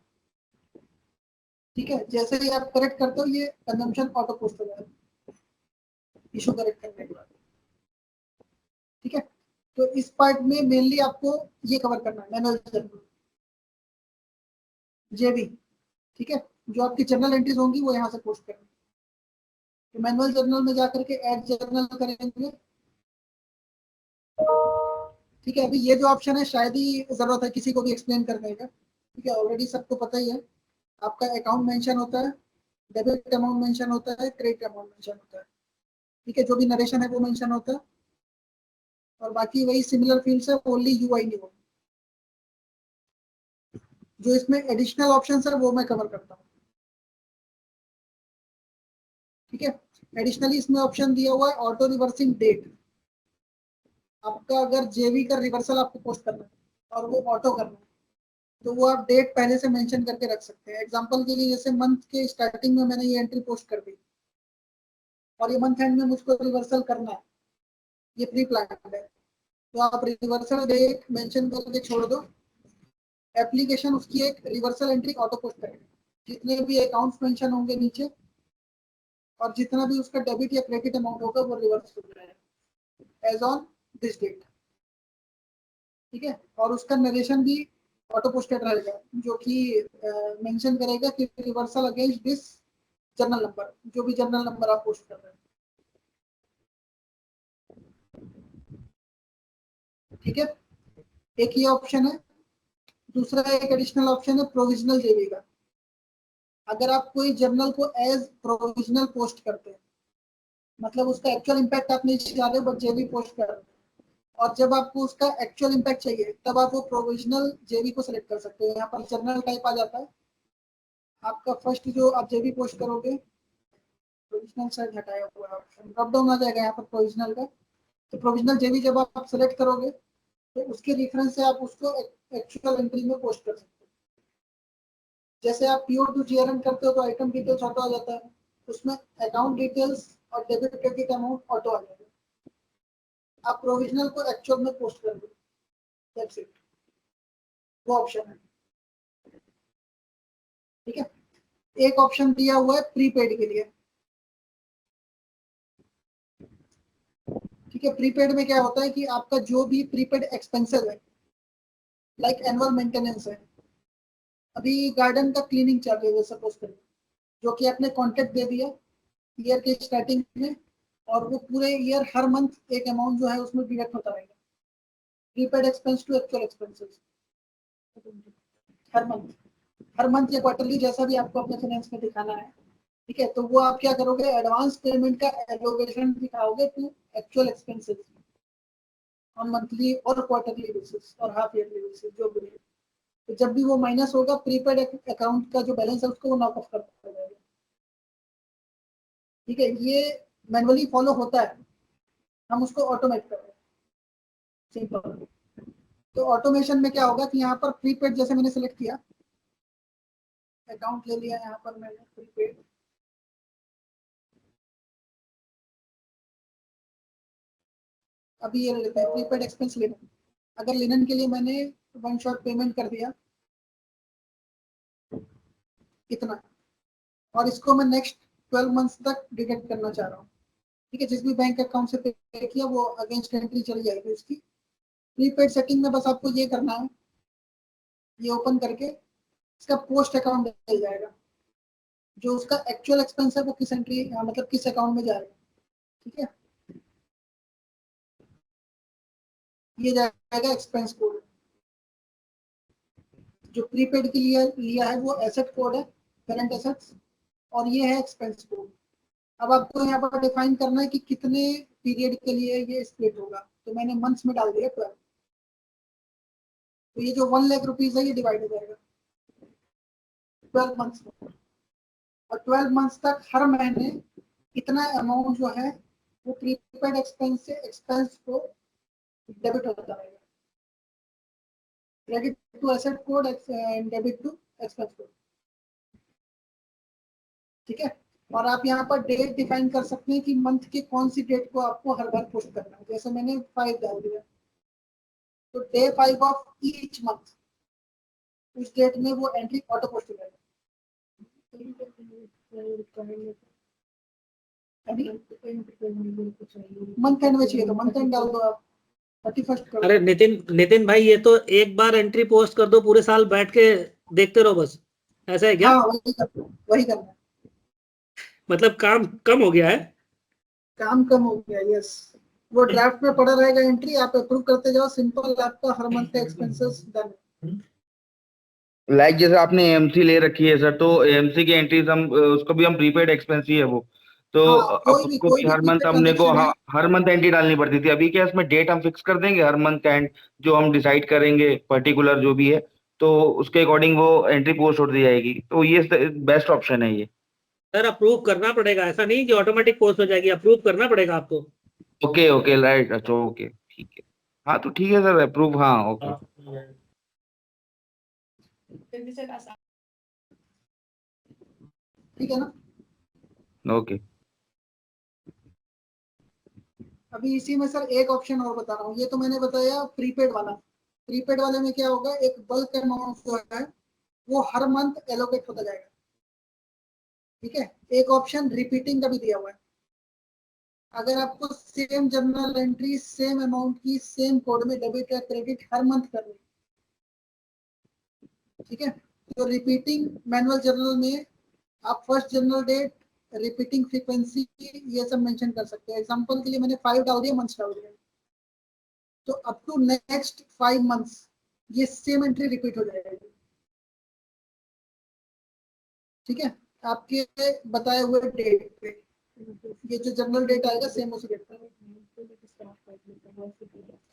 ठीक है, जैसे ही आप करेक्ट करते हो ये कंजम्पशन ऑटो पोस्ट हो जाएगा इशू करेक्ट करने के बाद। ठीक है, तो इस पार्ट में मेनली आपको ये कवर करना है, मैनुअल जर्नल जेबी। ठीक है, जो आपकी जर्नल एंट्रीज होंगी वो यहाँ से पोस्ट करनी। तो मैनुअल जर्नल में जाकर के ऐड जर्नल करेंगे। ठीक है, अभी ये जो ऑप्शन है शायद ही जरूरत है किसी को भी एक्सप्लेन करने का। ठीक है, ऑलरेडी सबको पता ही है, आपका अकाउंट मेंशन होता है, डेबिट अमाउंट मेंशन होता है, क्रेडिट अमाउंट मेंशन होता है। ठीक है, जो भी नरेशन है वो मेंशन होता है, और बाकी वही सिमिलर फील्ड्स है, ओनली यूआई नहीं होगा। जो इसमें एडिशनल ऑप्शन है वो मैं कवर करता हूँ। ठीक है, एडिशनली इसमें ऑप्शन दिया हुआ है ऑटो रिवर्सिंग डेट। आपका अगर जेवी का रिवर्सल आपको पोस्ट करना है और वो ऑटो करना है, तो वो आप डेट पहले से मेंशन करके रख सकते हैं। एग्जांपल के लिए जैसे मंथ के स्टार्टिंग में मैंने ये एंट्री पोस्ट कर दी, और ये मंथ एंड में मुझको रिवर्सल करना है, ये प्री प्लान है, तो आप रिवर्सल डेट मेंशन करके छोड़ दो, एप्लीकेशन उसकी एक रिवर्सल एंट्री ऑटो पोस्ट करेगा। जितने भी अकाउंट्स मेंशन होंगे नीचे और जितना भी उसका डेबिट या क्रेडिट अमाउंट होगा वो रिवर्स हो जाएगा एज ऑन दिस डेट। ठीक है, और उसका नरेशन भी ऑटो पोस्टेड रहेगा जो कि मेंशन करेगा कि reversal against this journal number, जो भी जर्नल नंबर आप पोस्ट कर रहे हैं। ठीक है, एक ये ऑप्शन है। दूसरा एक एडिशनल ऑप्शन है प्रोविजनल जेबी का। अगर आप कोई जर्नल को एज प्रोविजनल पोस्ट करते हैं, मतलब उसका एक्चुअल इम्पैक्ट आप नहीं चाह रहे बट जेबी पोस्ट कर रहे हैं, और जब आपको उसका एक्चुअल इम्पैक्ट चाहिए तब आप वो प्रोविजनल जेबी को सिलेक्ट कर सकते हैं। यहाँ पर जर्नल टाइप आ जाता है आपका। फर्स्ट जो आप जेबी पोस्ट करोगे, प्रोविजनल साइड हटाया हुआ है ऑप्शन, ड्रॉप डाउन आ जाएगा यहाँ पर प्रोविजनल का। तो प्रोविजनल जेबी जब आप सिलेक्ट करोगे तो उसके रेफरेंस से आप उसको एक्चुअल एंट्री में पोस्ट कर सकते हैं। जैसे आप पीओ टू जीआरएम करते हो तो आइटम डिटेल्स ऑटो आ जाता है, उसमें अकाउंट डिटेल्स और डेबिट क्रेडिट अमाउंट ऑटो आ जाएगा। आप प्रोविजनल को एक्चुअल में पोस्ट कर दो, दैट्स इट, वो ऑप्शन है। ठीक है, एक ऑप्शन दिया हुआ है प्रीपेड के लिए। ठीक है, प्रीपेड में क्या होता है कि आपका जो भी प्रीपेड एक्सपेंसेस है, लाइक एनुअल मेंटेनेंस है, अभी गार्डन का क्लीनिंग चल रही है सपोज करें, जो कि आपने कॉन्ट्रैक्ट दे दिया ईयर के स्टार्टिंग में, और वो पूरे ईयर हर मंथ एक अमाउंट जो है उसमें डिडक्ट होता रहेगा, prepaid expense to actual expenses, हर मंथ या क्वार्टरली, जैसा भी आपको अपने फाइनेंस में दिखाना है। ठीक है, तो वो आप क्या करोगे, एडवांस पेमेंट का एलोकेशन दिखाओगे to actual expenses on monthly और क्वार्टरली बेसिस और हाफ ईयरली बेसिस, जो भी है। तो जब भी वो माइनस होगा प्रीपेड अकाउंट का जो बैलेंस है उसको वो नॉक ऑफ कर दिया जाएगा। ठीक है, ये मैनुअली फॉलो होता है, हम उसको ऑटोमेट कर रहे हैं, सिंपल। तो ऑटोमेशन में क्या होगा कि यहाँ पर प्रीपेड जैसे मैंने सेलेक्ट किया, अकाउंट ले लिया यहाँ पर मैंने प्रीपेड, अभी ये लेते हैं प्रीपेड एक्सपेंस लिनन। अगर लिनन के लिए मैंने वन शॉट पेमेंट कर दिया इतना, और इसको मैं नेक्स्ट 12 मंथ्स तक डिडक्ट करना चाह रहा हूँ। ठीक है, जिस भी बैंक अकाउंट से पे किया वो अगेंस्ट एंट्री चली जाएगी उसकी। प्रीपेड सेटिंग में बस आपको ये करना है, ये ओपन करके इसका पोस्ट अकाउंट मिल जाएगा, जो उसका एक्चुअल एक्सपेंस है वो किस एंट्री मतलब किस अकाउंट में जाएगा। ठीक है, ये जाएगा एक्सपेंस कोड। जो प्रीपेड के लिए लिया है वो एसेट कोड है, करंट एसेट्स, और ये है एक्सपेंस कोड। अब आपको यहाँ पर डिफाइन करना है कि कितने पीरियड के लिए ये स्प्लिट होगा, तो मैंने मंथ्स में डाल दिया 12। तो ये जो 1 लाख रुपीज है ये डिवाइड हो जाएगा 12 मंथ्स में, और 12 मंथ्स तक हर महीने इतना अमाउंट जो है वो प्रीपेड एक्सपेंस से एक्सपेंस को डेबिट होता रहेगा, credit to asset code and debit to expense code. ठीक है, और आप यहाँ पर डेट डिफाइन कर सकते हैं कि मंथ के कौन सी डेट को आपको हर बार पोस्ट करना है। जैसे मैंने 5 डाल दिया, तो डे 5 ऑफ ईच मंथ उस डेट में वो एंट्री ऑटो पोस्ट हो जाएगा। मंथ एंड में चाहिए तो मंथ एंड डाल दो आप, 31st कर दो। अरे नितिन भाई, ये तो एक बार एंट्री पोस्ट कर दो, पूरे साल बैठ के देखते रहो बस, ऐसा है क्या? हाँ, वही करना है। मतलब काम कम हो गया है। काम कम हो गया, यस। वो ड्राफ्ट में पड़ा रहेगा एंट्री, आप अप्रूव करते जाओ, सिंपल, आपका हर मंथ का एक्सपेंसेस डन। लाइक जैसे आपने एएमसी ले रखी है सर, तो एएमसी की एंट्रीज हम उसको भी हम प्रीपेड एक्सपेंस ही है वो, तो हाँ, अब उसको भी हर मंथ हमने को हर मंथ एंट्री डालनी पड़ती थी। अभी क्या इसमें डेट हम फिक्स कर देंगे हर मंथ का एंड जो हम डिसाइड करेंगे पर्टिकुलर जो भी है, तो उसके अकॉर्डिंग वो एंट्री पोस्ट हो दी जाएगी। तो ये बेस्ट ऑप्शन है ये। सर अप्रूव करना पड़ेगा, ऐसा नहीं कि ऑटोमेटिक पोस्ट हो जाएगी, अप्रूव करना पड़ेगा आपको। ओके ओके राइट, अच्छा ओके ठीक है, हाँ तो ठीक है सर अप्रूव, हाँ ओके। ठीक है ना। ओके अभी इसी में सर एक ऑप्शन और बता रहा हूँ, ये तो मैंने बताया प्रीपेड वाला। प्रीपेड वाले में क्या होगा, एक बल्क अमाउंट जो है वो हर मंथ एलोकेट होता जाएगा। ठीक है, एक ऑप्शन रिपीटिंग का भी दिया हुआ है। अगर आपको same journal entry same amount की सेम कोड में डेबिट या क्रेडिट हर मंथ करनी, ठीक है, तो रिपीटिंग मैनुअल जर्नल में आप first journal date, repeating frequency, ये सब मेंशन कर सकते हैं। एग्जांपल के लिए मैंने 5 डाल दिया, मंथ्स डाल दिया, तो अप टू नेक्स्ट 5 मंथ्स ये सेम एंट्री रिपीट हो जाएगी। ठीक है, आपके बताए हुए डेट पे ये जो जर्नल डेट आएगा सेम उसी डेट पर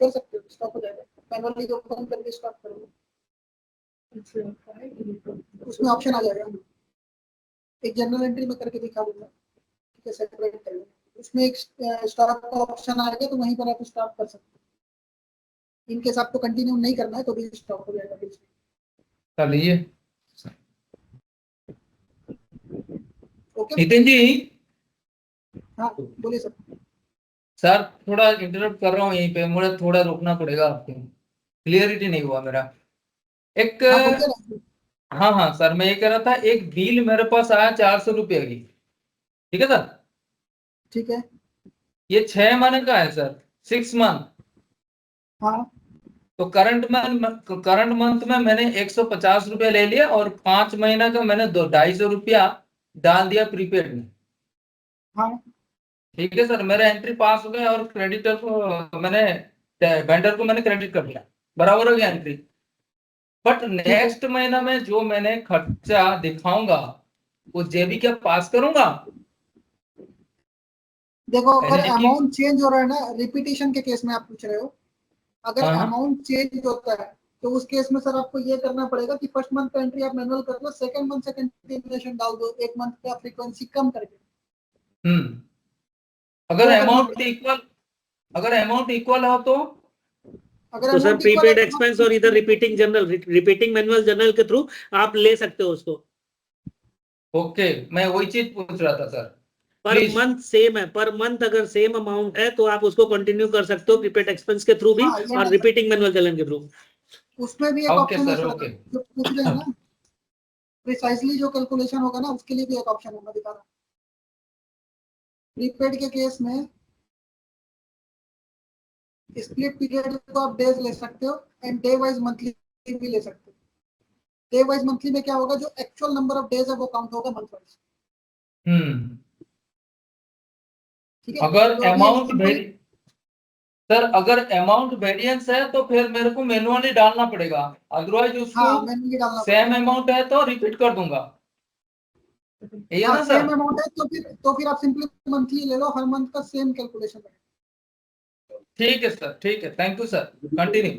कर सकते हो, स्टॉप हो जाएगा। मैनुअली ओपन करके स्टॉप करोगे, उसमें ऑप्शन आ जाएगा। एक जनरल एंट्री में करके दिखा दूंगा, ठीक है, सेपरेट कर लेंगे, उसमें एक स्टॉप का ऑप्शन आएगा, तो वहीं पर आप स्टॉप कर सकते हो। इन केस आपको कंटिन्यू नहीं करना है तो भी स्टॉप हो जाएगा बीच में। चलिए ओके, नितिन जी, हाँ बोलिए सर। सर थोड़ा इंटरप्ट कर रहा हूँ यहीं पे, मुझे थोड़ा रोकना पड़ेगा आपको, क्लियरिटी नहीं हुआ मेरा। एक हाँ बोलिए ना। हाँ हाँ सर, मैं ये कह रहा था, एक बिल मेरे पास आया 400 रुपये की, ठीक है सर, ठीक है, ये 6 महीने का है सर, 6 मंथ। हाँ तो करंट मंथ में मैंने 150 रुपया ले लिया और 5 महीना का मैंने 250 रुपया डाल दिया प्रीपेड में। हाँ ठीक है सर, मेरा एंट्री पास हो गया और क्रेडिटर को मैंने, वेंडर को मैंने क्रेडिट कर दिया, बराबर हो गया एंट्री। बट नेक्स्ट महीना में जो मैंने खर्चा दिखाऊंगा वो जेबी क्या पास करूंगा? देखो, अगर यानी कि अमाउंट चेंज हो रहा है ना, रिपीटेशन के केस में आप पूछ रहे हो, अगर हाँ अमाउंट चेंज होता है तो उस केस में सर आपको ये करना पड़ेगा कि फर्स्ट मंथ का एंट्री आप मैनुअल कर लो, सेकंड मंथ से कंटिन्यूएशन डाल दो, एक मंथ का फ्रीक्वेंसी कम करके। अगर वो करना अमाउंट पड़ेगा। इक्वल, अगर अमाउंट इक्वल हो तो अगर तो सर अमाउंट इक्वल है प्रीपेड एक्सपेंस और इधर repeating journal, repeating manual journal के थ्रू आप ले सकते हो उसको। ओके, मैं वही चीज पूछ रहा था सर। पर Please. मंथ सेम है, पर मंथ अगर सेम अमाउंट है तो आप उसको कंटिन्यू कर सकते हो प्रीपेड एक्सपेंस के थ्रू भी, हाँ, ये और मैं रिपीटिंग मैनुअल जर्नल के थ्रू। उसमें भी एक ओके ऑप्शन है सर, सर, ओके। जो पूछ रहे हैं ना, प्रिसाइजली जो कैलकुलेशन होगा ना उसके लिए भी एक ऑप्शन है, मैं दिखा रहा हूँ। प्रीपेड के केस में स्प्लिट पीरियड को आप डेज ले सकते हो एंड डे वाइज मंथली भी ले सकते हो। डे वाइज मंथली में क्या होगा, जो एक्चुअल नंबर ऑफ डेज है वो काउंट होगा मंथ वाइज। ठीक है, अगर तो अभी अमाउंट एग्जांपल, सर अगर अमाउंट वेरिएंस है तो फिर मेरे को मैनुअली डालना पड़ेगा, अदरवाइज उसको हाँ मैनुअली डालना सेम अमाउंट है तो रिपीट कर दूंगा, ये है हाँ ना सेम सर? अमाउंट है तो फिर आप सिंपली मंथली ले लो, हर मंथ का सेम कैलकुलेशन है। ठीक है सर, ठीक है, थैंक यू सर, कंटिन्यू।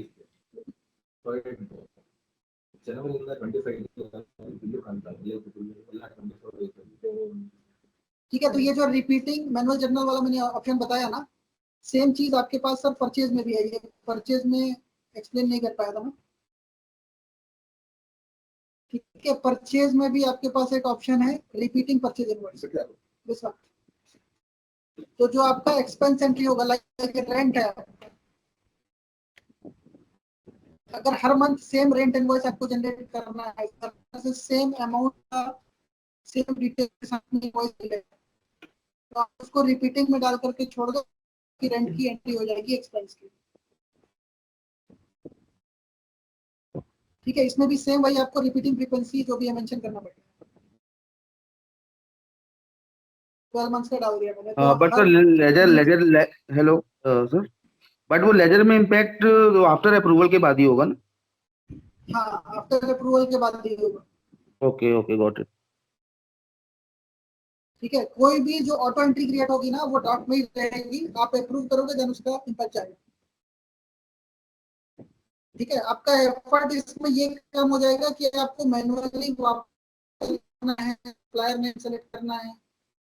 ठीक है, तो ये जो रिपीटिंग मैनुअल जर्नल वाला मैंने ऑप्शन बताया ना, सेम चीज आपके पास सर परचेज में भी है। ये परचेज में एक्सप्लेन नहीं कर पाया था मैं। ठीक है, परचेज में भी आपके पास एक ऑप्शन है रिपीटिंग परचेज इनवॉइस। तो जो आपका एक्सपेंस एंट्री होगा, लाइक रेंट है, अगर हर मंथ सेम रेंट इनवॉइस आपको जनरेट करना है, सेम अमाउंट का सेम डिटेल के साथ में इनवॉइस मिलेगा, तो आप उसको रिपीटिंग में डाल करके छोड़ दो कि रेंट की एंट्री हो जाएगी एक्सपेंस की। ठीक है, इसमें भी सेम वही आपको रिपीटिंग फ्रीक्वेंसी जो भी है मेंशन करना पड़ेगा। 12 मंथ्स का डाल दिया मैंने, तो but sir ledger ledger hello sir, but वो लेजर में इम्पैक्ट आफ्टर अप्रूवल के बाद ही होगा ना? हाँ, आफ्टर अप्रूवल के बाद ही होगा। Okay okay, got it. ठीक है, कोई भी जो ऑटो एंट्री क्रिएट होगी ना वो ड्राफ्ट में ही रहेगी, आप अप्रूव करोगे देन उसका इम्पैक्ट जाएगा। ठीक है, आपका एफर्ट इसमें ये कम हो जाएगा कि आपको मैनुअली वापस करना है, सप्लायर नेम सेलेक्ट करना है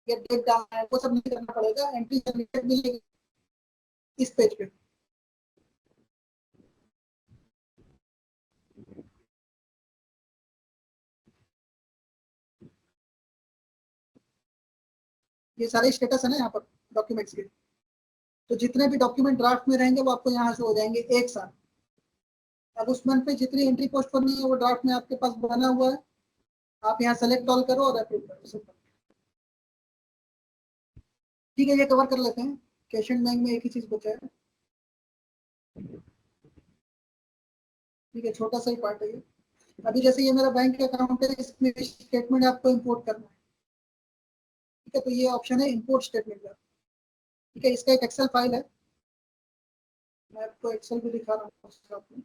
या डेट डालना है, वो सब नहीं करना पड़ेगा, एंट्री जनरेटेड मिलेगी इस पेज पे। ये सारे स्टेटस है ना यहाँ पर डॉक्यूमेंट्स के, तो जितने भी डॉक्यूमेंट ड्राफ्ट में रहेंगे वो आपको यहाँ से हो जाएंगे एक साथ। अब उस मंथ पे जितनी एंट्री पोस्ट करनी है वो ड्राफ्ट में आपके पास बना हुआ है, आप यहाँ सेलेक्ट ऑल करो और अप्रूव करो, सिंपल। ठीक है, ये कवर कर लेते हैं। कैश एंड बैंक में एक ही चीज बचा है। ठीक है, छोटा सा ही पार्ट है ये। अभी जैसे ये मेरा बैंक अकाउंट है, इसमें स्टेटमेंट आपको इंपोर्ट करना है। ठीक है, तो ये ऑप्शन है इंपोर्ट स्टेटमेंट का। ठीक है, इसका एक एक्सेल फाइल है, मैं आपको एक्सेल भी दिखा रहा हूँ साथ में।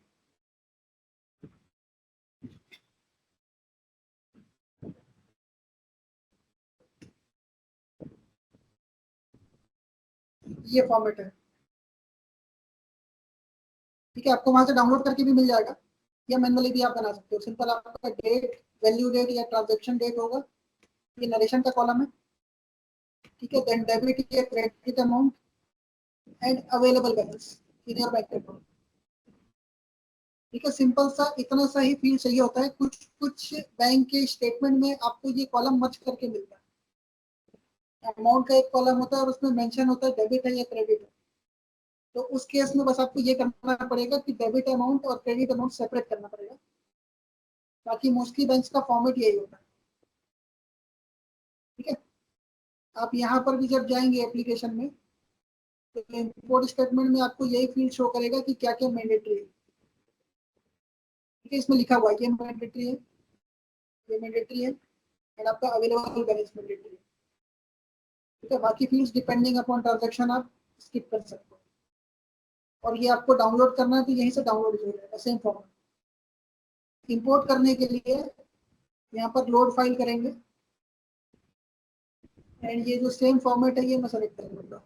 ये फॉर्मेट है। ठीक है, आपको वहां से डाउनलोड करके भी मिल जाएगा, या मैनुअली भी आप बना सकते हो। सिंपल आपका डेट, वैल्यू डेट या ट्रांजैक्शन डेट होगा, ये नरेशन का कॉलम है। ठीक है, देन डेबिट या credit amount and available balance in your bank account. ठीक है, सिंपल सा इतना सा ही फील्ड चाहिए होता है। कुछ कुछ बैंक के स्टेटमेंट में आपको ये कॉलम मर्ज करके मिलता है। अमाउंट का एक कॉलम होता है और उसमें मेंशन होता है डेबिट है या क्रेडिट है। तो उस केस में बस आपको ये करना पड़ेगा कि डेबिट अमाउंट और क्रेडिट अमाउंट सेपरेट करना पड़ेगा। बाकी मोस्टली बैंक्स का फॉर्मेट यही होता है। ठीक है, आप यहाँ पर भी जब जाएंगे एप्लीकेशन में, तो इंपोर्ट स्टेटमेंट में आपको यही फील्ड शो करेगा कि क्या क्या मैंडेटरी है। ठीक है, इसमें लिखा हुआ है ये मैंडेटरी है, ये मैंडेटरी है, एंड आपका अवेलेबल बैलेंस मैंडेटरी है। ठीक है, बाकी फील्ड्स डिपेंडिंग अपॉन ट्रांजैक्शन आप स्किप कर सकते हो। और ये आपको डाउनलोड करना है तो यहीं से डाउनलोड हो जाएगा सेम फॉर्मेट। इंपोर्ट करने के लिए यहाँ पर लोड फाइल करेंगे, एंड ये जो सेम फॉर्मेट है ये मैं सेलेक्ट कर लूंगा।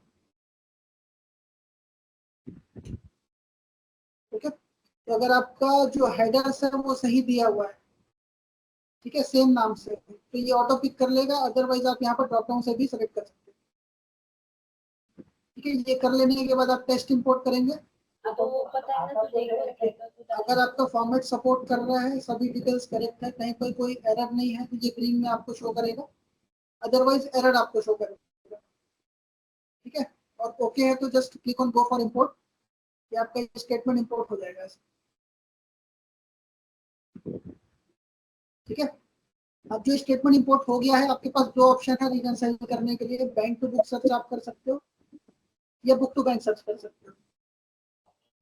ठीक है, तो अगर आपका जो हेडर्स है वो सही दिया हुआ है, ठीक है, सेम नाम से, तो ये ऑटो पिक कर लेगा। अदरवाइज आप यहाँ पर ड्रॉप डाउन से भी सेलेक्ट कर सकते हैं। ठीक है, ये कर लेने के बाद आप टेस्ट इंपोर्ट करेंगे। अगर आपका फॉर्मेट सपोर्ट कर रहा है, सभी डिटेल्स करेक्ट है, कहीं पर कोई एरर नहीं है, तो ये ग्रीन में आपको शो करेगा। अदरवाइज एरर आपको शो करेगा। ठीक है, और ओके है तो just click on go for import, ये आपका स्टेटमेंट इंपोर्ट हो जाएगा। ठीक है, अब जो स्टेटमेंट इंपोर्ट हो गया है, आपके पास दो ऑप्शन है रिकंसाइल करने के लिए। बैंक टू बुक सर्च आप कर सकते हो या बुक टू बैंक सर्च कर सकते हो।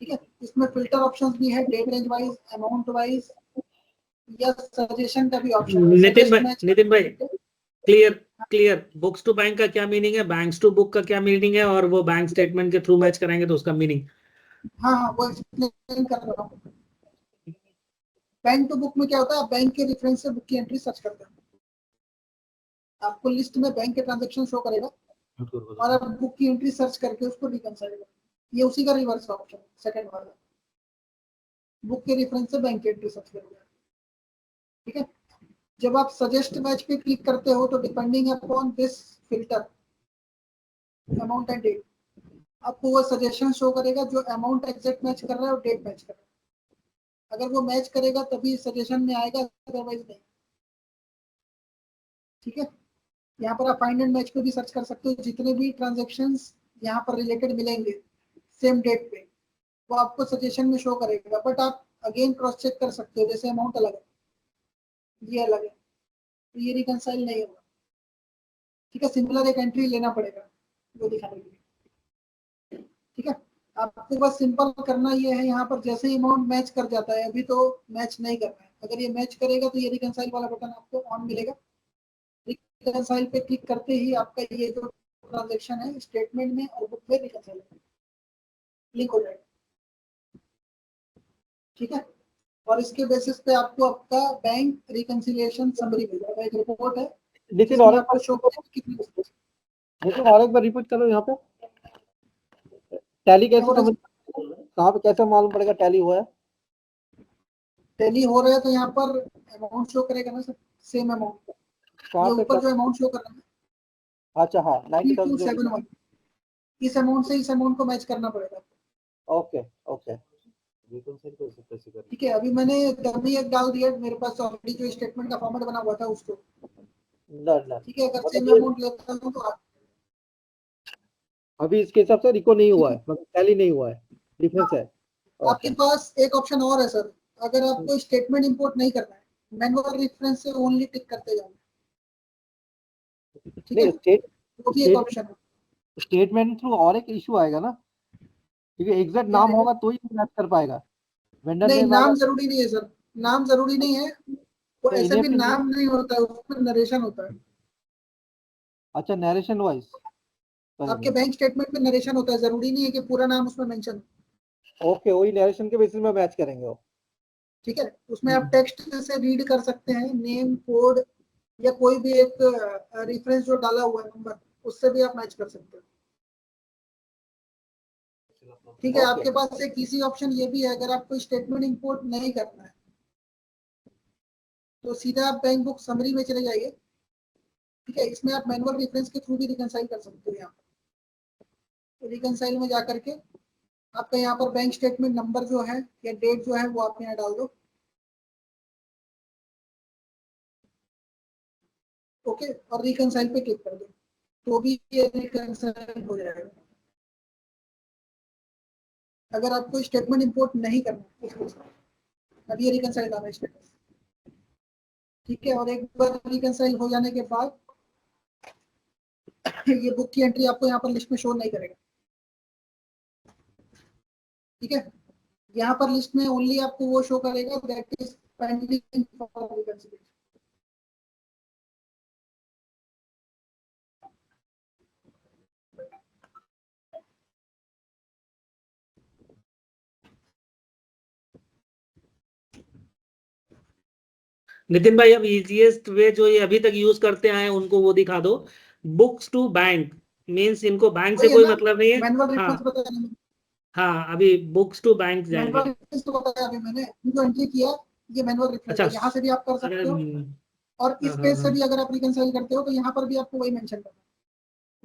ठीक है, इसमें फिल्टर ऑप्शंस भी है, date range wise, amount wise, या सजेशन का भी ऑप्शन है। नितिन भाई clear clear, books to bank का क्या मीनिंग है, बैंक्स टू बुक का क्या मीनिंग है, और वो बैंक स्टेटमेंट के थ्रू मैच कराएंगे तो उसका मीनिंग। हाँ हाँ, वो एक्सप्लेन कर रहा हूँ। बैंक टू बुक में क्या होता है, आप बैंक के रेफरेंस से बुक की एंट्री सर्च करते हैं, आपको लिस्ट में बैंक के ट्रांजैक्शन शो करेगा, और आप बुक की एंट्री सर्च करके उसको रिकंसाइल करेंगे। ये उसी का रिवर्स ऑप्शन है, सेकंड वाला, बुक के रेफरेंस से बैंक की एंट्री सर्च करेंगे। ठीक है, जब आप सजेस्ट मैच पे क्लिक करते हो तो depending upon this filter amount and date, आपको वो सजेशन शो करेगा जो अमाउंट एग्जैक्ट मैच कर रहा है और डेट मैच कर रहा है। अगर वो मैच करेगा तभी सजेशन में आएगा, अदरवाइज नहीं। ठीक है, यहाँ पर आप फाइंड एंड मैच पे भी सर्च कर सकते हो। जितने भी ट्रांजेक्शन्स यहाँ पर रिलेटेड मिलेंगे सेम डेट पे, वो आपको सजेशन में शो करेगा। बट आप अगेन क्रॉस चेक कर सकते हो, जैसे अमाउंट अलग है, ये अलग है, तो ये रिकंसाइल नहीं होगा। ठीक है, सिमिलर एक एंट्री लेना पड़ेगा वो दिखाने के लिए। ठीक है, आपको बस सिंपल करना ये है, यहाँ पर जैसे ही अमाउंट मैच कर जाता है, अभी तो मैच नहीं करना है, अगर ये मैच करेगा तो ये रिकंसाइल वाला बटन आपको ऑन मिलेगा। रिकंसाइल पे क्लिक करते ही आपका ये जो ट्रांजैक्शन है स्टेटमेंट में और बुक में रिकंसाइल लिंक हो जाएगा। ठीक है, और इसके बेसिस पे आपको आपका बैंक रिकंसिलिएशन समरी मिल जाएगा, एक रिपोर्ट है लेकिन जिसमें और आपको शो करेगा कितनी लेकिन और एक बार रिपीट करो यहाँ पे, टैली कैसे समझ, कहाँ पे कैसे मालूम पड़ेगा टैली हुआ है? टैली हो रहा है तो यहाँ पर अमाउंट शो करेगा ना सर, सेम अमाउंट, कहाँ ये पे ऊपर जो अमाउंट शो कर रहा है अच्छा हाँ 90,000 3271, इस अमाउंट से इस अमाउंट को मैच करना पड़ेगा। Okay okay. ठीक है, अभी मैंने डमी एक डाल दिया मेरे पास ऑलरेडी, जो स्टेटमेंट का फॉर्मेट बना हुआ था उसको। डन। ठीक है, अगर सेम मतलब अमाउंट लेता हूँ तो अभी इसके हिसाब से रिको नहीं हुआ है, मतलब टैली नहीं हुआ है, डिफरेंस है। आपके पास एक ऑप्शन और है सर, अगर आपको स्टेटमेंट इंपोर्ट नहीं करना है, मैनुअल रेफरेंस से ओनली टिक करते जाना। ठीक है, नहीं स्टेट वो भी एक ऑप्शन है। स्टेटमेंट थ्रू और एक इशू आएगा ना, क्योंकि एग्जैक्ट नाम होगा तो ही मैच कर पाएगा। वेंडर नहीं, नेम नाम जरूरी नहीं है सर, नाम जरूरी नहीं है, वो तो ऐसे भी NEFT नाम नहीं होता है, उसमें नरेशन होता है। अच्छा, नरेशन वाइज आपके बैंक स्टेटमेंट में नरेशन होता है, जरूरी नहीं है कि पूरा नाम उसमें मेंशन हो। ओके, वही नरेशन के बेसिस में मैच करेंगे वो। ठीक है, उसमें आप टेक्स्ट से रीड कर सकते हैं, नेम कोड या कोई भी एक रेफरेंस जो डाला हुआ है नंबर, उससे भी आप मैच कर सकते हैं। ठीक है, Okay. आपके पास एक इजी ऑप्शन ये भी है, अगर आपको स्टेटमेंट इंपोर्ट नहीं करना है तो सीधा आप बैंक बुक समरी में चले जाइए। ठीक है, इसमें आप मैनुअल रेफरेंस के थ्रू भी रिकनसाइल कर सकते हो। यहाँ रिकनसाइल में जाकर के आपका यहाँ पर बैंक स्टेटमेंट नंबर जो है या डेट जो है वो आप यहाँ डाल दो। ओके, और रिकनसाइल पे क्लिक कर दो तो भी ये रिकनसाइल हो जाएगा। अगर आपको स्टेटमेंट इंपोर्ट नहीं करना, अब ये रिकनसाइल आना स्टेटस। ठीक है, और एक बार रिकनसाइल हो जाने के बाद ये बुक की एंट्री आपको यहाँ पर लिस्ट में शो नहीं करेगा। ठीक है, यहाँ पर लिस्ट में ओनली आपको वो शो करेगा that is pending for reconciliation. Nitin भाई, अब इजीएस्ट वे जो ये अभी तक यूज करते आए हैं उनको वो दिखा दो। बुक्स टू बैंक मींस इनको बैंक से कोई मतलब नहीं है। मैनुअल हाँ रेफरेंस बताया मैंने, हाँ, अभी बुक्स टू बैंक जाएंगे। मैनुअल रेफरेंस तो बताया अभी मैंने, जो एंट्री किया ये मैनुअल रेफरेंस अच्छा, है, यहाँ से भी आप कर सकते अगर हो। और इस पेज से हाँ, भी अगर आप रिकंसाइल करते हो तो यहाँ पर भी आपको वही मेंशन करना है।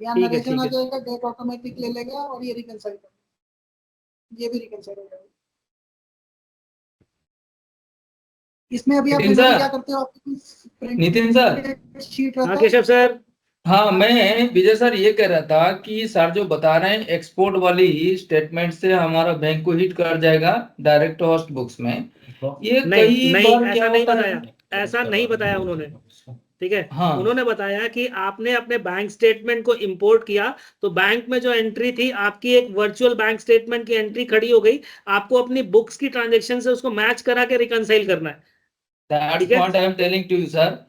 यहाँ ठीक है नरेशन ठीक आ है। जाएगा, डेट ऑटोमेटिक ले लेगा और ये रिकंसाइल करेगा, ये भी रिकंसाइल हो जाएगा। इसमें अभी आप नितिन मैनुअली सर, क्या करते हो, आपकी नितिन सर, प्रिंटेड शीट हाँ रहता है। केशव सर। हाँ मैं विजय सर ये कह रहा था कि सर जो बता रहे हैं एक्सपोर्ट वाली स्टेटमेंट से हमारा बैंक को हिट कर जाएगा डायरेक्ट होस्ट बुक्स में, ये नहीं कई नहीं, बार क्या ऐसा नहीं होता बताया, है। ऐसा नहीं बताया उन्होंने। ठीक है, हाँ उन्होंने बताया कि आपने अपने बैंक स्टेटमेंट को इंपोर्ट किया तो बैंक में जो एंट्री थी आपकी एक वर्चुअल बैंक स्टेटमेंट की एंट्री खड़ी हो गई, आपको अपनी बुक्स की ट्रांजेक्शन से उसको मैच करा के रिकंसाइल करना है। दैट्स ठीक है, what I am telling to you sir.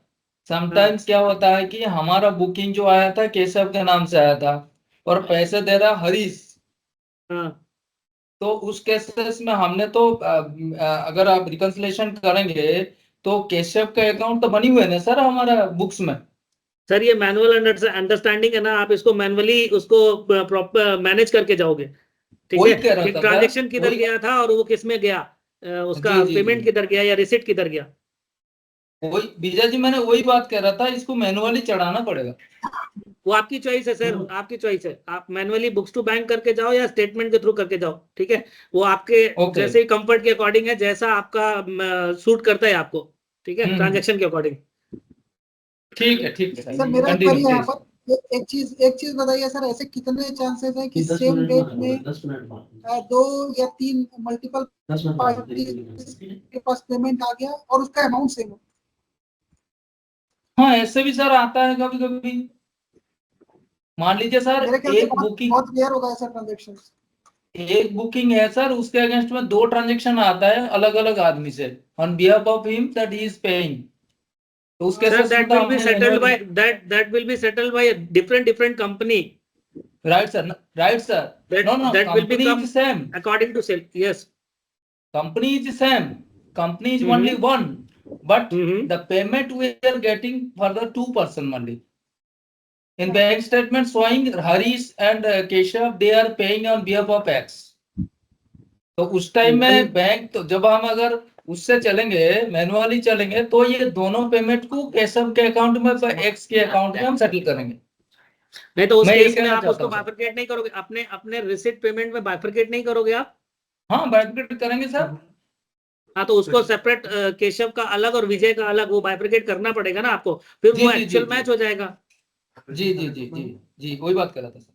हाँ समटाइम्स क्या होता है कि हमारा बुकिंग जो आया था केशव के नाम से आया था और पैसे दे रहा हरीश, हाँ तो उस केसेस में हमने तो अगर आप रिकंसिलेशन करेंगे तो केशव का अकाउंट तो बनी हुए ना सर हमारा बुक्स में। सर, ये मैनुअल अंडरस्टैंडिंग है ना, आप इसको मैनुअली उसको प्रॉपर मैनेज करके जाओगे। ठीक वही है, कह रहा कि था सर, ट्रांजेक्शन किधर वही। गया था और वो किस में गया, उसका जी जी जी, पेमेंट किधर गया या रिसिट किधर गया। वही विजय जी, मैंने वही बात कह रहा था, इसको मैनुअली चढ़ाना पड़ेगा। वो आपकी चॉइस है सर, आपकी चॉइस है, आप मैनुअली बुक्स टू बैंक करके जाओ या स्टेटमेंट के थ्रू करके जाओ। ठीक है, वो आपके ओके, जैसे कंफर्ट के अकॉर्डिंग है, जैसा आपका सूट करता है आपको। ठीक है, हम्म, ट्रांजेक्शन के अकॉर्डिंग। ठीक है सर सर, मेरा एक कंटिन्यू क्वेरी है यहाँ प्लीज। पर, एक चीज बताइए सर, ऐसे कितने चांसेस है कि सेम डेट में 2 या 3 मल्टीपल पार्टी के पास पेमेंट आ गया और उसका अमाउंट सेम हो। हाँ ऐसे भी सर आता है कभी कभी। मान लीजिए सर मेरे ख्याल से एक बहुत बुकिंग, बहुत रेयर होगा ऐसा ट्रांजेक्शन। एक बुकिंग है सर, उसके अगेंस्ट में 2 ट्रांजेक्शन आता है अलग अलग आदमी से on behalf of him that he is paying, तो उस सर, केसेस में दैट तो विल बी हमने settled manually. By that will be settled by a different company. Right sir, right sir. No no, That will company become is same, according to sale. Yes. company is same, company is only Mm-hmm. one, but Mm-hmm. the payment we are getting for the 2 person only. In bank statement showing Harish and Keshav, they are paying on behalf of X. तो उस time में bank, तो जब हम अगर उससे चलेंगे manually चलेंगे तो ये दोनों पेमेंट को केशव के अकाउंट में एक्स के अकाउंट में हम सेटल करेंगे। नहीं तो उस मैं ये केस में कहना आप चाहता उसको हूँ सर। बाइफरकेट नहीं करोगे, अपने अपने रिसिट पेमेंट में बाइफरकेट नहीं करोगे आप। हाँ बाइफरकेट करेंगे सर। हाँ, तो उसको सेपरेट, केशव का अलग और विजय का अलग, वो बाइफरकेट करना पड़ेगा ना आपको, फिर जी वो जी जी एक्चुअल जी मैच हो जाएगा। जी जी जी जी जी, वही बात कर रहा था सर।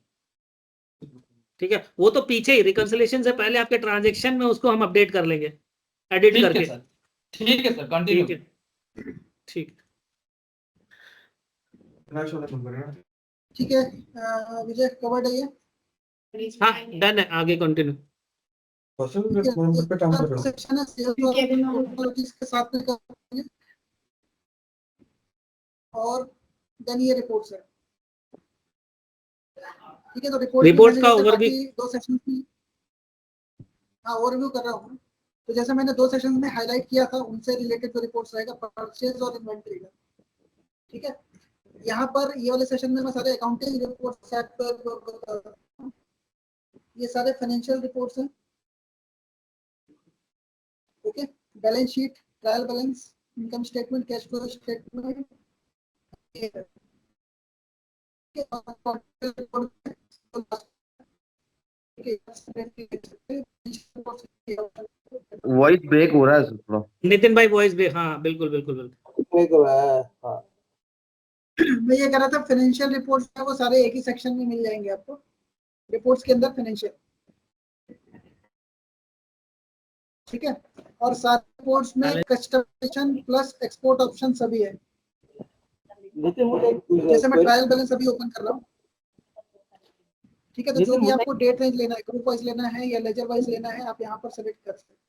ठीक है, वो तो पीछे ही रिकंसिलेशन से पहले आपके ट्रांजेक्शन में उसको हम अपडेट कर लेंगे, एडिट ठीक है करके। सर, ठीक है सर, कंटिन्यू। ठीक है, ठीक। ठीक है विजय, कवर्ड है ये? हाँ डन है, आगे कंटिन्यू। सेक्शन है सेल्स और टेक्नोलॉजीज के साथ में करेंगे, और देन ये रिपोर्ट्स है। ठीक है, तो रिपोर्ट्स का ओवरव्यू, दो सेक्शन में, हाँ ओवरव्यू कर रहा हूँ। तो जैसे मैंने दो सेशन में हाईलाइट किया था, उनसे रिलेटेड जो रिपोर्ट्स रहेगा परचेज और इन्वेंटरी का। ठीक है, यहाँ पर ये वाले सेशन में मैं सारे अकाउंटिंग रिपोर्ट्स सेट पर, ये सारे फाइनेंशियल रिपोर्ट्स हैं। Okay, balance sheet, trial balance, income statement, cash flow statement, voice break हो रहा है सर थोड़ा। नितिन भाई वॉइस भी, हाँ बिल्कुल बिल्कुल बिल्कुल। हाँ मैं ये कह रहा था फाइनेंशियल रिपोर्ट्स है वो सारे एक ही सेक्शन में मिल जाएंगे आपको, रिपोर्ट्स के अंदर फाइनेंशियल। ठीक है, और सारे रिपोर्ट्स में कस्टमाइजेशन प्लस एक्सपोर्ट ऑप्शन सभी है। जैसे मैं ट्रायल बैलेंस अभी ओपन कर रहा हूँ। ठीक है, तो जो भी आपको डेट रेंज लेना है, ग्रुप वाइज लेना है या लेजर वाइज लेना है, आप यहाँ पर सेलेक्ट कर सकते हैं।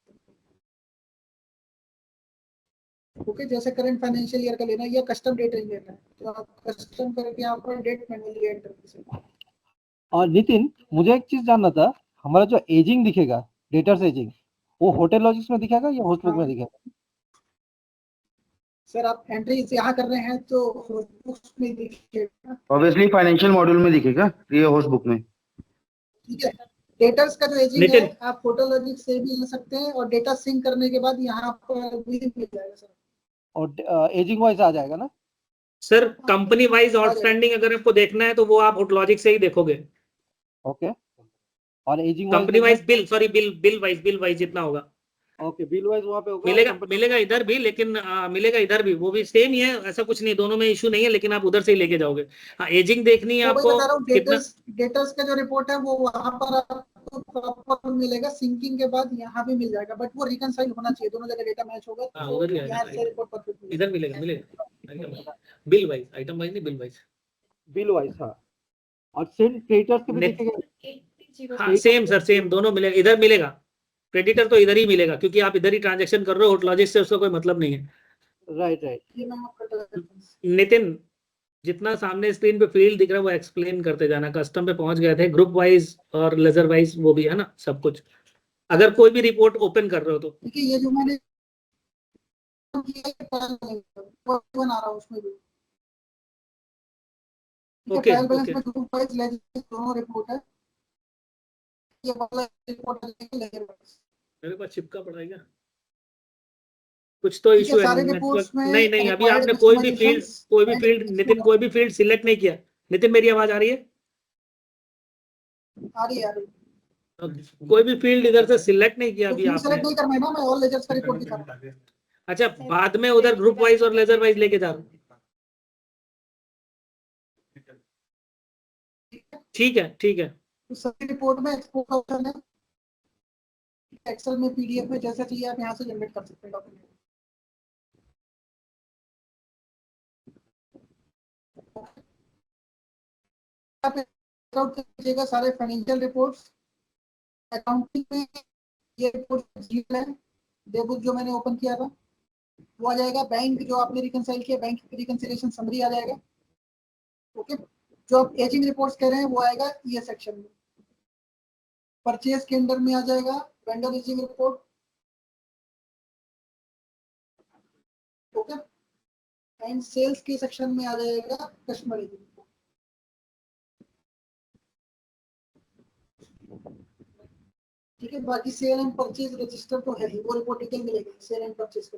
ओके, जैसे करंट फाइनेंशियल ईयर का लेना है या कस्टम डेट रेंज लेना है, तो आप कस्टम करके यहाँ पर डेट मैन्युअली एंटर कर सकते हैं। और नितिन, मुझे एक चीज जानना था, हमारा जो एजिंग दिखेगा, डेटर्स एजिंग, वो होटल लॉजिक्स में दिखेगा या होस्ट बुक में दिखेगा? सर आप एंट्री यहाँ कर रहे हैं तो होस्ट में दिखेगा, ऑब्वियसली फाइनेंशियल मॉड्यूल में दिखेगा, ये होस्ट बुक में। ठीक है। डेटर्स का जो एजिंग है नितिन, आप होटल लॉजिक से भी ले सकते हैं, और डेटा सिंक करने के बाद यहाँ पर भी मिल जाएगा सर। और एजिंग वाइज आ जाएगा ना? सर कंपनी वाइज आउटस्टैंडिंग अगर आपको देखना है तो वो आप होटलॉजिक से ही देखोगे। ओके, और ageing company wise bill, sorry bill wise जितना होगा। ओके, बिल वाइज वहाँ पे होगा। मिलेगा इधर भी, लेकिन मिलेगा इधर भी, वो भी सेम ही है, ऐसा कुछ नहीं, दोनों में इशू नहीं है, लेकिन आप उधर से ही लेके जाओगे। हाँ, एजिंग देखनी है तो वही आपको बता रहा हूँ, कितना। डेटर्स का जो रिपोर्ट है वो वहाँ पर आपको प्रॉपर मिलेगा, सिंकिंग के बाद यहाँ भी मिल जाएगा, बट वो रिकनसाइल होना चाहिए, दोनों जगह डेटा मैच होगा हाँ, तो उधर ही यहाँ से रिपोर्ट परफेक्ट मिलेगा। इधर मिलेगा बिल वाइज, आइटम वाइज नहीं, बिल वाइज। बिल वाइज, हाँ। और सेम क्रेडिटर्स के भी नेट- दिखेगा? हाँ सेम सर, सेम दोनों मिलेगा, इधर मिलेगा। क्रेडिटर तो इधर ही मिलेगा, क्योंकि आप इधर ही ट्रांजेक्शन कर रहे हो, होटलॉजिक से उसका कोई मतलब नहीं है। Right right. ये मैं आपका नितिन, जितना सामने स्क्रीन पे फील्ड दिख रहा है वो एक्सप्लेन करते जाना। कस्टम पे पहुंच गए थे, ग्रुप वाइज और लेजर वाइज वो भी है ना सब कुछ, अगर कोई भी रिपोर्ट ओपन कर रहे हो तो। देखिए ये जो मैंने बना रहा हूँ उसमें भी, ठीक है, ओके ट्रायल बैलेंस ओके, में ग्रुप वाइज लेजर दोनों रिपोर्ट है, ये वाला रिपोर्ट है लेजर वाइज। मेरे पास चिपका पड़ा है क्या? कुछ तो ठीक है, इशू है सारे नेटवर्क। रिपोर्ट्स में नहीं अभी required आपने customizations कोई भी and फील्ड नितिन, कोई भी फील्ड सिलेक्ट नहीं किया। नितिन मेरी आवाज आ रही है? आ रही है। कोई भी फील्ड इधर से सिलेक्ट नहीं किया तो अभी फील्ड आपने। सेलेक्ट नहीं करना है ना, मैं ऑल लेजर्स का रिपोर्ट दिखा रहा हूँ। अच्छा, बाद में उधर ग्रुप वाइज और लेजर वाइज लेके जा रहा हूँ। ठीक है। तो सभी रिपोर्ट में एक्सपोर्ट का ऑप्शन है, एक्सेल में पीडीएफ में जैसा चाहिए आप यहाँ से जनरेट कर सकते हैं डॉक्यूमेंट। आप आउट कीजिएगा सारे फाइनेंशियल रिपोर्ट्स। अकाउंटिंग में ये रिपोर्ट है, डेबुक जो मैंने ओपन किया था वो आ जाएगा। बैंक जो आपने रिकंसाइल किया, बैंक रिकंसिलिएशन समरी आ जाएगा। ओके, जो आप एजिंग रिपोर्ट्स कह रहे हैं वो आएगा ये सेक्शन में। परचेज के अंदर में आ जाएगा vendor ageing report. Okay, and sales के सेक्शन में आ जाएगा कस्टमर एजिंग रिपोर्ट। ठीक है, बाकी सेल एंड परचेज रजिस्टर तो है ही, वो रिपोर्ट डिटेल मिलेगी सेल एंड परचेज का।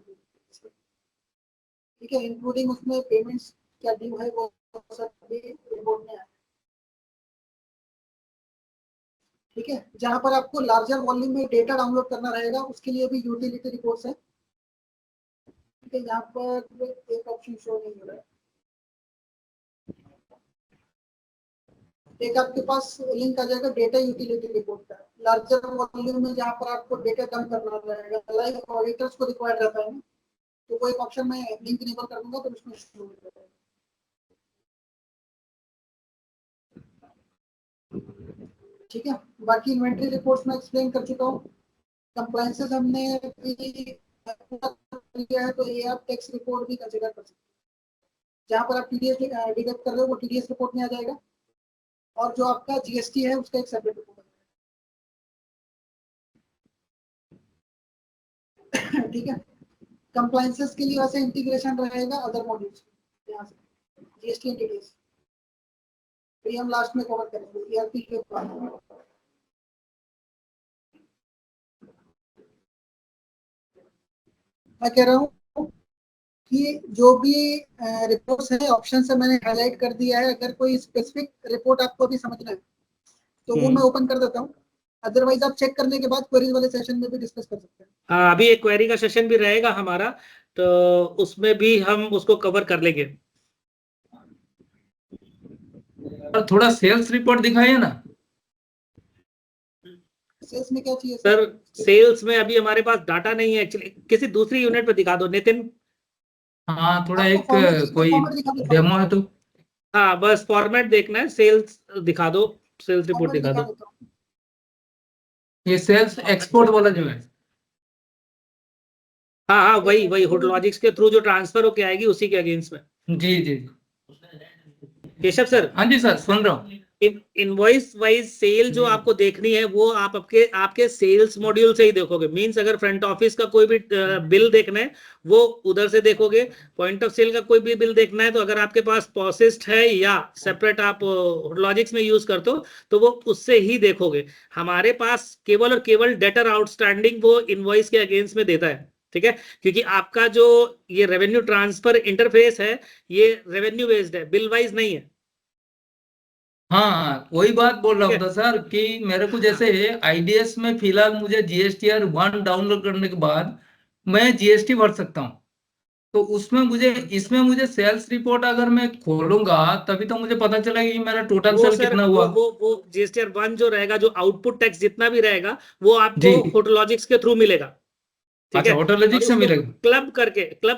ठीक है, इंक्लूडिंग उसमें पेमेंट्स क्या ड्यू है वो सब भी रिपोर्ट में आएगा। ठीक है, जहां पर आपको लार्जर वॉल्यूम में डेटा डाउनलोड करना रहेगा उसके लिए भी यूटिलिटी रिपोर्ट्स है। ठीक है, यहाँ पर एक ऑप्शन शो नहीं हो रहा है, एक आपके पास लिंक आ जाएगा डेटा यूटिलिटी रिपोर्ट का, लार्जर वॉल्यूम में जहाँ पर आपको डेटा डंप करना रहेगा, लाइक ऑडिटर्स को रिक्वायर्ड रहता है ना, तो वो एक ऑप्शन में लिंक इनेबल कर दूंगा तो उसमें शो हो जाएगा। ठीक है, बाकी इन्वेंट्री रिपोर्ट्स में एक्सप्लेन कर चुका हूँ। कंप्लायंसेस हमने किया है, तो ये आप टैक्स रिपोर्ट भी कंसीडर कर सकते हैं। जहाँ पर आप टीडीएस डिडक्ट कर रहे हो वो टीडीएस रिपोर्ट में आ जाएगा, और जो आपका जीएसटी है उसका एक सेपरेट रिपोर्ट है। ठीक है, कंप्लायंसेस के लिए वैसे इंटीग्रेशन रहेगा अदर मॉड्यूल्स यहाँ से, जीएसटी एंड टीडीएस, तो ये हम लास्ट में कवर करेंगे ईआरपी के बाद। मैं कह रहा हूँ कि जो भी रिपोर्ट्स है ऑप्शन से मैंने हाईलाइट कर दिया है। अगर कोई स्पेसिफिक रिपोर्ट आपको अभी समझना है तो वो मैं ओपन कर देता हूँ, अदरवाइज आप चेक करने के बाद क्वेरीज वाले सेशन में भी डिस्कस कर सकते हैं। हाँ, अभी एक क्वेरी का सेशन भी रहेगा हमारा, तो उसमें भी हम उसको कवर कर लेंगे। थोड़ा सेल्स रिपोर्ट दिखाइए ना सेल्स में क्या चाहिए सर? सेल्स में अभी हमारे पास डाटा नहीं है एक्चुअली, किसी दूसरी यूनिट पे दिखा दो नितिन। हाँ थोड़ा आपको एक format कोई दिखा देता हूँ। डेमो है तो हाँ बस फॉर्मेट देखना है, सेल्स दिखा दो, सेल्स रिपोर्ट Format दिखा दिखा दो। देता हूँ। ये सेल्स एक्सपोर्ट वाला जो है हाँ हाँ, वही वही होटलॉजिक्स के थ्रू जो ट्रांसफर होके आएगी उसी के अगेंस्ट में। जी जी केशव सर, हाँ जी सर सुन रहा हूँ। इनवॉइस वाइज सेल जो आपको देखनी है वो आप आपके सेल्स मॉड्यूल से ही देखोगे। मींस अगर फ्रंट ऑफिस का कोई भी बिल देखना है वो उधर से देखोगे। पॉइंट ऑफ सेल का कोई भी बिल देखना है तो अगर आपके पास पॉसिस्ट है या सेपरेट आप होटलॉजिक्स में यूज करते हो तो वो उससे ही देखोगे। हमारे पास केवल और केवल डेटर आउटस्टैंडिंग वो इनवॉइस के अगेंस्ट में देता है, ठीक है, क्योंकि आपका जो ये रेवेन्यू ट्रांसफर इंटरफेस है ये रेवेन्यू बेस्ड है, बिल वाइज नहीं है। हाँ वही बात बोल रहा ठीक हूँ था सर कि मेरे को जैसे आईडीएस में फिलहाल मुझे जीएसटीआर 1 डाउनलोड करने के बाद मैं जीएसटी भर सकता हूँ, तो उसमें मुझे इसमें मुझे सेल्स रिपोर्ट अगर मैं खोलूंगा तभी तो मुझे पता चलेगा कि मेरा टोटल वो सेल सर कितना हुआ। वो जीएसटीआर 1 जो रहेगा, जो आउटपुट टैक्स जितना भी रहेगा वो आपको जी होटलॉजिक्स के थ्रू मिलेगा, ठीक अच्छा है। ऑटोलॉजिक और से उसको मिलेगा। क्लब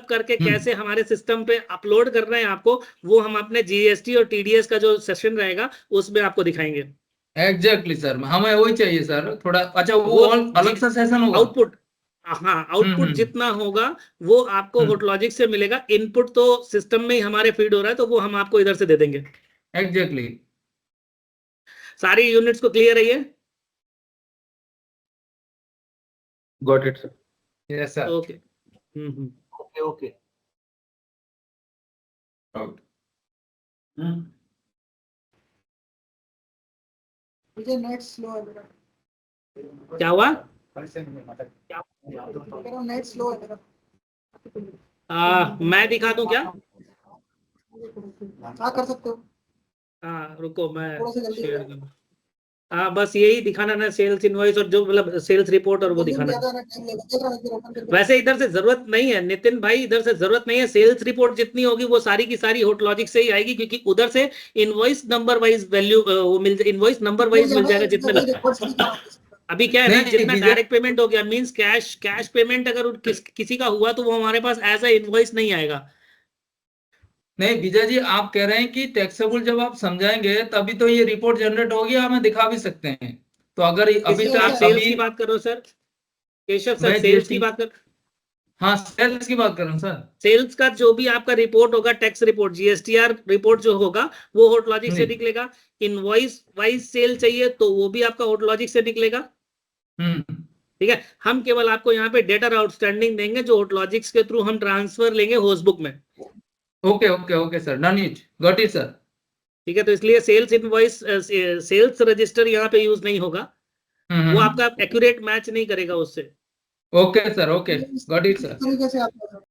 करके हम्म कैसे हमारे सिस्टम पे अपलोड करना है आपको, वो हम अपने जीएसटी और टीडीएस का जो सेशन रहेगा उसमें आपको दिखाएंगे। एग्जैक्टली सर हमें वही चाहिए सर थोड़ा। अच्छा वो वो और अलग सा सेशन होगा। आउटपुट, हाँ आउटपुट हम्म जितना होगा वो आपको होटलॉजिक से मिलेगा। इनपुट तो सिस्टम में ही हमारे फीड हो रहा है तो वो हम आपको इधर से दे देंगे। एग्जैक्टली सारी यूनिट्स को क्लियर है ये? Got it sir. Yes sir okay. Okay okay मुझे नेट स्लो है मेरा, क्या हुआ? नेट स्लो है मेरा। मैं दिखा दूं क्या? हाँ कर सकते हो, हाँ रुको मैं थोड़ा सा जल्दी शेयर करो। करूँ। हाँ बस यही दिखाना ना, सेल्स इनवॉइस और जो मतलब सेल्स रिपोर्ट और वो वॉल्यूम दिखाना। ज्यादा ना, टाइम लगेगा। देख रहा हूँ, फिर ओपन करके वैसे इधर से जरूरत नहीं है नितिन भाई, इधर से जरूरत नहीं है। सेल्स रिपोर्ट जितनी होगी वो सारी की सारी होटलॉजिक से ही आएगी, क्योंकि उधर से इनवॉइस नंबर वाइज वैल्यू वो मिल, इनवॉइस नंबर वाइज मिल जाएगा जितने वही लगता है। रिकॉर्ड्स दिखा रहा हूँ। अभी क्या है ना, नहीं जितना विजय डायरेक्ट पेमेंट हो गया मींस कैश पेमेंट अगर किसी का हुआ तो वो हमारे पास एज ए इनवॉइस नहीं आएगा। नहीं विजय जी आप कह रहे हैं कि टैक्सेबल जब आप समझाएंगे तभी तो ये रिपोर्ट जनरेट होगी, हमें दिखा भी सकते हैं। तो अगर अभी किसी आप तक सेल्स अभी की बात करो सर, केशव सर मैं सेल्स की जीएसटी बात कर। हाँ सेल्स की बात कर रहा हूँ सर। सेल्स का जो भी आपका रिपोर्ट होगा, टैक्स रिपोर्ट जीएसटीआर रिपोर्ट जो होगा वो होटलॉजिक से जी निकलेगा। इनवॉइस वाइज सेल चाहिए तो वो भी आपका होटलॉजिक से निकलेगा, ठीक है। हम केवल आपको यहाँ पे डेटा आउटस्टैंडिंग देंगे जो होटलॉजिक्स के थ्रू हम ट्रांसफर लेंगे होस्टबुक में। Okay okay okay sir done it got it sir. ठीक है, तो इसलिए सेल्स इनवॉइस सेल्स रजिस्टर यहाँ पे यूज नहीं होगा, वो आपका एक्यूरेट मैच नहीं करेगा उससे। ओके सर ओके इस गॉट इट सर। तरीके से आप